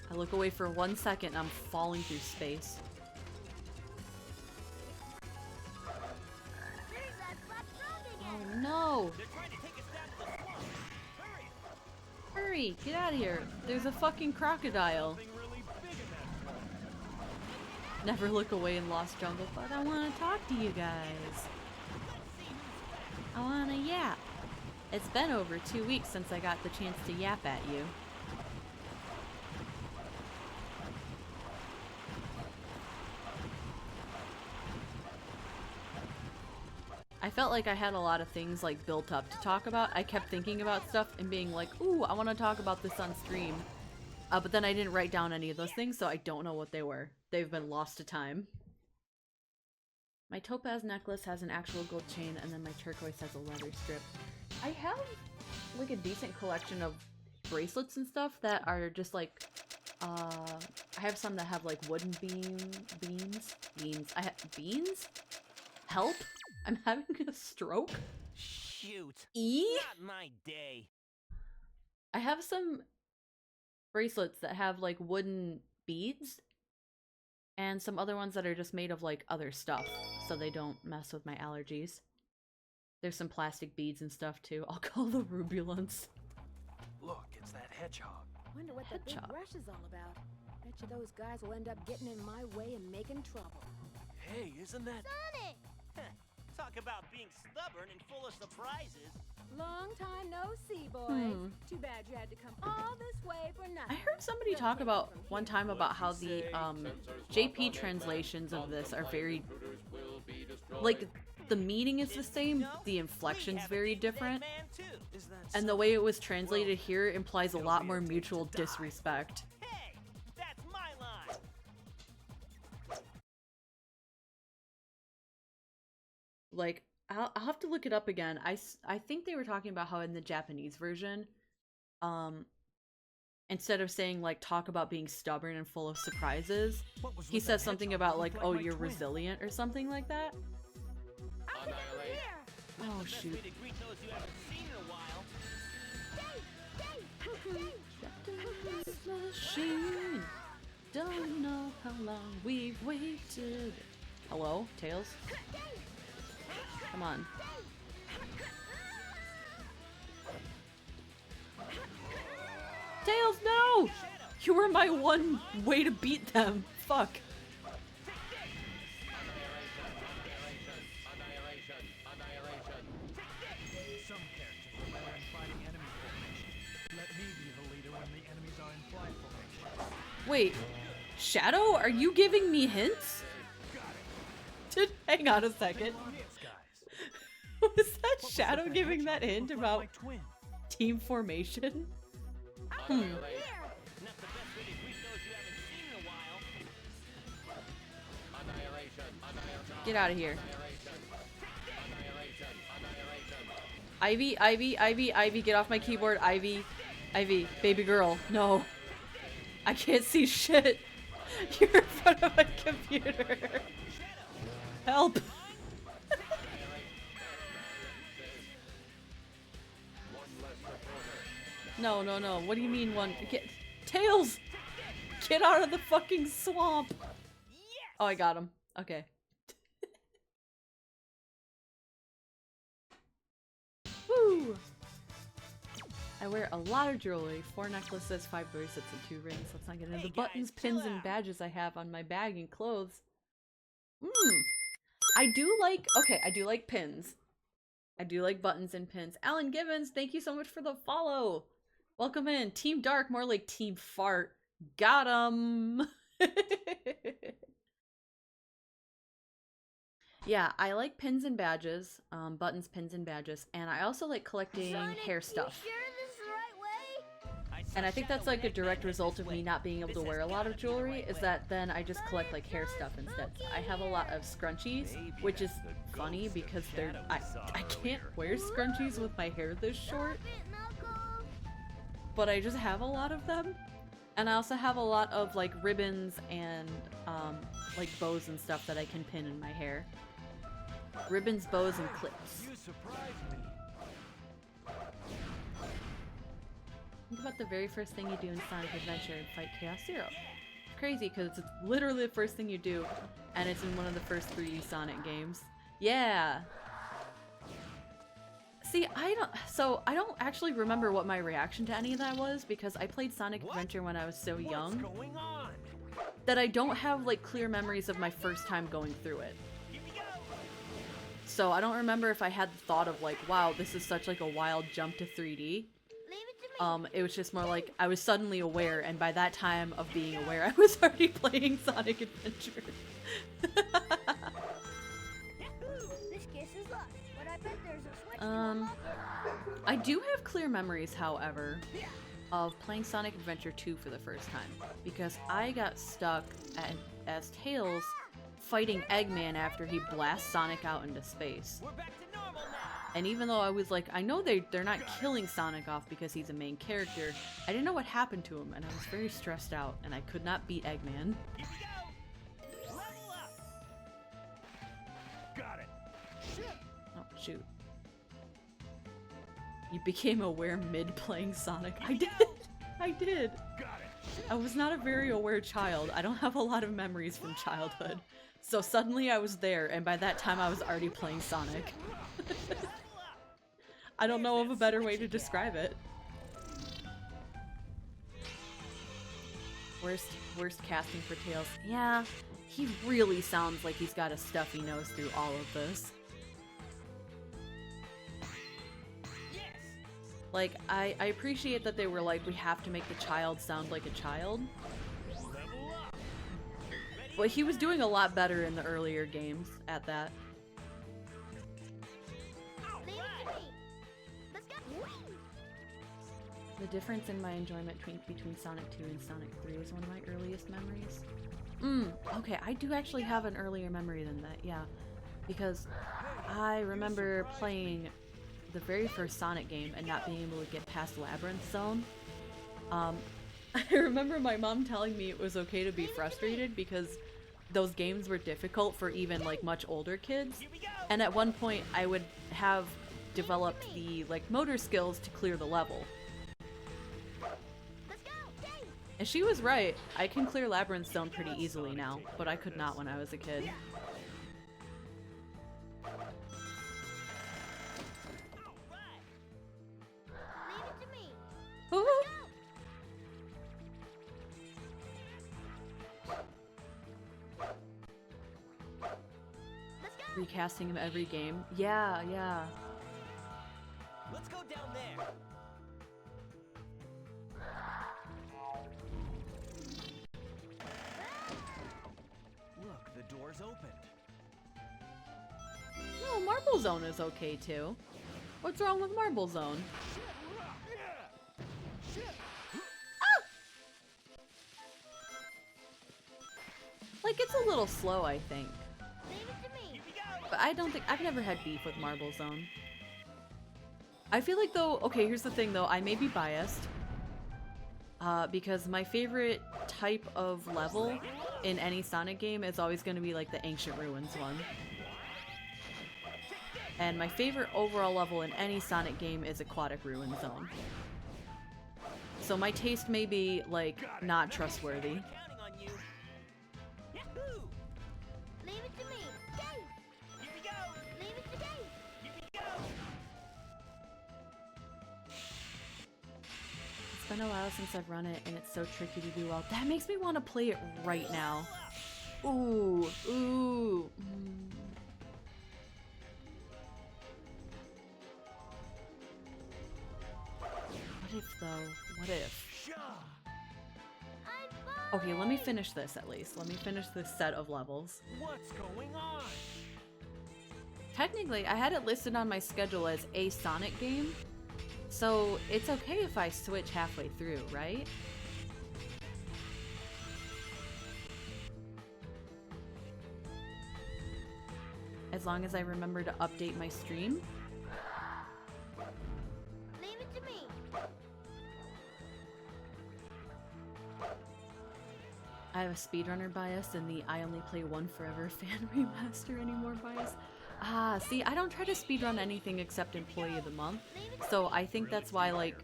I look away for 1 second and I'm falling through space. Oh no! Hurry, get out of here. There's a fucking crocodile. Never look away in Lost Jungle, but I want to talk to you guys. I want to yap. It's been over 2 weeks since I got the chance to yap at you. I felt like I had a lot of things like built up to talk about. I kept thinking about stuff and being like, ooh, I want to talk about this on stream. But then I didn't write down any of those things, so I don't know what they were. They've been lost to time. My topaz necklace has an actual gold chain, and then my turquoise has a leather strip. I have like a decent collection of bracelets and stuff that are just like, I have some that have like wooden beans. I have beans? Help? I'm having a stroke? Shoot. Not my day. I have some bracelets that have like wooden beads and some other ones that are just made of like other stuff so they don't mess with my allergies. There's some plastic beads and stuff too. I'll call the rubulance. Look, it's that hedgehog. Wonder what the big rush is all about. Bet you those guys will end up getting in my way and making trouble. Hey, isn't that Sonic? Talk about being stubborn and full of surprises. Long time no see, boys. Too bad you had to come all this way for nothing. I heard somebody talk about one time about how the JP translations of this are very, like, the meaning is the same, the inflection's very different, and the way it was translated here implies a lot more mutual disrespect. Hey, that's my line. Like, I'll have to look it up again. I think they were talking about how in the Japanese version, instead of saying, like, talk about being stubborn and full of surprises, he says something about, like, oh, you're resilient or something like that. Oh, shoot. Machine. Don't know how long we've waited. Hello, Tails? Come on. Tails, no! You were my one way to beat them. Fuck. Wait, Shadow, are you giving me hints? Hang on a second. Was that Shadow giving that hint about team formation? Get out of here. Ivy, Ivy, Ivy, Ivy, get off my keyboard, Ivy. Ivy, baby girl, no. I can't see shit. You're in front of my computer. Help. No, no, no. What do you mean one? Tails! Get out of the fucking swamp! Oh, I got him. Okay. Woo! I wear a lot of jewelry. 4 necklaces, 5 bracelets, and 2 rings. Let's not get into the buttons, pins, and badges I have on my bag and clothes. I do like... Okay, I do like pins. I do like buttons and pins. Alan Gibbons, thank you so much for the follow! Welcome in. Team Dark, more like Team Fart. Got 'em! Yeah, I like pins and badges. Buttons, pins, and badges. And I also like collecting hair stuff. You sure this is the right way? And I think that's like a direct result of me not being able to wear a lot of jewelry, is that then I just collect like hair stuff instead. I have a lot of scrunchies, which is funny because I can't wear scrunchies with my hair this short. But I just have a lot of them. And I also have a lot of like ribbons and like bows and stuff that I can pin in my hair. Ribbons, bows, and clips. You surprised me. Think about the very first thing you do in Sonic Adventure and fight Chaos Zero. It's crazy because it's literally the first thing you do, and it's in one of the first 3D Sonic games. Yeah. See, I don't actually remember what my reaction to any of that was because I played Sonic Adventure when I was so young that I don't have like clear memories of my first time going through it. So I don't remember if I had the thought of like, wow, this is such like a wild jump to 3D. It was just more like I was suddenly aware, and by that time of being aware, I was already playing Sonic Adventure. I do have clear memories, however, of playing Sonic Adventure 2 for the first time, because I got stuck as Tails fighting Eggman after he blasts Sonic out into space. And even though I was like, I know they're not killing Sonic off because he's a main character, I didn't know what happened to him, and I was very stressed out, and I could not beat Eggman. Got it. Oh, shoot. You became aware mid-playing Sonic. I did! I did! I was not a very aware child. I don't have a lot of memories from childhood. So suddenly I was there, and by that time I was already playing Sonic. I don't know of a better way to describe it. Worst casting for Tails. Yeah, he really sounds like he's got a stuffy nose through all of this. Like, I appreciate that they were like, we have to make the child sound like a child. But he was doing a lot better in the earlier games at that. The difference in my enjoyment between Sonic 2 and Sonic 3 is one of my earliest memories. Okay, I do actually have an earlier memory than that, yeah. Because I remember playing the very first Sonic game and not being able to get past Labyrinth Zone. I remember my mom telling me it was okay to be frustrated because those games were difficult for even like much older kids. And at one point I would have developed the like motor skills to clear the level. And she was right. I can clear Labyrinth Zone pretty easily now, but I could not when I was a kid. Recasting him every game. Yeah, yeah. Let's go down there. Marble Zone is okay too. What's wrong with Marble Zone? Ah! Like, it's a little slow, I think. But I don't think, I've never had beef with Marble Zone. I feel like though, okay, here's the thing though, I may be biased. Because my favorite type of level in any Sonic game is always going to be like the Ancient Ruins one. And my favorite overall level in any Sonic game is Aquatic Ruin Zone. So my taste may be, like, not trustworthy. It's been a while since I've run it, and it's so tricky to do well. That makes me want to play it right now. Ooh, ooh. What if, though? What if? Okay, let me finish this at least. Let me finish this set of levels. What's going on? Technically, I had it listed on my schedule as a Sonic game, so it's okay if I switch halfway through, right? As long as I remember to update my stream. Leave it to me. I have a speedrunner bias and the I only play one forever fan remaster anymore bias. Ah, see, I don't try to speedrun anything except Employee of the Month. So I think that's why, like,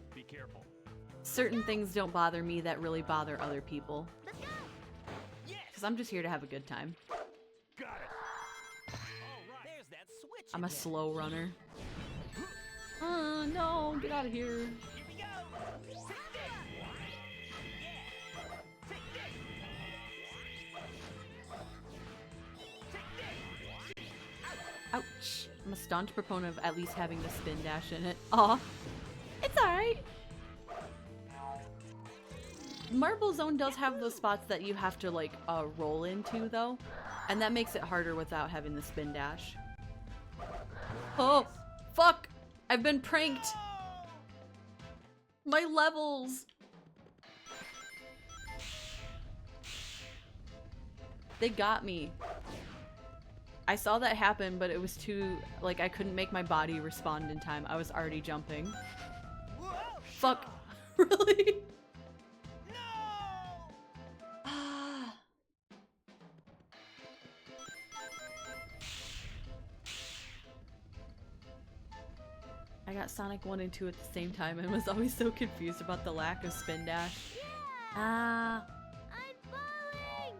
certain things don't bother me that really bother other people. Because I'm just here to have a good time. I'm a slow runner. No, get out of here. Ouch. I'm a staunch proponent of at least having the spin dash in it. Aw. It's alright. Marble Zone does have those spots that you have to, like, roll into, though. And that makes it harder without having the spin dash. Oh! Fuck! I've been pranked! My levels! They got me. I saw that happen, but it was too, like, I couldn't make my body respond in time. I was already jumping. Fuck. Really? Ah. I got Sonic 1 and 2 at the same time and was always so confused about the lack of spin dash. Ah. I'm falling!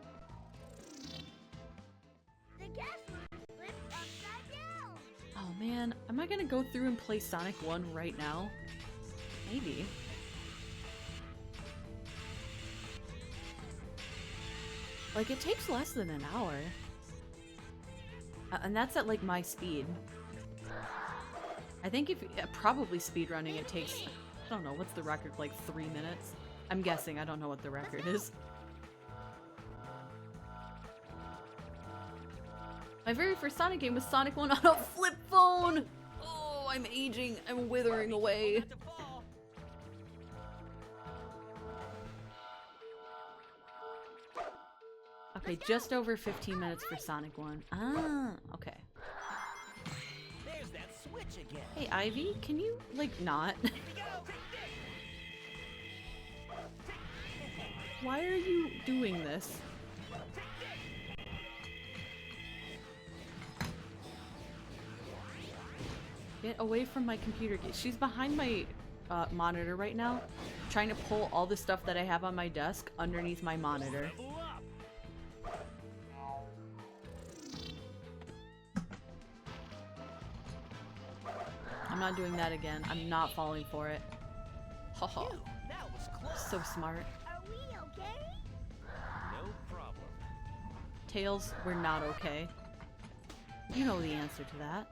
The gas slipped upside down! Oh man, am I gonna go through and play Sonic 1 right now? Maybe. Like, it takes less than an hour. And that's at, like, my speed. I think if probably speedrunning it takes, I don't know, what's the record, like 3 minutes? I'm guessing, I don't know what the record is. My very first Sonic game was Sonic 1 on a flip phone! Oh, I'm aging, I'm withering away. Okay, just over 15 minutes for Sonic 1. Ah, okay. There's that switch again. Hey, Ivy, can you, like, not? Why are you doing this? Get away from my computer. She's behind my monitor right now, trying to pull all the stuff that I have on my desk underneath my monitor. I'm not doing that again. I'm not falling for it. Haha. So smart. Are we okay? No problem. Tails, we're not okay. You know the answer to that.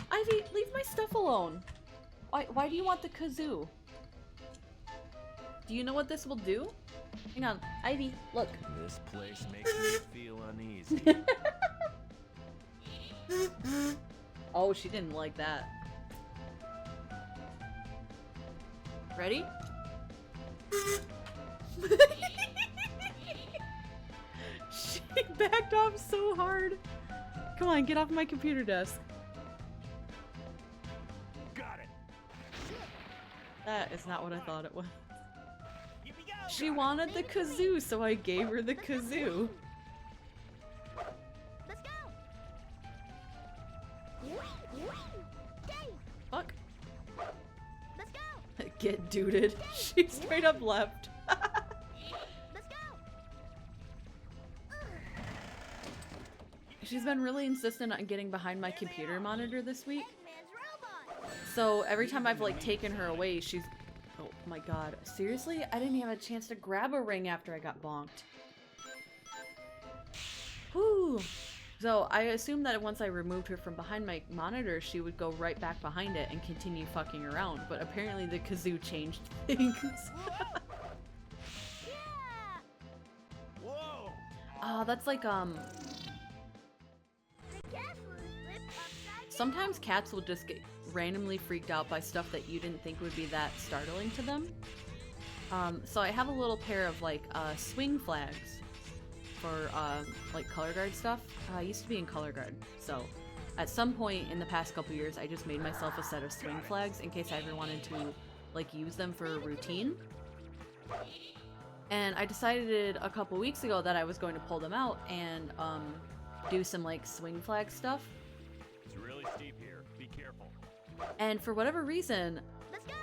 Ivy, leave my stuff alone. Why do you want the kazoo? Do you know what this will do? Hang on. Ivy, look. This place makes me feel uneasy. Oh, she didn't like that. Ready? She backed off so hard. Come on, get off my computer desk. Got it. That is not what I thought it was. Here we go. She wanted the kazoo, so I gave her the kazoo. Let's go. Dave, Fuck. let's go. Get duded. She straight up left. Let's go. She's been really insistent on getting behind my computer monitor this week. Eggman's robot. So every time I've like taken her away, she's... Oh my god. Seriously? I didn't even have a chance to grab a ring after I got bonked. Whew. So I assumed that once I removed her from behind my monitor, she would go right back behind it and continue fucking around. But apparently the kazoo changed things. Yeah. Whoa! That's like, The castle is flipped upside sometimes cats will just get randomly freaked out by stuff that you didn't think would be that startling to them. So I have a little pair of like swing flags for like color guard stuff. I used to be in color guard, so at some point in the past couple years I just made myself a set of swing flags in case I ever wanted to like use them for a routine. And I decided a couple weeks ago that I was going to pull them out and do some like swing flag stuff. It's really steep here. Be careful. And for whatever reason, Let's go.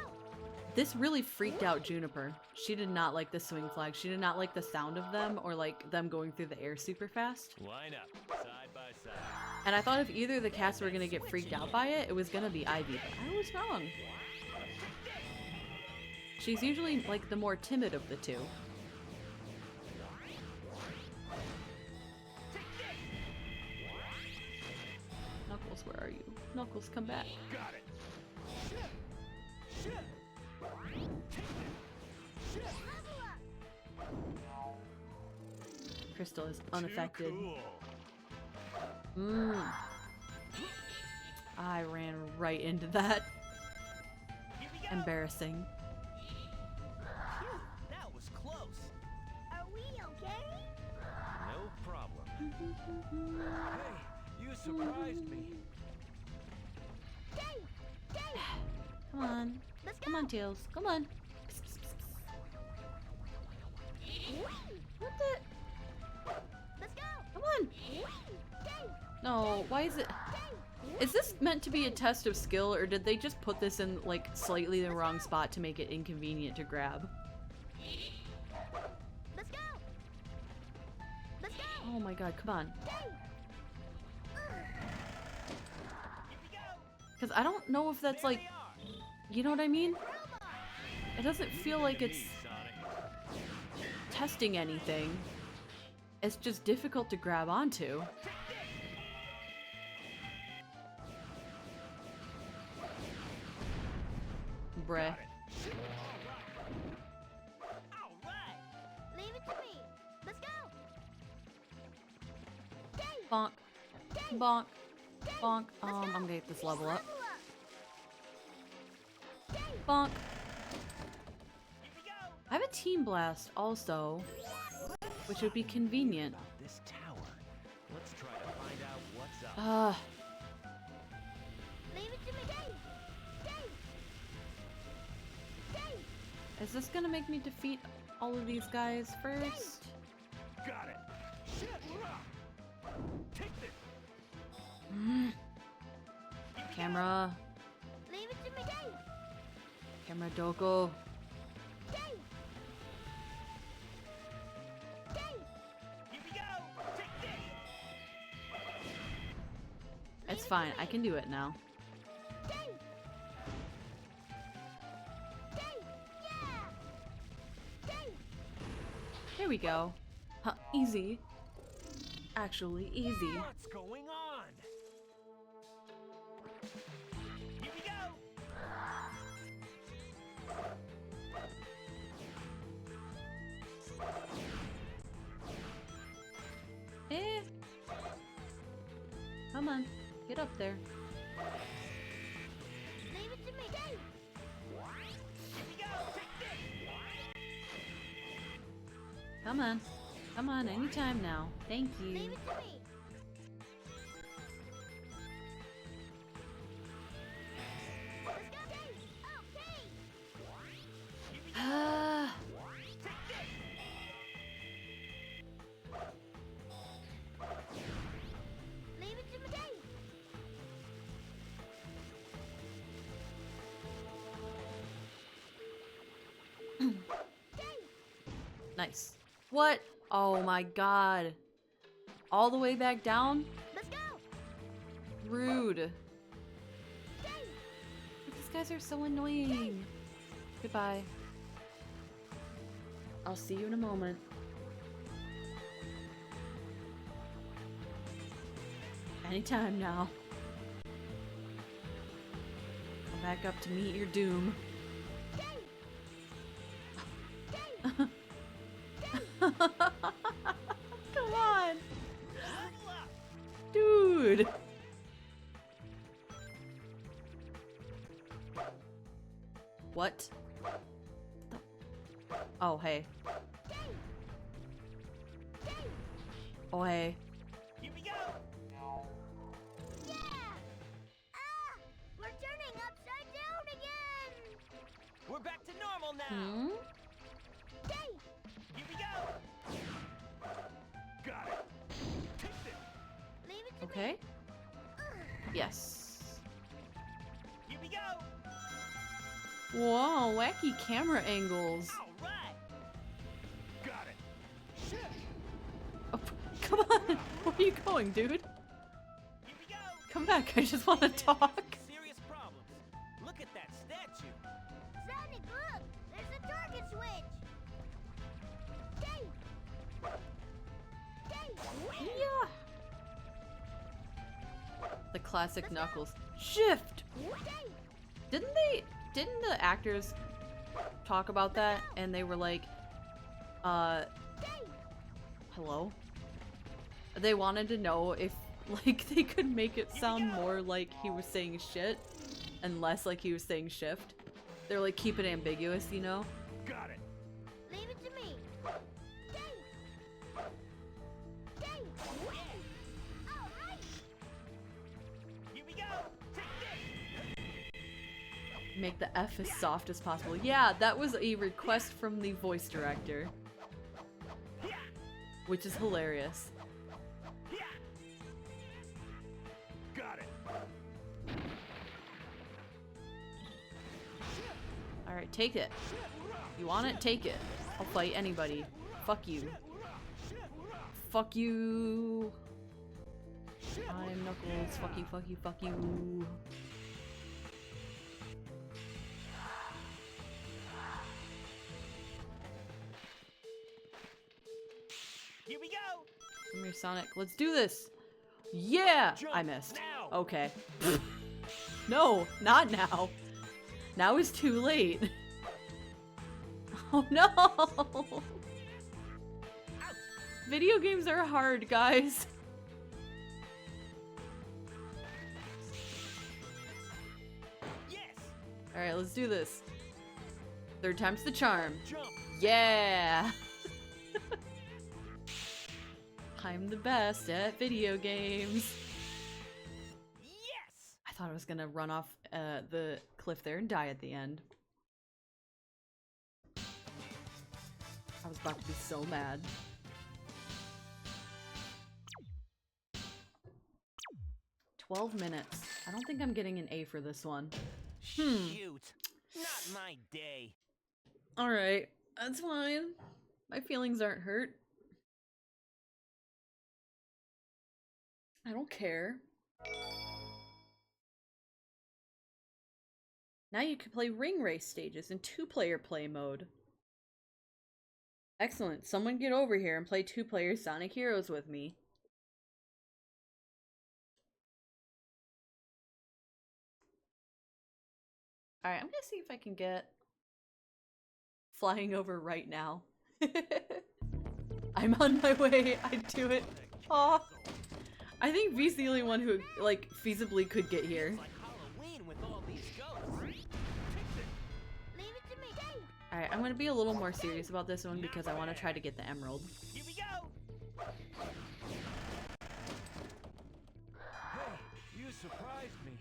this really freaked out Juniper. She did not like the swing flags. She did not like the sound of them or like them going through the air super fast. Line up, side by side. And I thought if either of the cats were gonna get freaked out by it, it was gonna be Ivy, but I was wrong. She's usually like the more timid of the two. Knuckles, where are you? Knuckles, come back. Got it. Crystal is unaffected. Too cool. I ran right into that. Here we go. Embarrassing. Phew, that was close. Are we okay? No problem. Hey, you surprised me. Dave, Dave, Come on. let's go. Come on, Tails. Come on. What the? Let's go. Come on. Dave, No, why is it... Is this meant to be a test of skill, or did they just put this in, like, slightly the wrong spot to make it inconvenient to grab? let's go. Let's go. Oh my god, come on. Because I don't know if that's, like... You know what I mean? It doesn't feel like it's testing anything. It's just difficult to grab onto. Bruh. All right. Leave it to me. Let's go. Dave, Bonk. Dave, Bonk. Dave, Bonk. let's I'm go. gonna get this level up. Dave, Bonk. Here we go. I have a Team Blast also, which would be convenient. This tower. Let's try to find out what's up. leave it to me, Dave. Dave, Dave. Is this gonna make me defeat all of these guys first? Got it. Shit. Take this. Camera. Leave it to me, Dave. Camera Doko. Dave. Dave. Here we go. Take this. It's fine, I can do it now. Dave. Dave. Yeah. Dave. Here we go. Huh, easy. Actually, easy. What's going on? Here we go. Eh. Come on. Get up there. Leave it to me. Here we go. Take this. Come on. Come on, anytime now. Thank you. Leave it to me. Let's go, Dave. Okay. Ah. Take this. Leave it to me, Dave. Nice. What? Oh my god. All the way back down? Let's go. Rude. Dave. These guys are so annoying. Goodbye. I'll see you in a moment. Anytime now. Come back up to meet your doom. Come on. Dude. What? Oh, hey. Oh, hey. Here we go. Yeah. Ah, we're turning upside down again. We're back to normal now. Hmm? Dave. Here we go. Got it. Take this. Leave it to me. Okay. Yes. Here we go. Whoa, wacky camera angles. All right. Got it. Shit. Oh, come on. Where are you going, dude? Here we go. Come back. I just want to talk. Serious problems. Look at that statue. Sonic, look. There's a target switch. Dave. Dave. Yeah. The classic Knuckles. Shift. Dave. Didn't the actors talk about that? And they were like, hello? They wanted to know if, like, they could make it sound more like he was saying shit and less like he was saying shift. They're like, keep it ambiguous, you know? Got it. Leave it to me. Dave. Dave. All right. Here we go. Take this. Make the F as soft as possible. Yeah, that was a request from the voice director. Which is hilarious. Got it. Alright, take it. You want it? Take it. I'll fight anybody. Fuck you. Fuck you. I'm Knuckles. Fuck you, fuck you, fuck you. Here we go. Come here, Sonic. Let's do this. Yeah! Jump I missed. now. Okay. No, not now. Now is too late. Oh no! Video games are hard, guys. Yes. Alright, let's do this. Third time's the charm. Jump. Yeah! I'm the best at video games. Yes. I thought I was gonna run off the cliff there and die at the end. I was about to be so mad. "12 minutes. I don't think I'm getting an A for this one. Shoot. Not my day. Alright, that's fine. My feelings aren't hurt. I don't care. Now you can play ring race stages in 2-player play mode. Excellent. Someone get over here and play 2-player Sonic Heroes with me. Alright, I'm gonna see if I can get flying over right now. I'm on my way. I do it. Aw. I think V's the only one who, like, feasibly could get here. It's like Halloween with all these ghosts. Fix it. Leave it to me. Alright, I'm gonna be a little more serious about this one because I want to try to get the emerald. Here we go. Hey, you surprised me.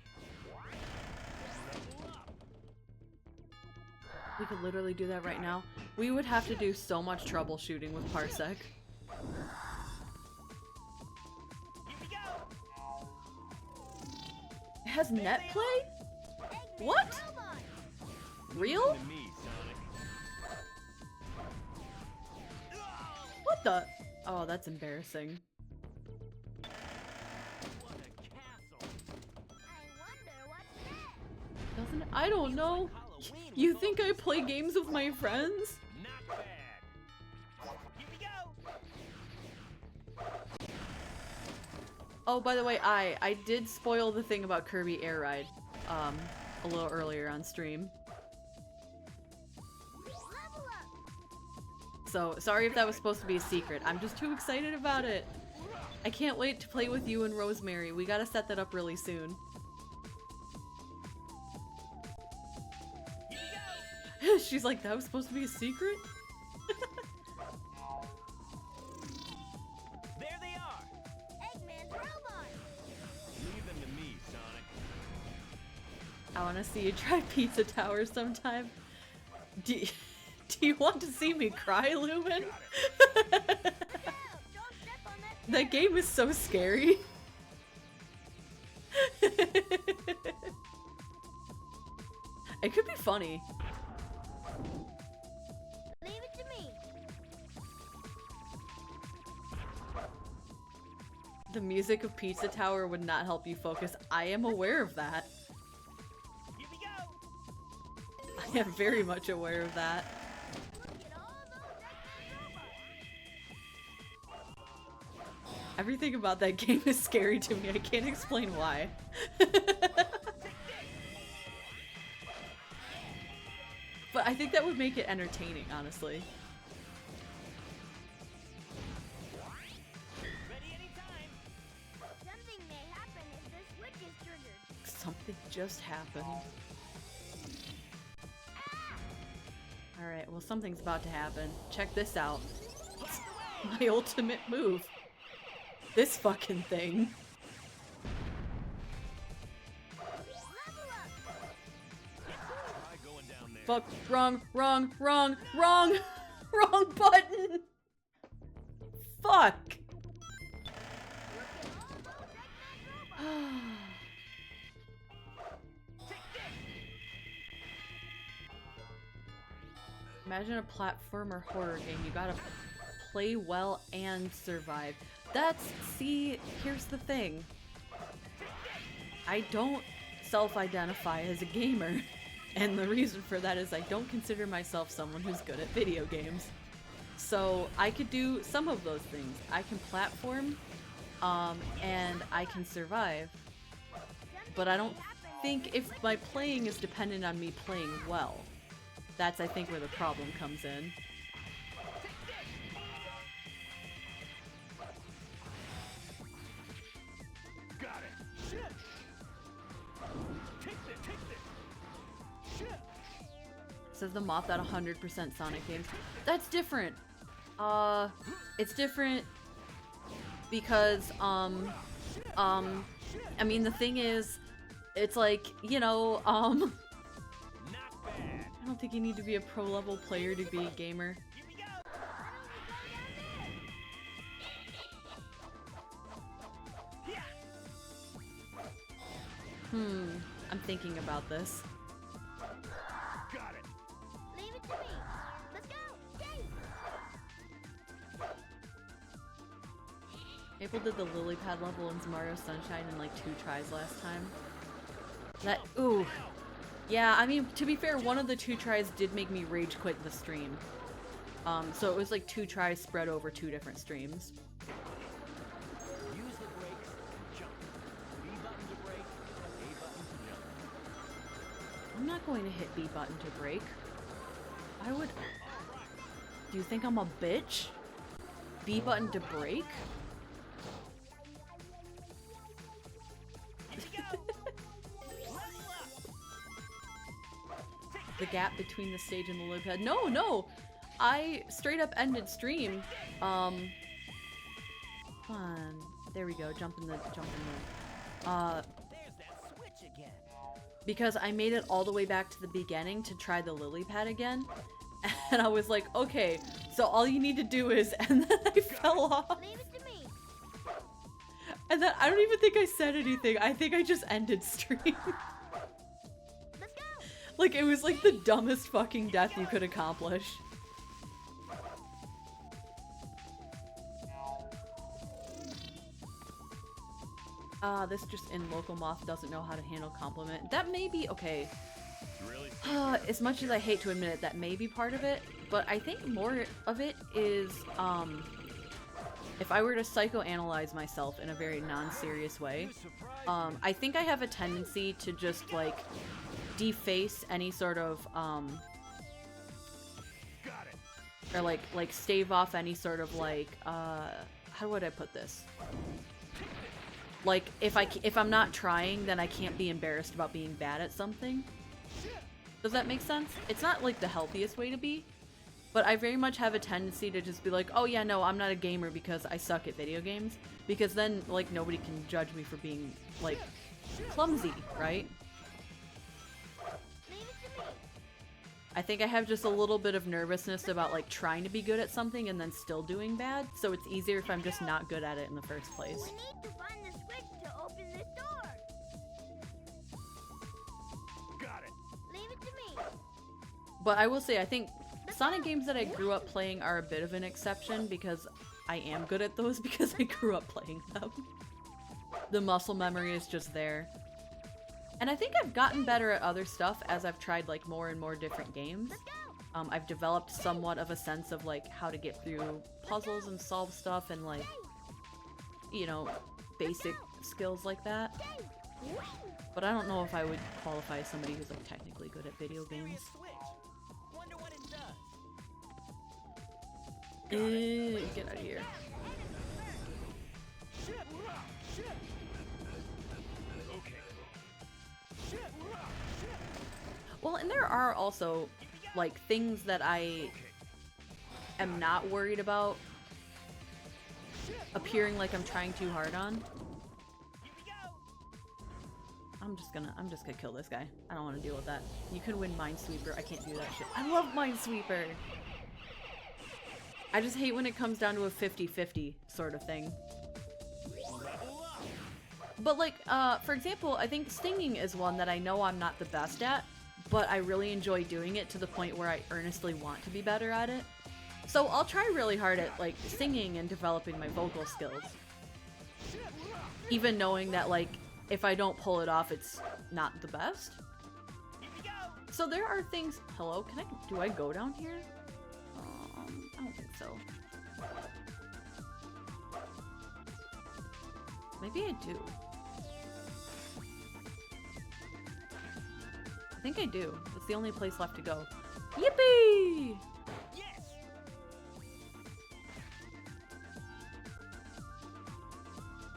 Level up. We could literally do that right now. We would have to do so much troubleshooting with Parsec. Here we go. It has net play? Eggman What? robot. Real? To me, Sonic. What the? Oh, that's embarrassing. What a castle. I wonder what's next. Doesn't it? I don't know. Halloween You with think all I play games with my friends? Not bad. Here we go. Oh, by the way, I did spoil the thing about Kirby Air Ride, a little earlier on stream. Level up. So, sorry if that was supposed to be a secret. I'm just too excited about it. I can't wait to play with you and Rosemary. We gotta set that up really soon. Here we go. She's like, that was supposed to be a secret? There they are. Eggman's robot. Leave them to me, Sonic. I wanna see you try Pizza Tower sometime. Do you want to see me cry, Lumen? Look out. Don't step on that. That game is so scary. It could be funny. Leave it to me. The music of Pizza Tower would not help you focus. I am aware of that. Here we go. I am very much aware of that. Look at all those Eggman robots. Everything about that game is scary to me. I can't explain why. But I think that would make it entertaining, honestly. Ready anytime. Something may happen if this switch is triggered. Something just happened. Alright, well something's about to happen. Check this out. My ultimate move. This fucking thing. Level up. Try going down there. Fuck, wrong button! Fuck! Imagine a platformer horror game. You gotta play well and survive. See, here's the thing. I don't self-identify as a gamer. And the reason for that is I don't consider myself someone who's good at video games. So I could do some of those things. I can platform, and I can survive. But I don't think if my playing is dependent on me playing well. That's, I think, where the problem comes in. Got it. Shit. Take this. Shit. Says the moth at 100% Sonic games. That's different. It's different because, I mean, the thing is, it's like, you know, Not bad. I don't think you need to be a pro-level player to be a gamer. Here we go. Yeah. I'm thinking about this. Got it. Leave it to me. Let's go. Chase. Maple did the lily pad level in Mario Sunshine in like 2 tries last time. Ooh. Yeah, I mean, to be fair, one of the 2 tries did make me rage quit the stream. So it was like 2 tries spread over 2 different streams. Use the brakes to jump. B button to brake, A button to jump. I'm not going to hit B button to brake. I would... Do you think I'm a bitch? B button to brake? the gap between the stage and the lily pad. No, no! I straight up ended stream. Come on. There we go. Jump in the. There's that switch again. Because I made it all the way back to the beginning to try the lily pad again. And I was like, okay, so all you need to do is, and then I fell off. Leave it to me. And then I don't even think I said anything. I think I just ended stream. Let's go. Like, it was like the dumbest fucking death you could accomplish. This just in local moth doesn't know how to handle compliment. That may be okay. As much as I hate to admit it, that may be part of it, but I think more of it is, if I were to psychoanalyze myself in a very non-serious way, I think I have a tendency to just, like, deface any sort of, or, like, stave off any sort of, like, how would I put this? Like, if I'm not trying, then I can't be embarrassed about being bad at something. Does that make sense? It's not, like, the healthiest way to be, but I very much have a tendency to just be like, oh yeah, no, I'm not a gamer because I suck at video games. Because then, like, nobody can judge me for being, like, clumsy, right? I think I have just a little bit of nervousness about, like, trying to be good at something and then still doing bad, so it's easier if I'm just not good at it in the first place. We need to find the switch to open this door. Got it. Leave it to me. But I will say, I think Sonic games that I grew up playing are a bit of an exception because I am good at those because I grew up playing them. The muscle memory is just there. And I think I've gotten better at other stuff as I've tried, like, more and more different games. I've developed somewhat of a sense of, like, how to get through puzzles and solve stuff and, like, you know, basic skills like that. But I don't know if I would qualify as somebody who's, like, technically good at video games. Wonder what it does. Get out of here. Well, and there are also, like, things that I am not worried about appearing like I'm trying too hard on. I'm just gonna kill this guy. I don't want to deal with that. You can win Minesweeper. I can't do that shit. I love Minesweeper! I just hate when it comes down to a 50-50 sort of thing. But, like, for example, I think stinging is one that I know I'm not the best at, but I really enjoy doing it to the point where I earnestly want to be better at it. So I'll try really hard at, like, singing and developing my vocal skills. Even knowing that, like, if I don't pull it off, it's not the best. So there are things... Hello? Do I go down here? I don't think so. Maybe I do. I think I do. It's the only place left to go. Yippee! Yes.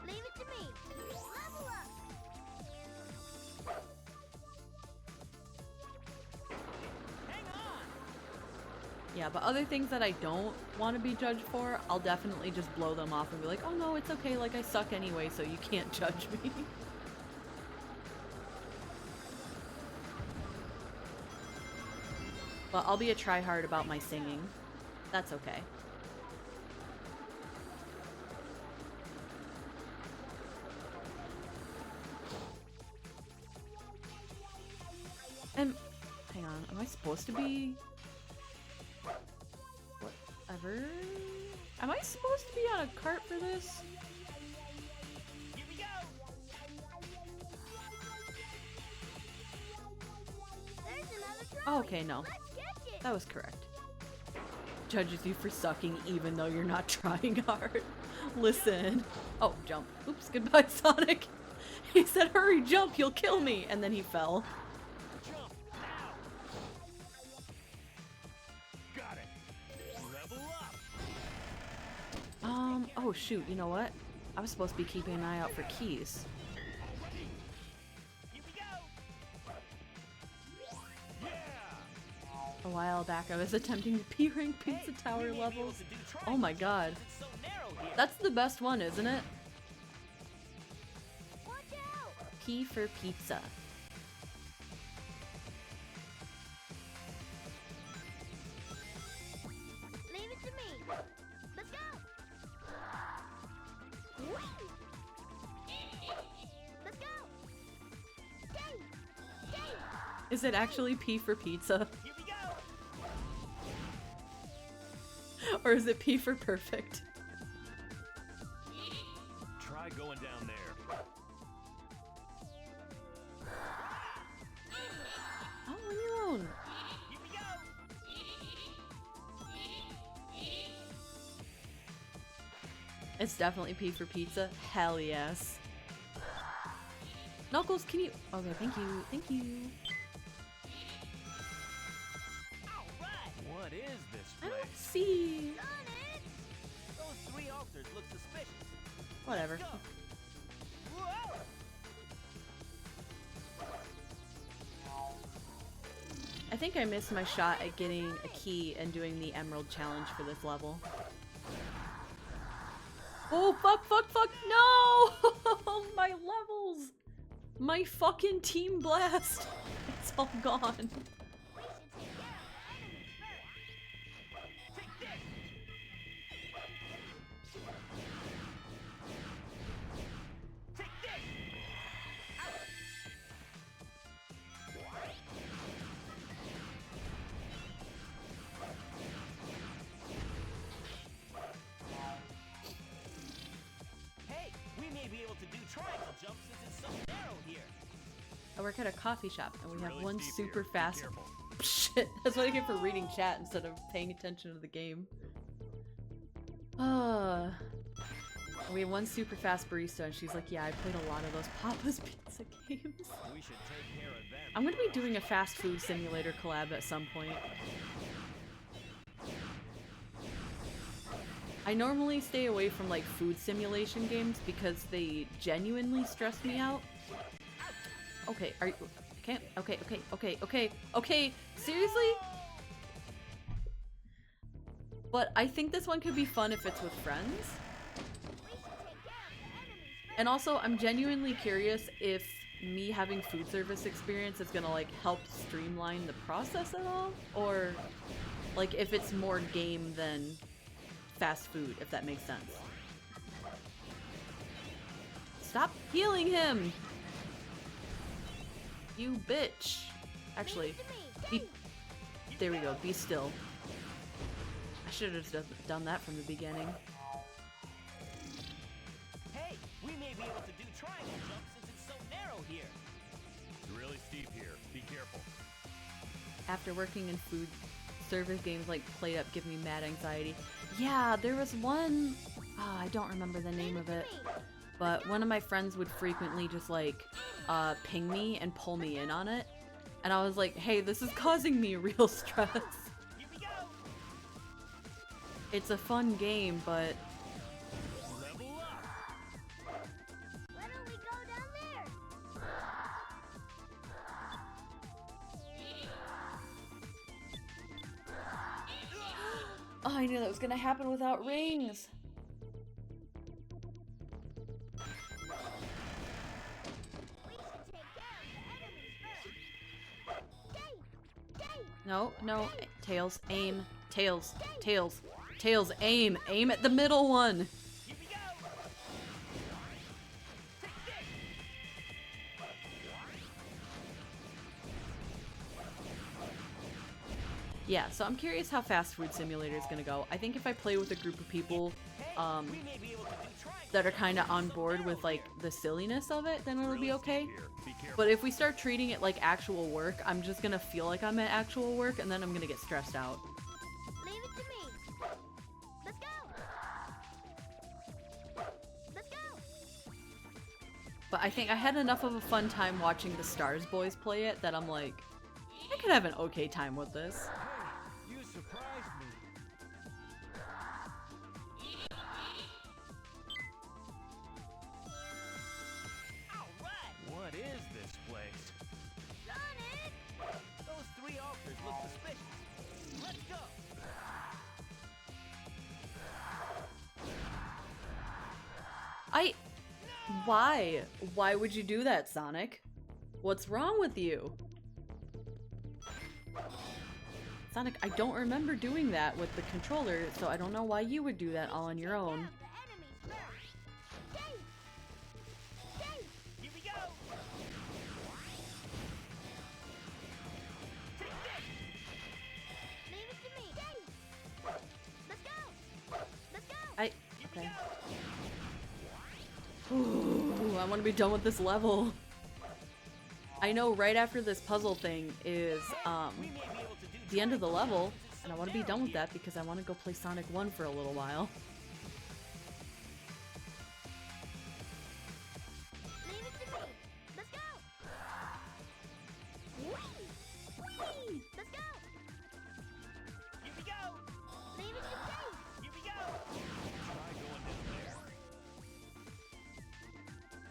Leave it to me. Level up. Hang on. Yeah, but other things that I don't want to be judged for, I'll definitely just blow them off and be like, oh no, it's okay, like I suck anyway, so you can't judge me. But I'll be a tryhard about my singing. That's okay. And hang on, am I supposed to be... Whatever? Am I supposed to be on a cart for this? Here we go. There's another trophy. Oh, okay, no. Let's get it. That was correct. Judges you for sucking even though you're not trying hard. Listen. Oh, jump. Oops, goodbye, Sonic. He said, hurry, jump, you'll kill me. And then he fell. Jump now. Got it. Level up. Oh shoot, you know what? I was supposed to be keeping an eye out for keys. Here we go. Yeah. while back I was attempting the P-Rank Pizza Tower levels. Oh my god. That's the best one, isn't it? P for pizza. Leave it to me. Let's go. Let's go. Dave. Dave. Is it actually P for pizza? Here we go. Or is it P for perfect? Try going down there. Oh, leave me alone. Here we go. It's definitely P for pizza. Hell yes. Knuckles, can you? Okay, thank you. Thank you. All right. What is this I place? don't see. Those three altars look suspicious. Whatever. Let's go. Whoa! I think I missed my shot at getting a key and doing the Emerald Challenge for this level. Oh, fuck, fuck, fuck, no! My levels! My fucking Team Blast! It's all gone. Hey, we may be able to do triangle jumps since it's so narrow here. I work at a coffee shop and we have Really one steep super here. Be fast. careful. Shit, that's what I get for reading chat instead of paying attention to the game. We have one super fast barista and she's like, yeah, I played a lot of those Papa's Pizza games. We should take care of them. I'm gonna be doing a fast food simulator collab at some point. I normally stay away from like food simulation games because they genuinely stress me out. Okay, are you... Can't... Okay, okay, okay, okay, okay, seriously? But I think this one could be fun if it's with friends. And also, I'm genuinely curious if me having food service experience is gonna like help streamline the process at all, or like if it's more game than fast food, if that makes sense. Stop healing him! You bitch! Actually, be... There we go, be still. I should have done that from the beginning. Hey, we may be able to do triangle jumps since it's so narrow here. It's really steep here. Be careful. After working in food service games like Plate Up give me mad anxiety. Yeah, there was one... Oh, I don't remember the name of it. But one of my friends would frequently just like ping me and pull me in on it. And I was like, hey, this is causing me real stress. Here we go. It's a fun game, but... Level up. Why don't we go down there? Oh, I knew that was gonna happen without rings. No, no, Tails, aim, Tails, Tails, Tails, aim, aim at the middle one. Here we go. Yeah, so I'm curious how Fast Food Simulator is gonna go. I think if I play with a group of people We may be able to do triangle that are kind of on board with like the silliness of it, then it'll be really okay. steep here. Be careful. But if we start treating it like actual work, I'm just gonna feel like I'm at actual work and then I'm gonna get stressed out. Leave it to me. Let's go. Let's go. But I think I had enough of a fun time watching the Stars Boys play it that I'm like, I could have an okay time with this. You surprised me. All right. What is this place? Sonic! Those three altars look suspicious. Why? Why would you do that, Sonic? What's wrong with you? Sonic, I don't remember doing that with the controller, so I don't know why you would do that all on your own. Here we go. Leave it to me. Let's go. Let's go. Okay. Ooh, I want to be done with this level. I know right after this puzzle thing is the end of the level, and I want to be done with that because I want to go play Sonic 1 for a little while. Leave it to me. Let's go. Whee! Whee! Let's go. Here we go. Leave it to me. Here we go. Try going down there.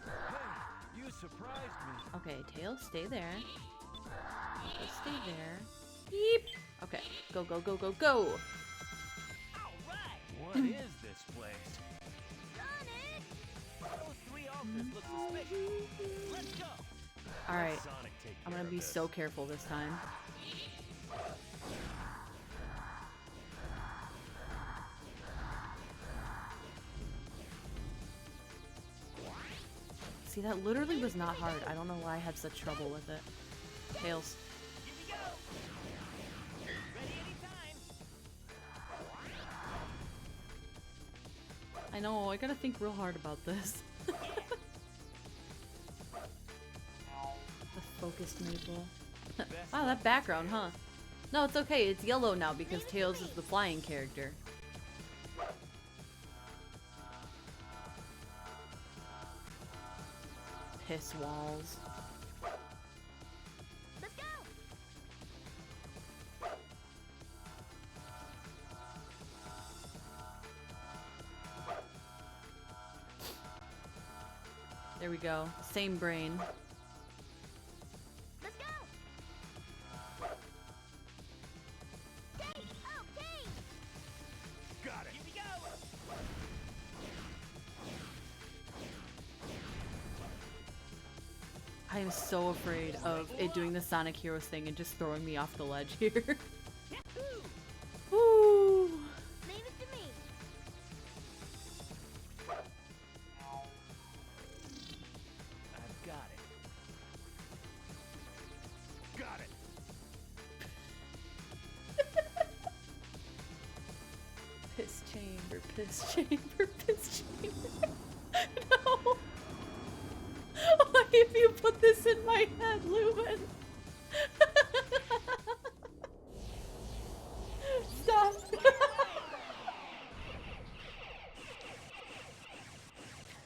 Hey, you surprised me. Okay, Tails, stay there. Tails, stay there. Beep! Okay, go, go, go, go, go! All right. What is this place? Sonic! Those three altars look suspicious. Let's go. Alright, Sonic take I'm care gonna of be this. so careful this time. See, that literally was not hard. I don't know why I had such trouble with it. Tails. Here we go. Ready anytime. I know, I gotta think real hard about this. The focused maple. Wow, that background, huh? No, it's okay. It's yellow now because Tails is the flying character. Piss walls. Let's go. There we go. Same brain. Let's go. Okay. Okay. Got it. Here we go. I am so afraid of it doing the Sonic Heroes thing and just throwing me off the ledge here. Yahoo! Woo! Leave it to me. I've got it. Got it. Piss chamber, piss chamber, piss chamber. No! Why have you put this in my head, Lewin? Stop!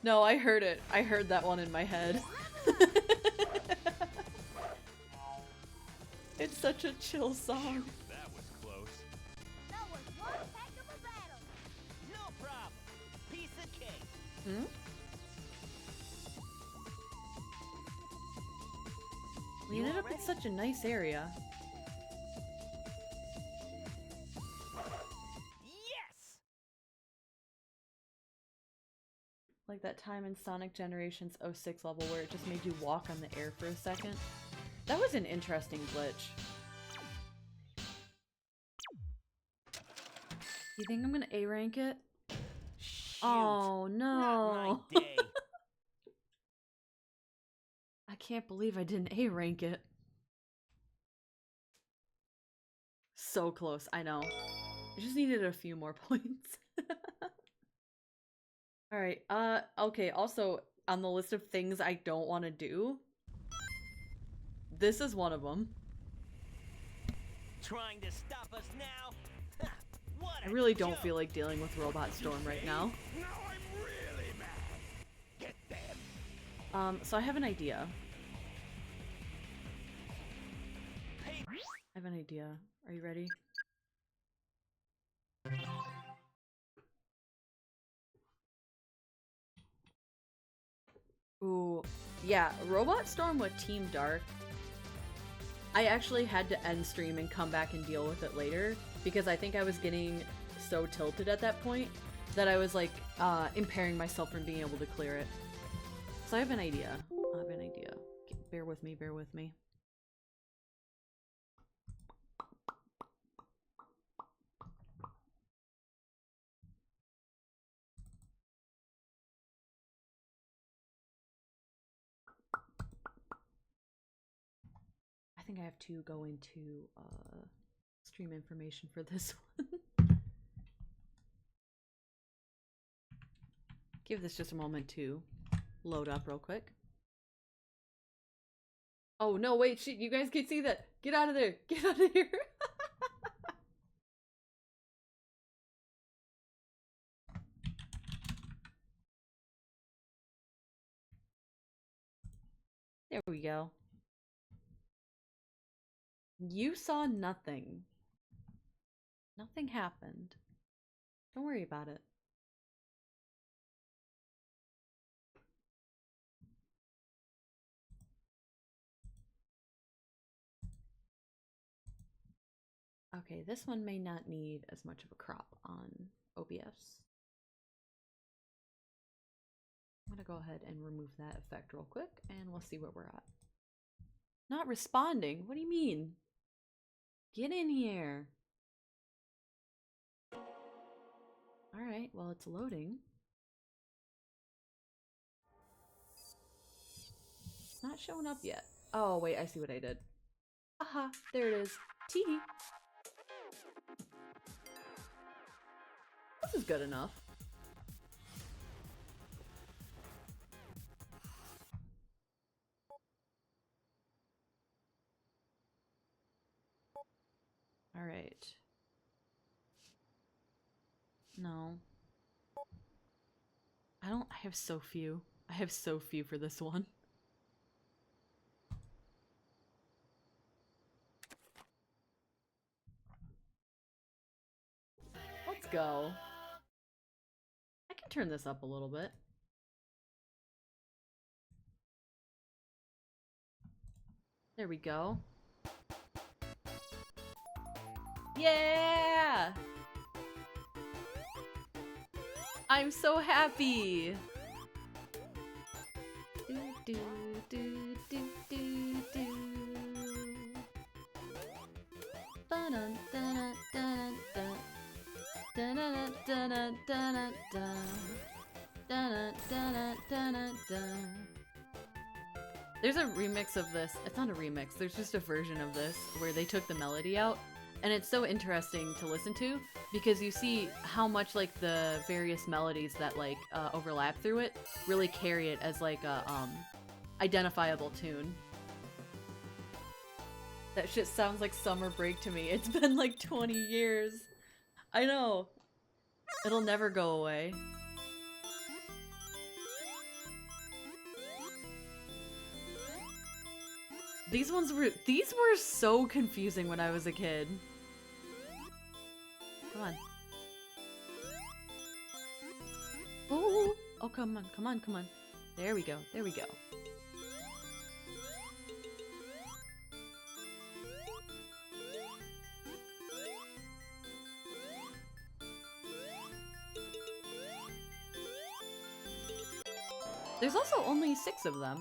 No, I heard it. I heard that one in my head. It's such a chill song. That was close. That was one heck of a battle. No problem. Piece of cake. Hmm? We ended up in such a nice area. Yes. Like that time in Sonic Generations 06 level where it just made you walk on the air for a second. That was an interesting glitch. You think I'm gonna A rank it? Shoot. Oh Not my no! day. I can't believe I didn't A rank it. So close, I know. I just needed a few more points. Alright, okay, also, on the list of things I don't want to do, this is one of them. Trying to stop us now? Ha, what I a really don't joke. feel like dealing with Robot Storm right now. Now I'm really mad. Get them. So I have an idea. Hey, I have an idea. Are you ready? Ooh, yeah, Robot Storm with Team Dark. I actually had to end stream and come back and deal with it later because I think I was getting so tilted at that point that I was like impairing myself from being able to clear it. So I have an idea. I have an idea. Bear with me, bear with me. I think I have to go into stream information for this one. Give this just a moment to load up real quick. Oh no, wait, shit, you guys can see that. Get out of there. Get out of here. There we go. You saw nothing. Nothing happened. Don't worry about it. Okay, this one may not need as much of a crop on OBS. I'm gonna go ahead and remove that effect real quick and we'll see where we're at. Not responding? What do you mean? Get in here. Alright, well it's loading. It's not showing up yet. Oh wait, I see what I did. Aha, there it is. Teehee. This is good enough. Alright. No. I have so few. I have so few for this one. Let's go. I can turn this up a little bit. There we go. Yeah! I'm so happy! Do, do, do, do, do, do. Dun, dun, dun, dun, dun, dun, dun, dun, dun, dun, dun, dun, dun. There's a remix of this. It's not a remix. There's just a version of this where they took the melody out, and it's so interesting to listen to because you see how much like the various melodies that like overlap through it really carry it as like a identifiable tune. That shit sounds like Summer Break to me. It's been like 20 years. I know. It'll never go away. These were so confusing when I was a kid. Come on. Oh, oh, come on, come on, come on. There we go, there we go. There's also only 6 of them.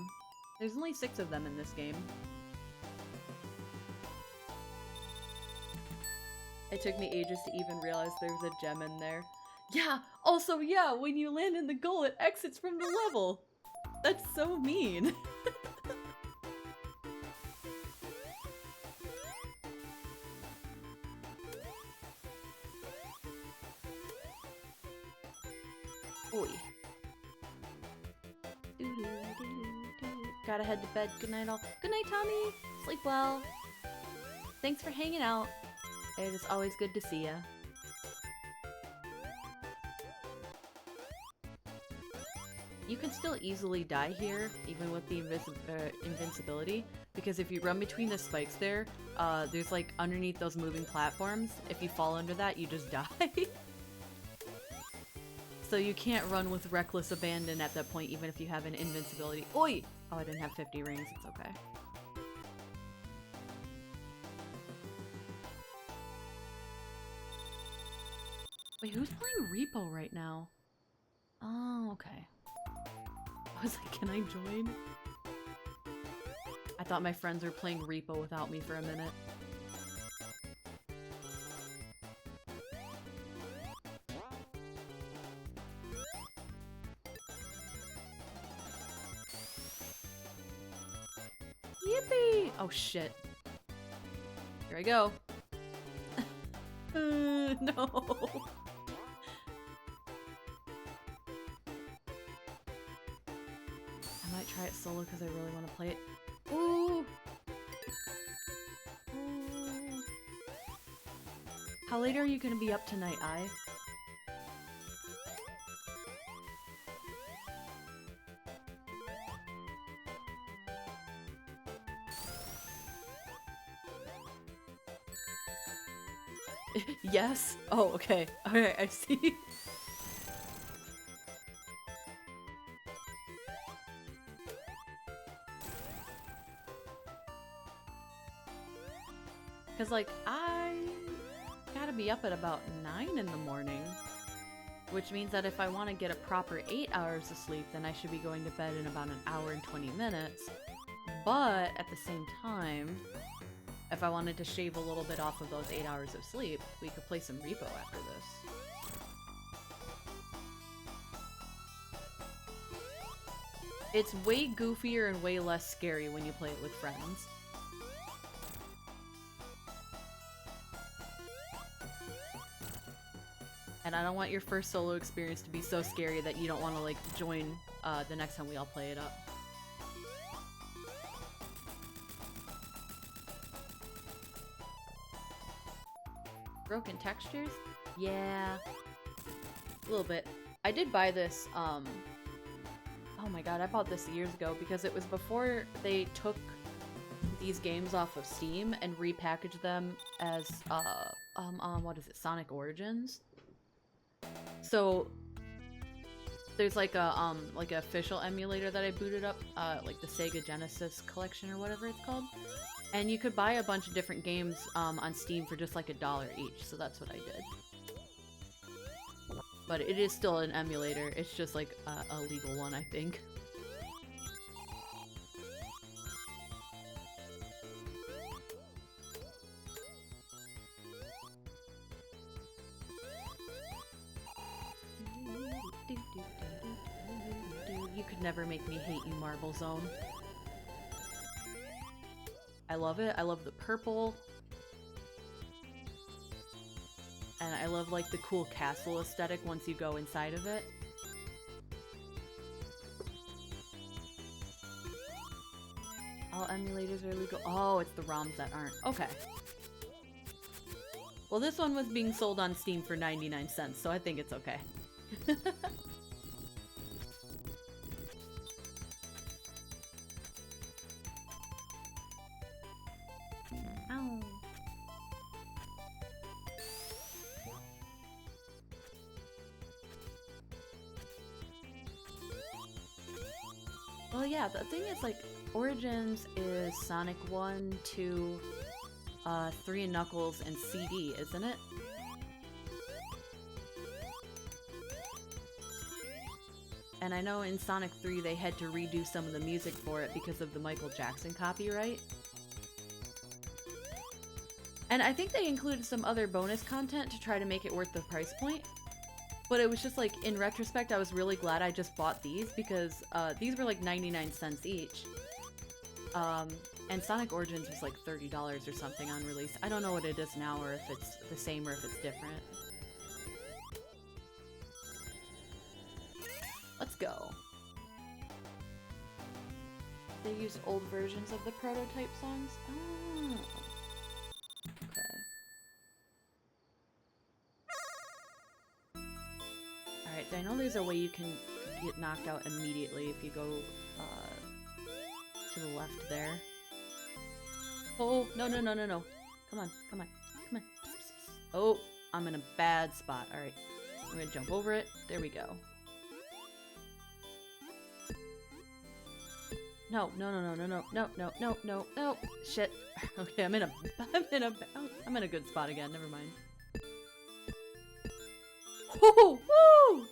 There's only 6 of them in this game. It took me ages to even realize there was a gem in there. Yeah! Also, yeah, when you land in the goal, it exits from the level! That's so mean! Oi. Gotta head to bed. Good night all. Good night, Tommy! Sleep well. Thanks for hanging out. It is always good to see ya. You can still easily die here, even with the invincibility, because if you run between the spikes there, there's like underneath those moving platforms. If you fall under that, you just die. So you can't run with reckless abandon at that point, even if you have an invincibility. Oi! Oh, I didn't have 50 rings. It's okay. Wait, who's playing Repo right now? Oh, okay. I was like, can I join? I thought my friends were playing Repo without me for a minute. Yippee! Oh shit. Here I go. No. I might try it solo because I really want to play it. Ooh! Ooh. How late are you gonna be up tonight, I? Yes? Oh, okay. Okay, I see. Because, like, I gotta be up at about 9 in the morning. Which means that if I want to get a proper 8 hours of sleep, then I should be going to bed in about an hour and 20 minutes. But, at the same time, if I wanted to shave a little bit off of those 8 hours of sleep, we could play some Repo after this. It's way goofier and way less scary when you play it with friends. And I don't want your first solo experience to be so scary that you don't want to, like, join the next time we all play it up. Broken textures? Yeah. A little bit. I did buy this, oh my god, I bought this years ago because it was before they took these games off of Steam and repackaged them as, what is it, Sonic Origins? So, there's like a, like an official emulator that I booted up, like the Sega Genesis collection or whatever it's called. And you could buy a bunch of different games, on Steam for just like $1 each, so that's what I did. But it is still an emulator, it's just like a legal one, I think. You could never make me hate you, Marble Zone. I love it. I love the purple. And I love, like, the cool castle aesthetic once you go inside of it. All emulators are legal. Oh, it's the ROMs that aren't. Okay. Well, this one was being sold on Steam for 99 cents, so I think it's okay. Ow. Well, yeah, the thing is, like, Origins is Sonic 1, 2, 3 and Knuckles, and CD, isn't it? And I know in Sonic 3 they had to redo some of the music for it because of the Michael Jackson copyright. And I think they included some other bonus content to try to make it worth the price point. But it was just like, in retrospect, I was really glad I just bought these because these were like 99 cents each. And Sonic Origins was like $30 or something on release. I don't know what it is now, or if it's the same or if it's different. Let's go. They use old versions of the prototype songs? Oh. Okay. Alright, I know there's a way you can get knocked out immediately if you go to the left there. Oh, no, no, no, no, no. Come on, come on, come on. Oh, I'm in a bad spot. Alright, I'm gonna jump over it. There we go. No, no, no, no, no, no, no, no, no, no, no. Shit. Okay, I'm in a good spot again. Never mind. Woo! Woo!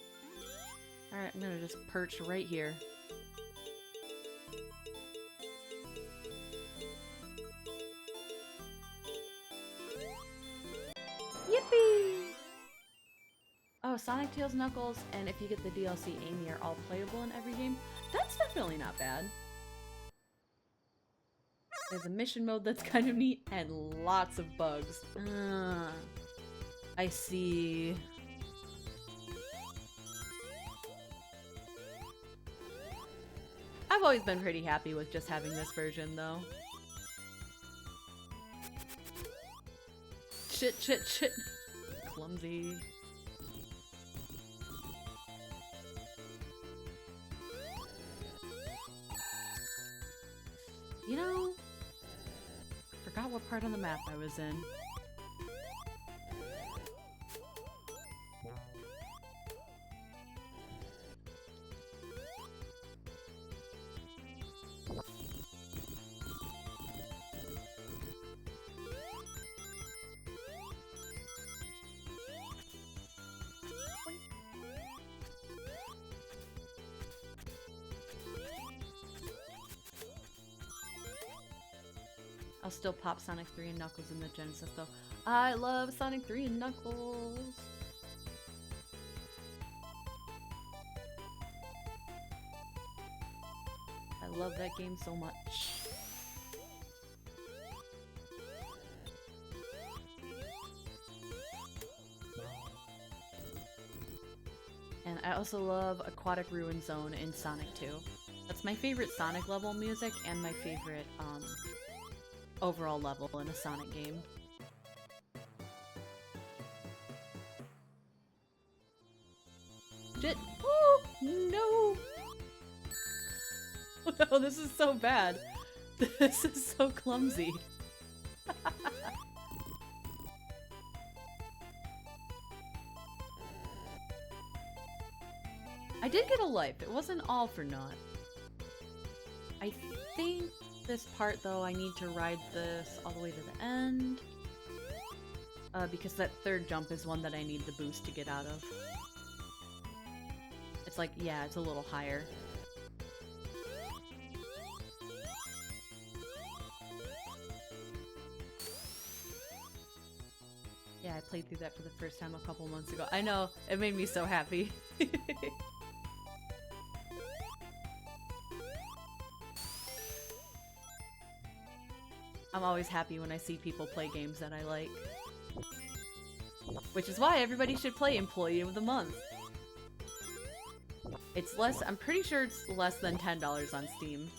Alright, I'm gonna just perch right here. how Sonic, Tails, Knuckles, and if you get the DLC Amy are all playable in every game. That's definitely not bad. There's a mission mode that's kind of neat, and lots of bugs. I see. I've always been pretty happy with just having this version, though. Shit, shit, shit. Clumsy. You know, forgot what part on the map I was in. I'll still pop Sonic 3 and Knuckles in the Genesis though. I love Sonic 3 and Knuckles! I love that game so much. And I also love Aquatic Ruin Zone in Sonic 2. That's my favorite Sonic level music and my favorite, overall level in a Sonic game. Shit! Oh no! Oh no, this is so bad. This is so clumsy. I did get a life. It wasn't all for naught. I think this part, though, I need to ride this all the way to the end. Because that third jump is one that I need the boost to get out of. It's like, yeah, it's a little higher. Yeah, I played through that for the first time a couple months ago. I know, it made me so happy. I'm always happy when I see people play games that I like. Which is why everybody should play Employee of the Month. It's less, I'm pretty sure it's less than $10 on Steam.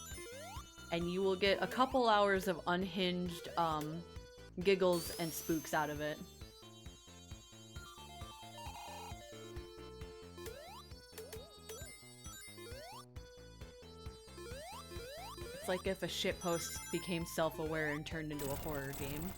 And you will get a couple hours of unhinged, giggles and spooks out of it. It's like if a shitpost became self-aware and turned into a horror game.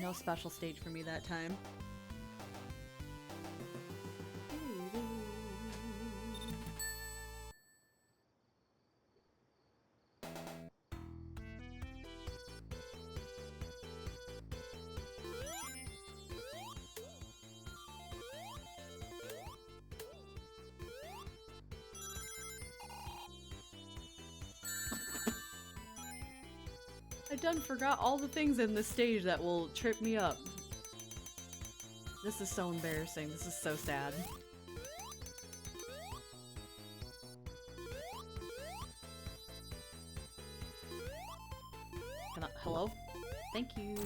No special stage for me that time. I done forgot all the things in this stage that will trip me up. This is so embarrassing. This is so sad. Hello? Thank you.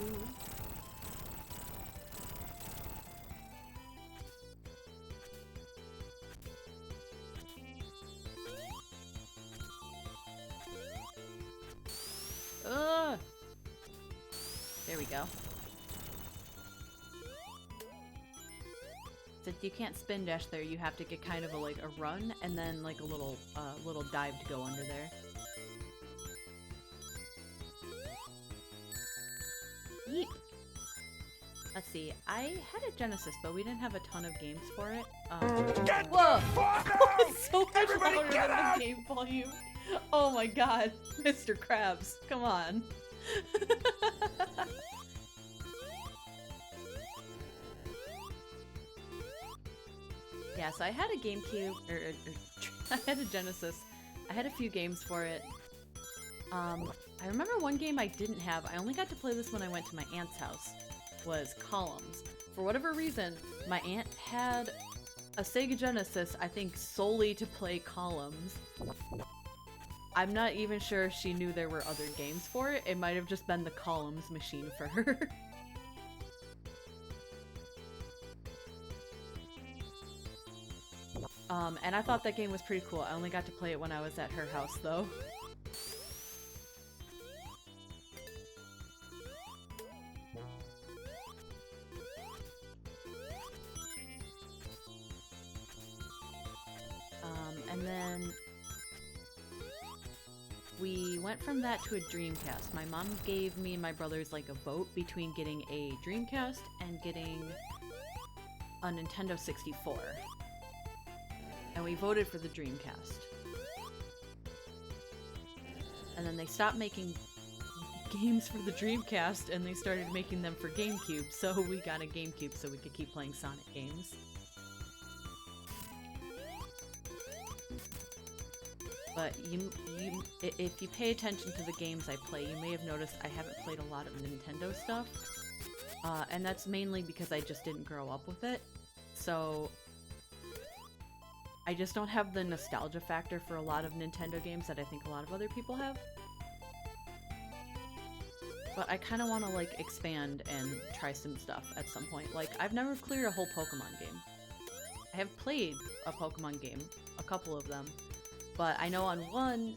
There we go. Since you can't spin dash there, you have to get kind of a like a run and then like a little dive to go under there. Yeep. Let's see. I had a Genesis, but we didn't have a ton of games for it. Whoa! So much Everybody louder get than out! the game volume. Oh my god, Mr. Krabs, come on. Yeah, so I had a GameCube, I had a Genesis. I had a few games for it. I remember one game I didn't have. I only got to play this when I went to my aunt's house. Was Columns. For whatever reason, my aunt had a Sega Genesis, I think solely to play Columns. I'm not even sure if she knew there were other games for it. It might have just been the Columns machine for her. And I thought that game was pretty cool. I only got to play it when I was at her house, though. And then we went from that to a Dreamcast. My mom gave me and my brothers like a vote between getting a Dreamcast and getting a Nintendo 64. And we voted for the Dreamcast. And then they stopped making games for the Dreamcast and they started making them for GameCube, so we got a GameCube so we could keep playing Sonic games. But if you pay attention to the games I play, you may have noticed I haven't played a lot of Nintendo stuff. And that's mainly because I just didn't grow up with it. So I just don't have the nostalgia factor for a lot of Nintendo games that I think a lot of other people have. But I kind of want to like expand and try some stuff at some point. Like, I've never cleared a whole Pokemon game. I have played a Pokemon game, a couple of them. But I know on one,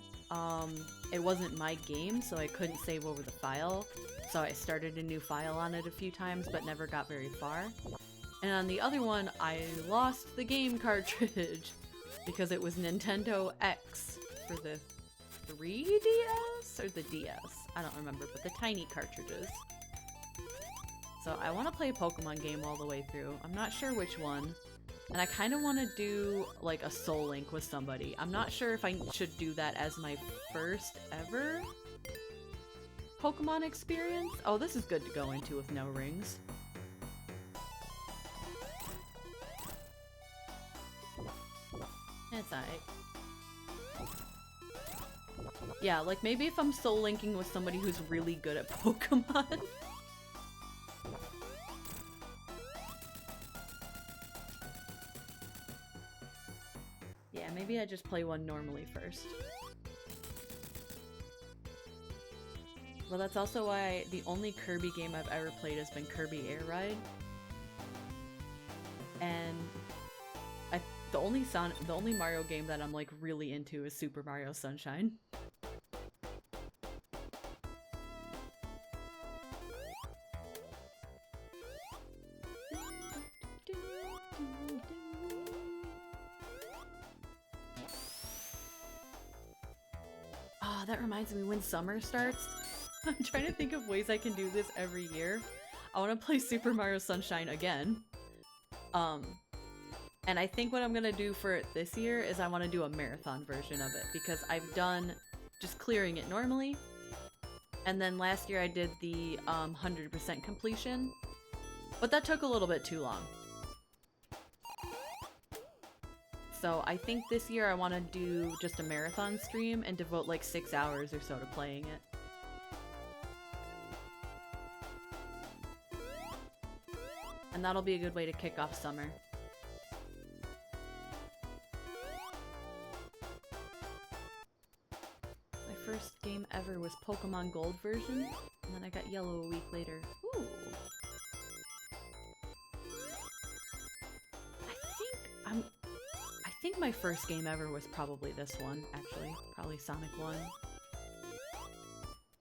it wasn't my game, so I couldn't save over the file. So I started a new file on it a few times, but never got very far. And on the other one, I lost the game cartridge because it was Nintendo X for the 3DS or the DS. I don't remember, but the tiny cartridges. So I want to play a Pokemon game all the way through. I'm not sure which one. And I kind of want to do like a Soul Link with somebody. I'm not sure if I should do that as my first ever Pokemon experience. Oh, this is good to go into with no rings. It's alright. Yeah, like maybe if I'm Soul Linking with somebody who's really good at Pokemon. Yeah, maybe I just play one normally first. Well, that's also why the only Kirby game I've ever played has been Kirby Air Ride. And the only Mario game that I'm like really into is Super Mario Sunshine. Oh, that reminds me, when summer starts, I'm trying to think of ways I can do this every year. I want to play Super Mario Sunshine again. And I think what I'm gonna do for it this year is I want to do a marathon version of it, because I've done just clearing it normally, and then last year I did the 100% completion, but that took a little bit too long. So I think this year I want to do just a marathon stream and devote like 6 hours or so to playing it. And that'll be a good way to kick off summer. My first game ever was Pokemon Gold version, and then I got Yellow a week later. Ooh. I think my first game ever was probably this one, actually. Probably Sonic 1.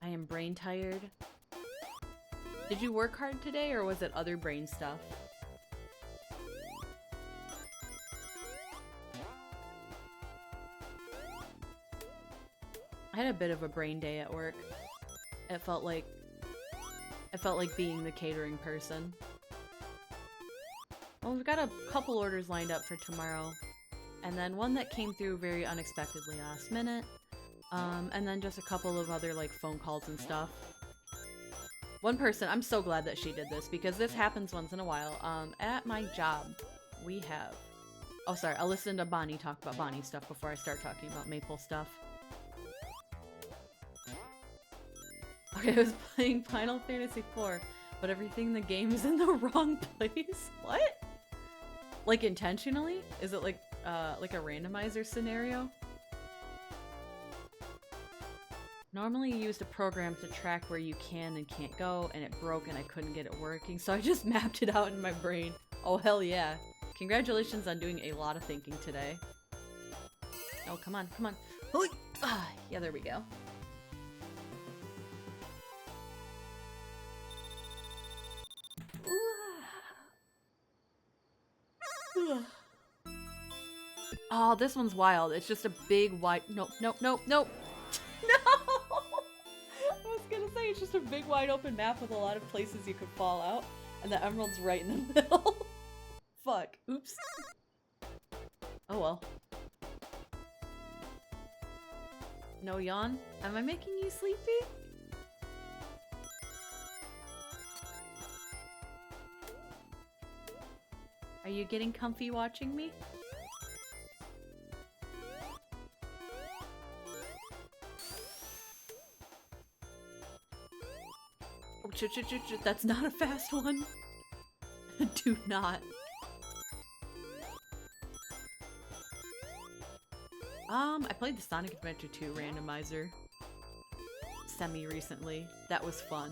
I am brain tired. Did you work hard today, or was it other brain stuff? I had a bit of a brain day at work. It felt like being the catering person. Well, we've got a couple orders lined up for tomorrow. And then one that came through very unexpectedly last minute. And then just a couple of other like phone calls and stuff. One person, I'm so glad that she did this because this happens once in a while. At my job, we have... Oh, sorry, I'll listen to Bonnie talk about Bonnie stuff before I start talking about Maple stuff. Okay, I was playing Final Fantasy IV, but everything in the game is in the wrong place. What? Like intentionally? Is it like a randomizer scenario? Normally you used a program to track where you can and can't go, and it broke and I couldn't get it working, so I just mapped it out in my brain. Oh hell yeah. Congratulations on doing a lot of thinking today. Oh, come on, come on. Yeah, there we go. Oh, this one's wild. It's just a big wide... Nope, nope, nope, nope. No! I was gonna say, it's just a big wide open map with a lot of places you could fall out. And the emerald's right in the middle. Fuck. Oops. Oh well. No yawn? Am I making you sleepy? Are you getting comfy watching me? Oh, that's not a fast one. Do not. I played the Sonic Adventure 2 randomizer semi-recently. That was fun.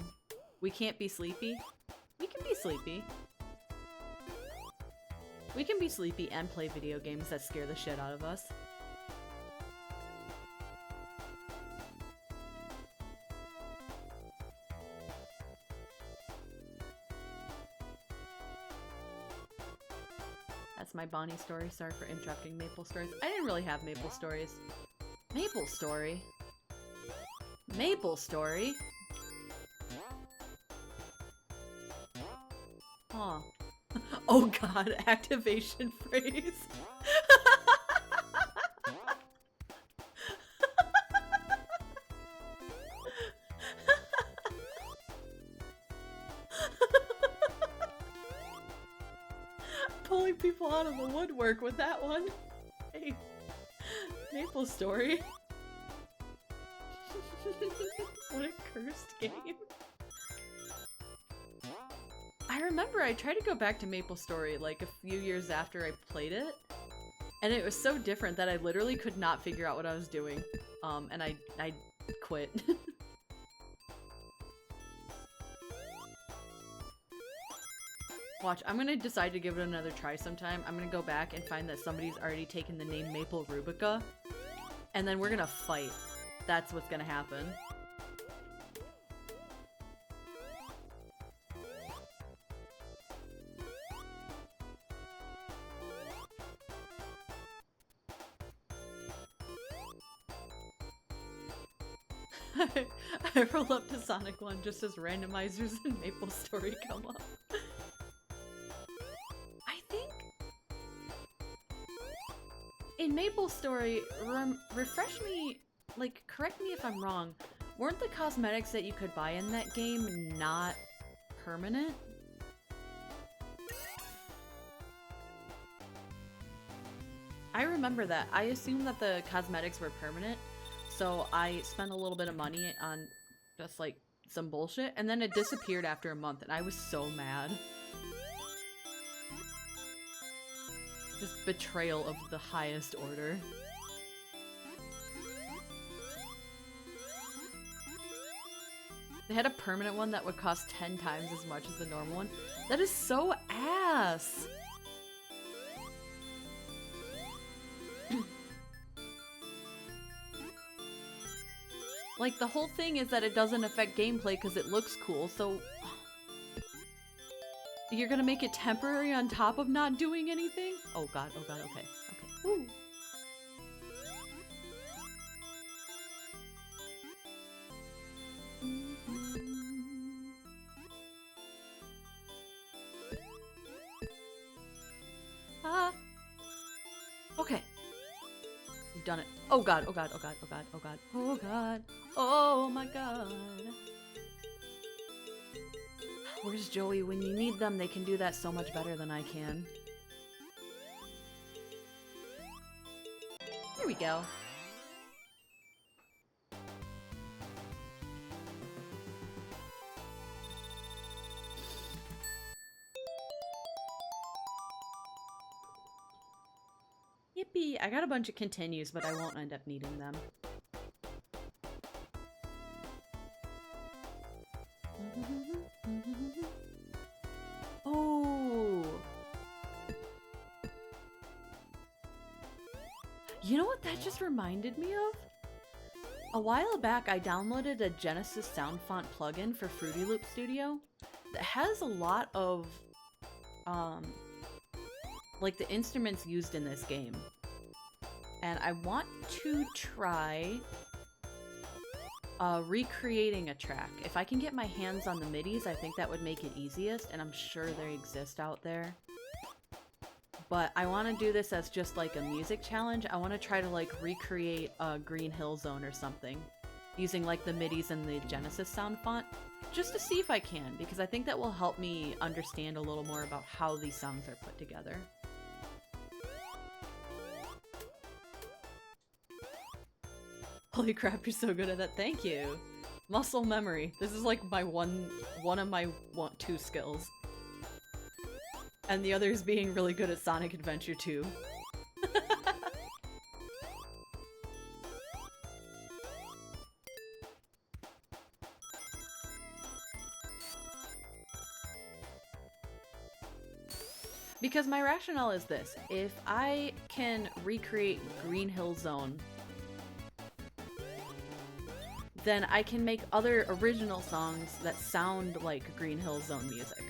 We can't be sleepy? We can be sleepy. We can be sleepy and play video games that scare the shit out of us. That's my Bonnie story. Sorry for interrupting Maple stories. I didn't really have Maple stories. Maple story? Maple story? Huh. Oh god, activation phrase. Pulling people out of the woodwork with that one. Hey, Maple story. What a cursed game. I remember I tried to go back to Maple Story like a few years after I played it, and it was so different that I literally could not figure out what I was doing, and I quit. Watch, I'm gonna decide to give it another try sometime. I'm gonna go back and find that somebody's already taken the name Maple Rubica, and then we're gonna fight. That's what's gonna happen. I roll up to Sonic 1 just as randomizers and Maple Story come up. I think in Maple Story, refresh me, like, correct me if I'm wrong, weren't the cosmetics that you could buy in that game not permanent? I remember that. I assumed that the cosmetics were permanent. So I spent a little bit of money on just like some bullshit, and then it disappeared after a month, and I was so mad. Just betrayal of the highest order. They had a permanent one that would cost 10 times as much as the normal one. That is so ass! Like, the whole thing is that it doesn't affect gameplay because it looks cool, so... You're gonna make it temporary on top of not doing anything? Oh god, okay, okay. Woo. done it. Oh god, oh god, oh god, oh god, oh god, oh god, oh my god. Where's Joey? When you need them, they can do that so much better than I can. Here we go. Yippee! I got a bunch of continues, but I won't end up needing them. Oh! You know what that just reminded me of? A while back, I downloaded a Genesis sound font plugin for Fruity Loop Studio that has a lot of, like the instruments used in this game. And I want to try recreating a track. If I can get my hands on the MIDIs, I think that would make it easiest, and I'm sure they exist out there. But I want to do this as just like a music challenge. I want to try to like recreate a Green Hill Zone or something using like the MIDIs and the Genesis sound font, just to see if I can, because I think that will help me understand a little more about how these songs are put together. Holy crap, you're so good at that. Thank you. Muscle memory. This is like my one of my two skills. And the other is being really good at Sonic Adventure 2. Because my rationale is this: if I can recreate Green Hill Zone, then I can make other original songs that sound like Green Hill Zone music.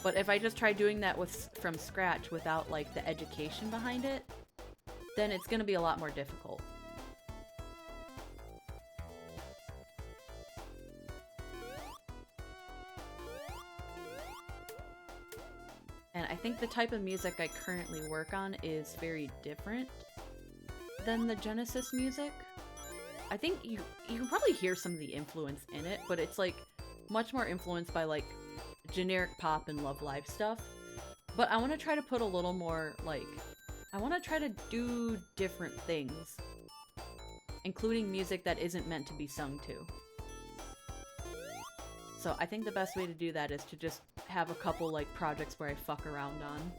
But if I just try doing that from scratch without like the education behind it, then it's gonna be a lot more difficult. And I think the type of music I currently work on is very different than the Genesis music. I think you can probably hear some of the influence in it, but it's like much more influenced by like generic pop and Love Live stuff. But I want to try to put a little more like, I want to try to do different things, including music that isn't meant to be sung to. So I think the best way to do that is to just have a couple like projects where I fuck around on.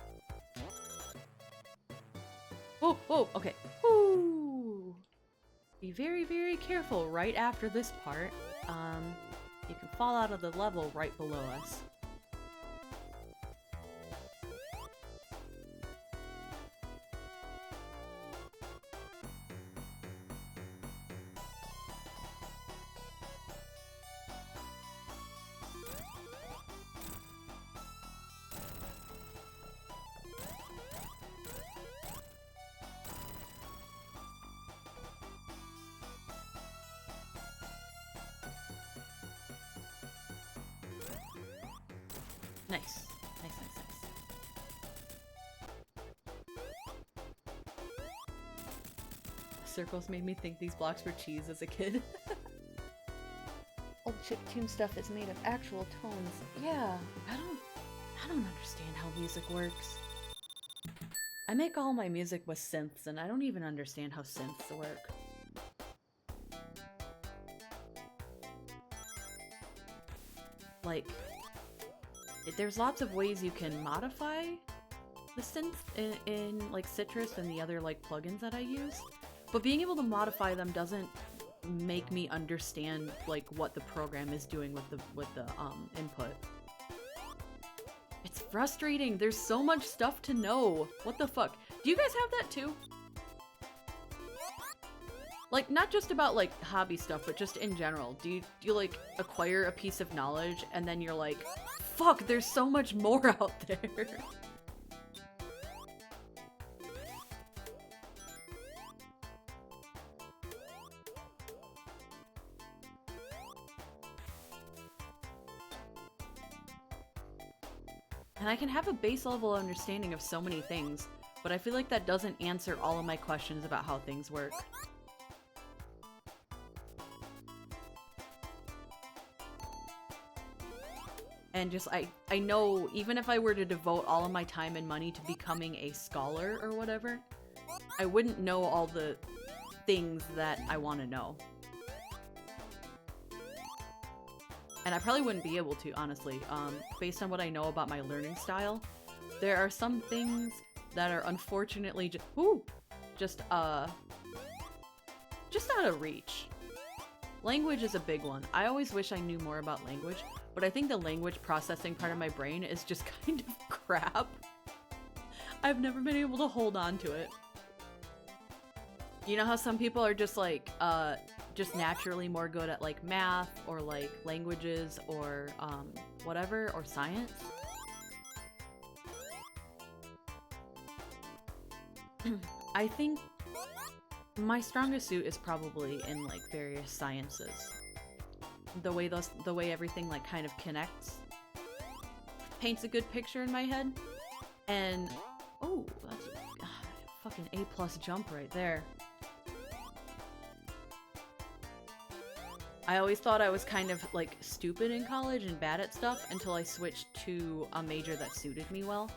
Oh, oh, okay. Ooh. Be very, very careful right after this part. You can fall out of the level right below us. Nice. Nice, nice, nice. Circles made me think these blocks were cheese as a kid. Old chiptune stuff is made of actual tones. Yeah, I don't understand how music works. I make all my music with synths, and I don't even understand how synths work. Like, there's lots of ways you can modify the synth in like Citrus and the other like plugins that I use, but being able to modify them doesn't make me understand like what the program is doing with the input. It's frustrating. There's so much stuff to know. What the fuck? Do you guys have that too? Like, not just about like hobby stuff, but just in general. Do you like acquire a piece of knowledge and then you're like, fuck, there's so much more out there. And I can have a base level understanding of so many things, but I feel like that doesn't answer all of my questions about how things work. And just, I know even if I were to devote all of my time and money to becoming a scholar or whatever, I wouldn't know all the things that I want to know. And I probably wouldn't be able to, honestly. Based on what I know about my learning style, there are some things that are unfortunately just out of reach. Language is a big one. I always wish I knew more about language, but I think the language processing part of my brain is just kind of crap. I've never been able to hold on to it. You know how some people are just like, just naturally more good at like math or like languages or whatever, or science? I think my strongest suit is probably in like various sciences. The way everything like kind of connects paints a good picture in my head. And oh, that's a fucking A+ jump right there. I always thought I was kind of like stupid in college and bad at stuff until I switched to a major that suited me well.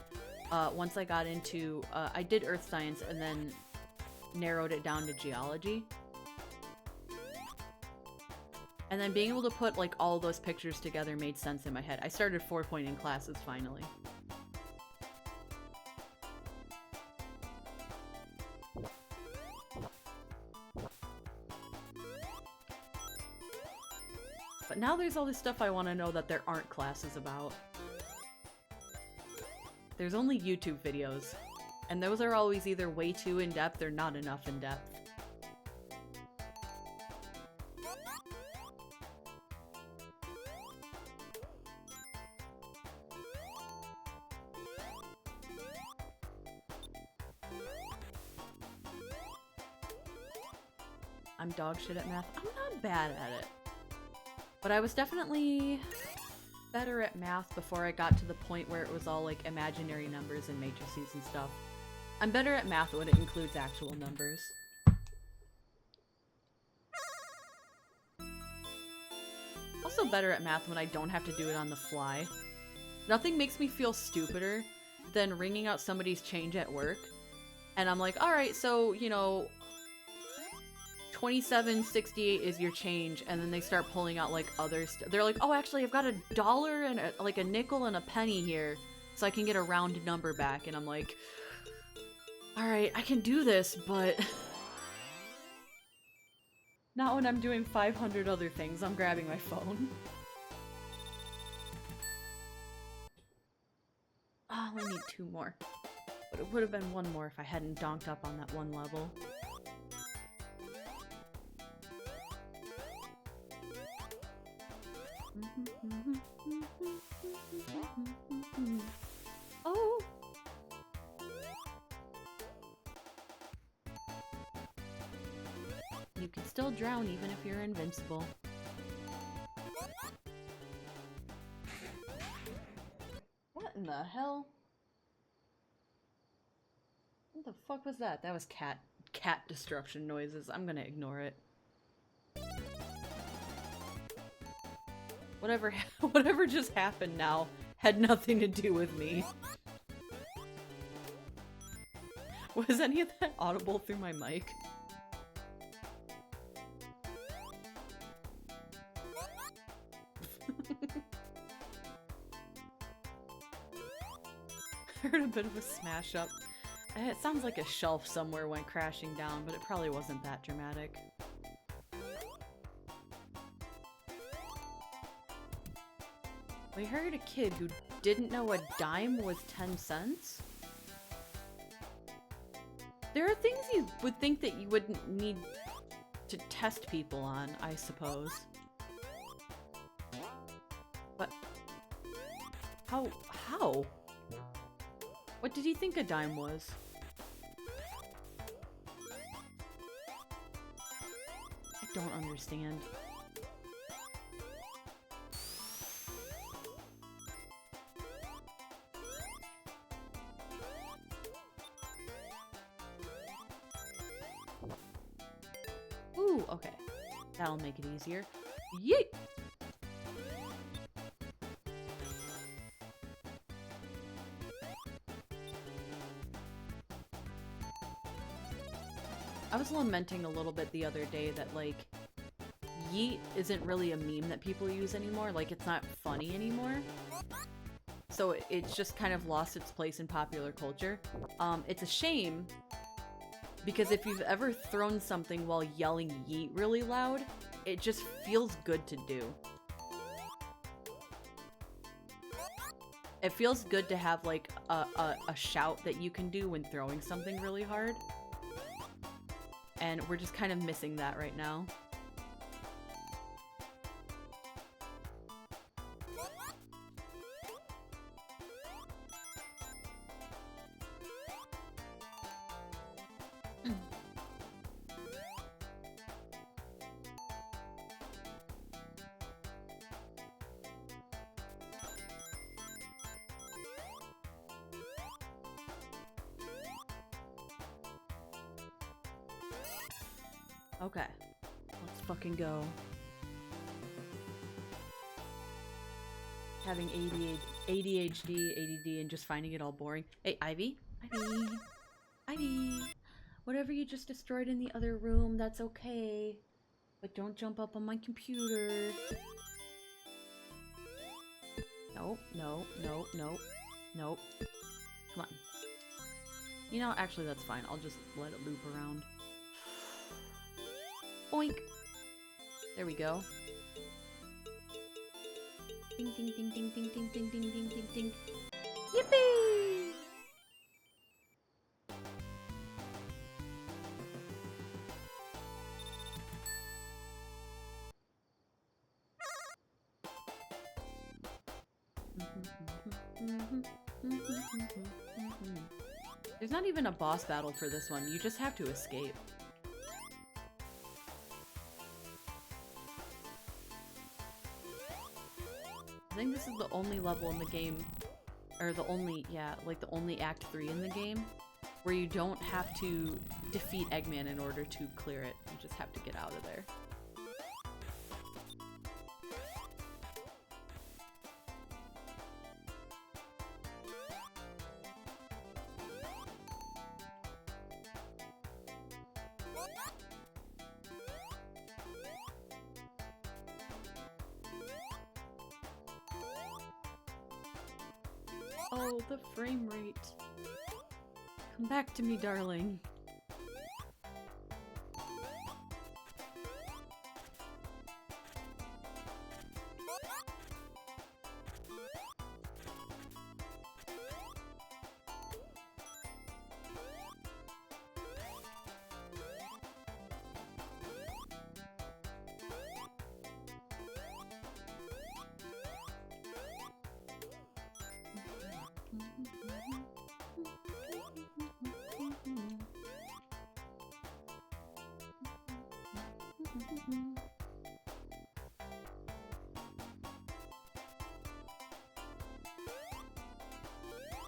Once I got into, I did earth science and then narrowed it down to geology. And then being able to put like all those pictures together made sense in my head. I started 4-pointing classes finally. But now there's all this stuff I want to know that there aren't classes about. There's only YouTube videos, and those are always either way too in-depth or not enough in-depth. I'm dog shit at math. I'm not bad at it. But I was definitely better at math before I got to the point where it was all like imaginary numbers and matrices and stuff. I'm better at math when it includes actual numbers. Also better at math when I don't have to do it on the fly. Nothing makes me feel stupider than ringing out somebody's change at work. And I'm like, alright, so, you know, $27.68 is your change, and then they start pulling out like other stuff. They're like, oh, actually, I've got $1 and like a nickel and a penny here, so I can get a round number back. And I'm like, all right, I can do this, but not when I'm doing 500 other things. I'm grabbing my phone. Oh, I need 2 more, but it would have been 1 more if I hadn't donked up on that 1 level. Oh! You can still drown even if you're invincible. What in the hell? What the fuck was that? That was cat destruction noises. I'm gonna ignore it. Whatever just happened now had nothing to do with me. Was any of that audible through my mic? I heard a bit of a smash up. It sounds like a shelf somewhere went crashing down, but it probably wasn't that dramatic. We heard a kid who didn't know a dime was 10 cents? There are things you would think that you wouldn't need to test people on, I suppose. But how? What did he think a dime was? I don't understand. Ooh, okay. That'll make it easier. Yeet! I was lamenting a little bit the other day that, like, yeet isn't really a meme that people use anymore. Like, it's not funny anymore. So it's just kind of lost its place in popular culture. It's a shame, because if you've ever thrown something while yelling yeet really loud, it just feels good to do. It feels good to have, like, a shout that you can do when throwing something really hard. And we're just kind of missing that right now. Okay, let's fucking go. Having ADHD, ADD, and just finding it all boring. Hey, Ivy? Ivy? Ivy? Whatever you just destroyed in the other room, that's okay. But don't jump up on my computer. Nope, nope, nope, nope, nope. Come on. You know, actually that's fine. I'll just let it loop around. Boink! There we go. Ding ding ding ding ding ding ding ding ding ding ding. Yippee! There's not even a boss battle for this one. You just have to escape. I think this is the only level in the game, or the only, yeah, like the only Act 3 in the game, where you don't have to defeat Eggman in order to clear it. You just have to get out of there. Oh, the frame rate. Come back to me, darling.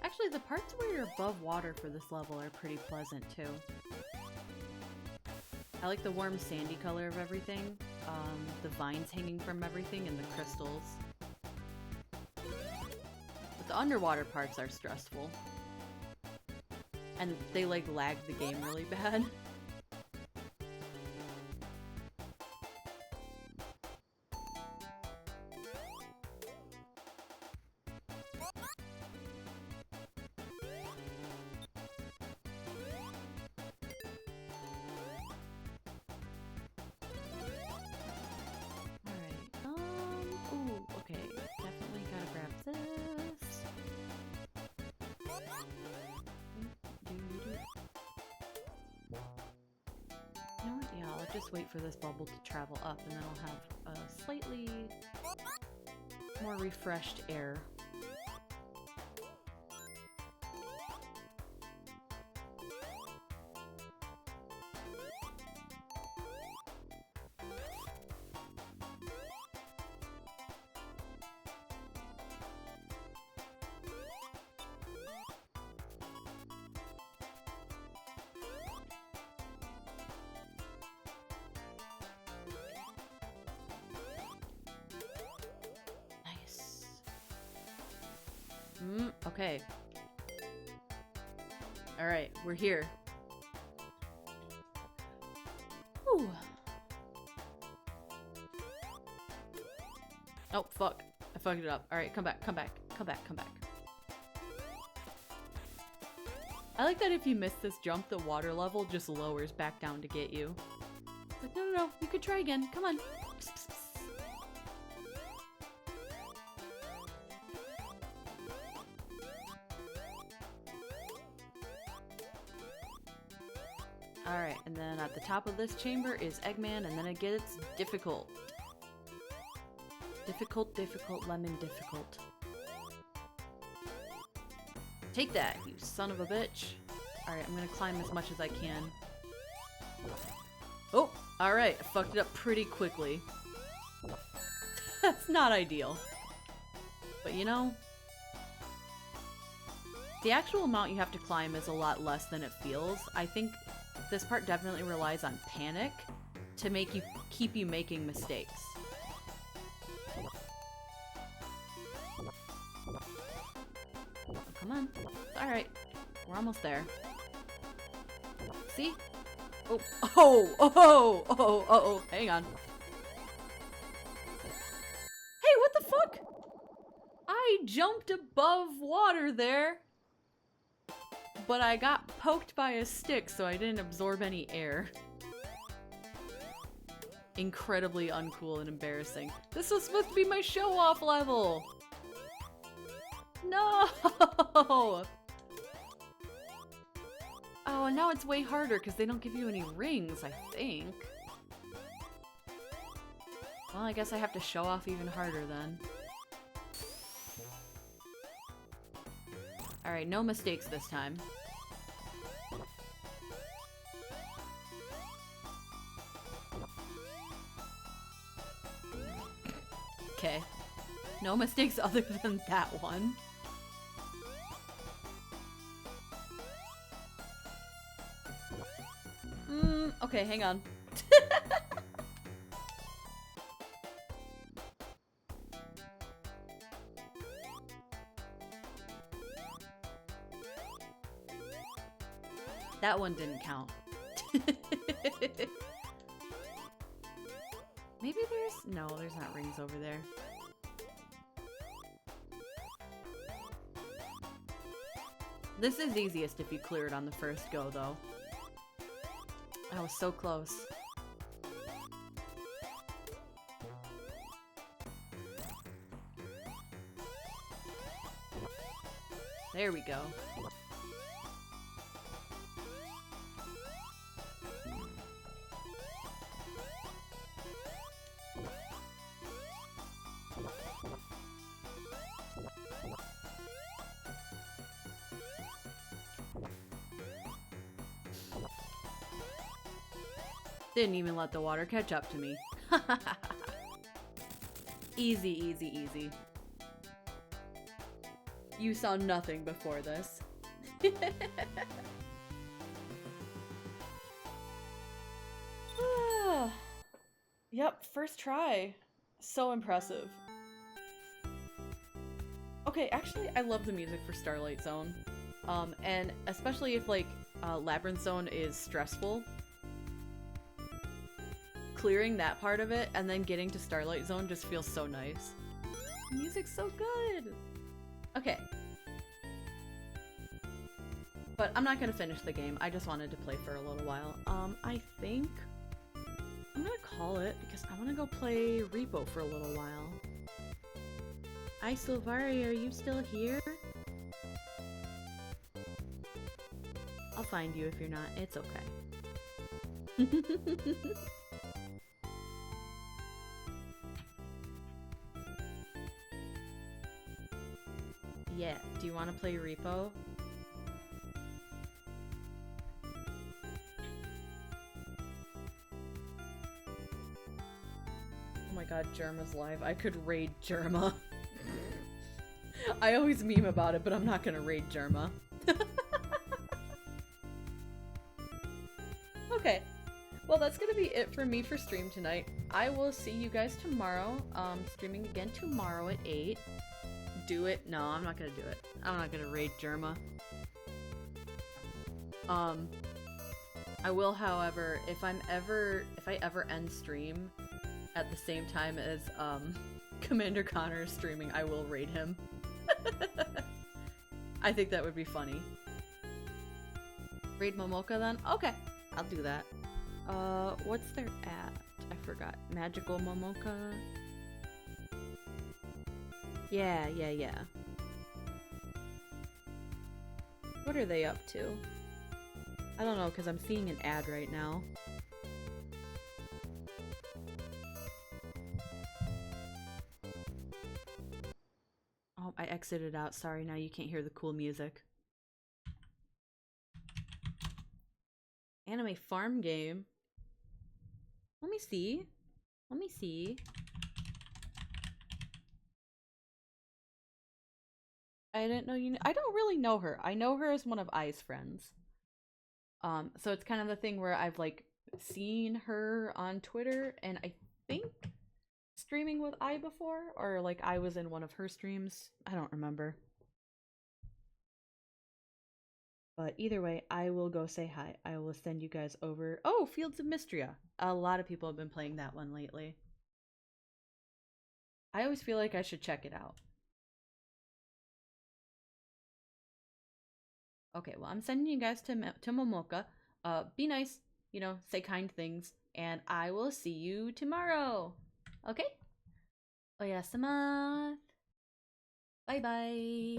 Actually, the parts where you're above water for this level are pretty pleasant, too. I like the warm sandy color of everything, the vines hanging from everything, and the crystals. But the underwater parts are stressful. And they, like, lag the game really bad. Just wait for this bubble to travel up, and then I'll have a slightly more refreshed air. Okay. Alright, we're here. Whew. Oh, fuck. I fucked it up. Alright, come back, come back, come back, come back. I like that if you miss this jump, the water level just lowers back down to get you. It's like, no, no, no, you could try again. Come on. Psst, psst, psst. Alright, and then at the top of this chamber is Eggman, and then it gets difficult. Difficult, difficult, lemon difficult. Take that, you son of a bitch. Alright, I'm gonna climb as much as I can. Oh, alright, I fucked it up pretty quickly. That's not ideal. But you know, the actual amount you have to climb is a lot less than it feels. I think this part definitely relies on panic to make you keep you making mistakes. Come on. Alright. We're almost there. See? Oh, oh, oh, oh, oh, hang on. Hey, what the fuck? I jumped above water there. But I got poked by a stick, so I didn't absorb any air. Incredibly uncool and embarrassing. This was supposed to be my show-off level! No! Oh, and now it's way harder because they don't give you any rings, I think. Well, I guess I have to show off even harder then. Alright, no mistakes this time. Okay. No mistakes other than that one. Okay, hang on. That one didn't count. Maybe there's... No, there's not rings over there. This is easiest if you clear it on the first go, though. I was so close. There we go. Didn't even let the water catch up to me. Easy, easy, easy. You saw nothing before this. Yep, first try. So impressive. Okay, actually, I love the music for Starlight Zone. And especially if, like, Labyrinth Zone is stressful. Clearing that part of it and then getting to Starlight Zone just feels so nice. The music's so good! Okay. But I'm not gonna finish the game. I just wanted to play for a little while. I think I'm gonna call it because I wanna go play Repo for a little while. Hi, Silvari, are you still here? I'll find you if you're not. It's okay. Yeah, do you want to play Repo? Oh my god, Germa's live. I could raid Germa. I always meme about it, but I'm not gonna raid Germa. Okay. Well, that's gonna be be it for me for stream tonight. I will see you guys tomorrow. Streaming again tomorrow at 8. Do it. No, I'm not gonna do it. I'm not gonna raid Germa. I will, however, if I ever end stream at the same time as Commander Connor is streaming, I will raid him. I think that would be funny. Raid Momoka then? Okay, I'll do that. What's their at? I forgot. Magical Momoka? Yeah. What are they up to? I don't know, because I'm seeing an ad right now. Oh, I exited out. Sorry, now you can't hear the cool music. Anime farm game. Let me see. I didn't know you. I don't really know her. I know her as one of Ai's friends. So it's kind of the thing where I've like seen her on Twitter, and I think streaming with Ai before, or like I was in one of her streams. I don't remember. But either way, I will go say hi. I will send you guys over. Oh, Fields of Mystria. A lot of people have been playing that one lately. I always feel like I should check it out. Okay, well, I'm sending you guys to Momoka. Be nice, you know, say kind things, and I will see you tomorrow. Okay? Oyasama. Bye-bye.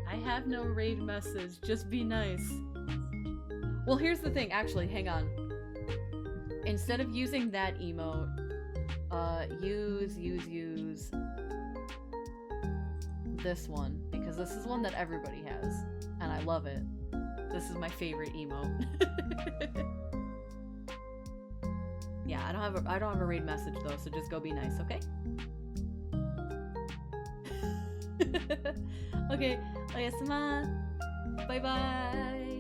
I have no raid message, just be nice. Well, here's the thing, actually, hang on. Instead of using that emote, use this one, because this is one that everybody has, and I love it. This is my favorite emote. Yeah, I don't have a raid message though, so just go be nice, okay? Okay, oyasuma. Bye bye.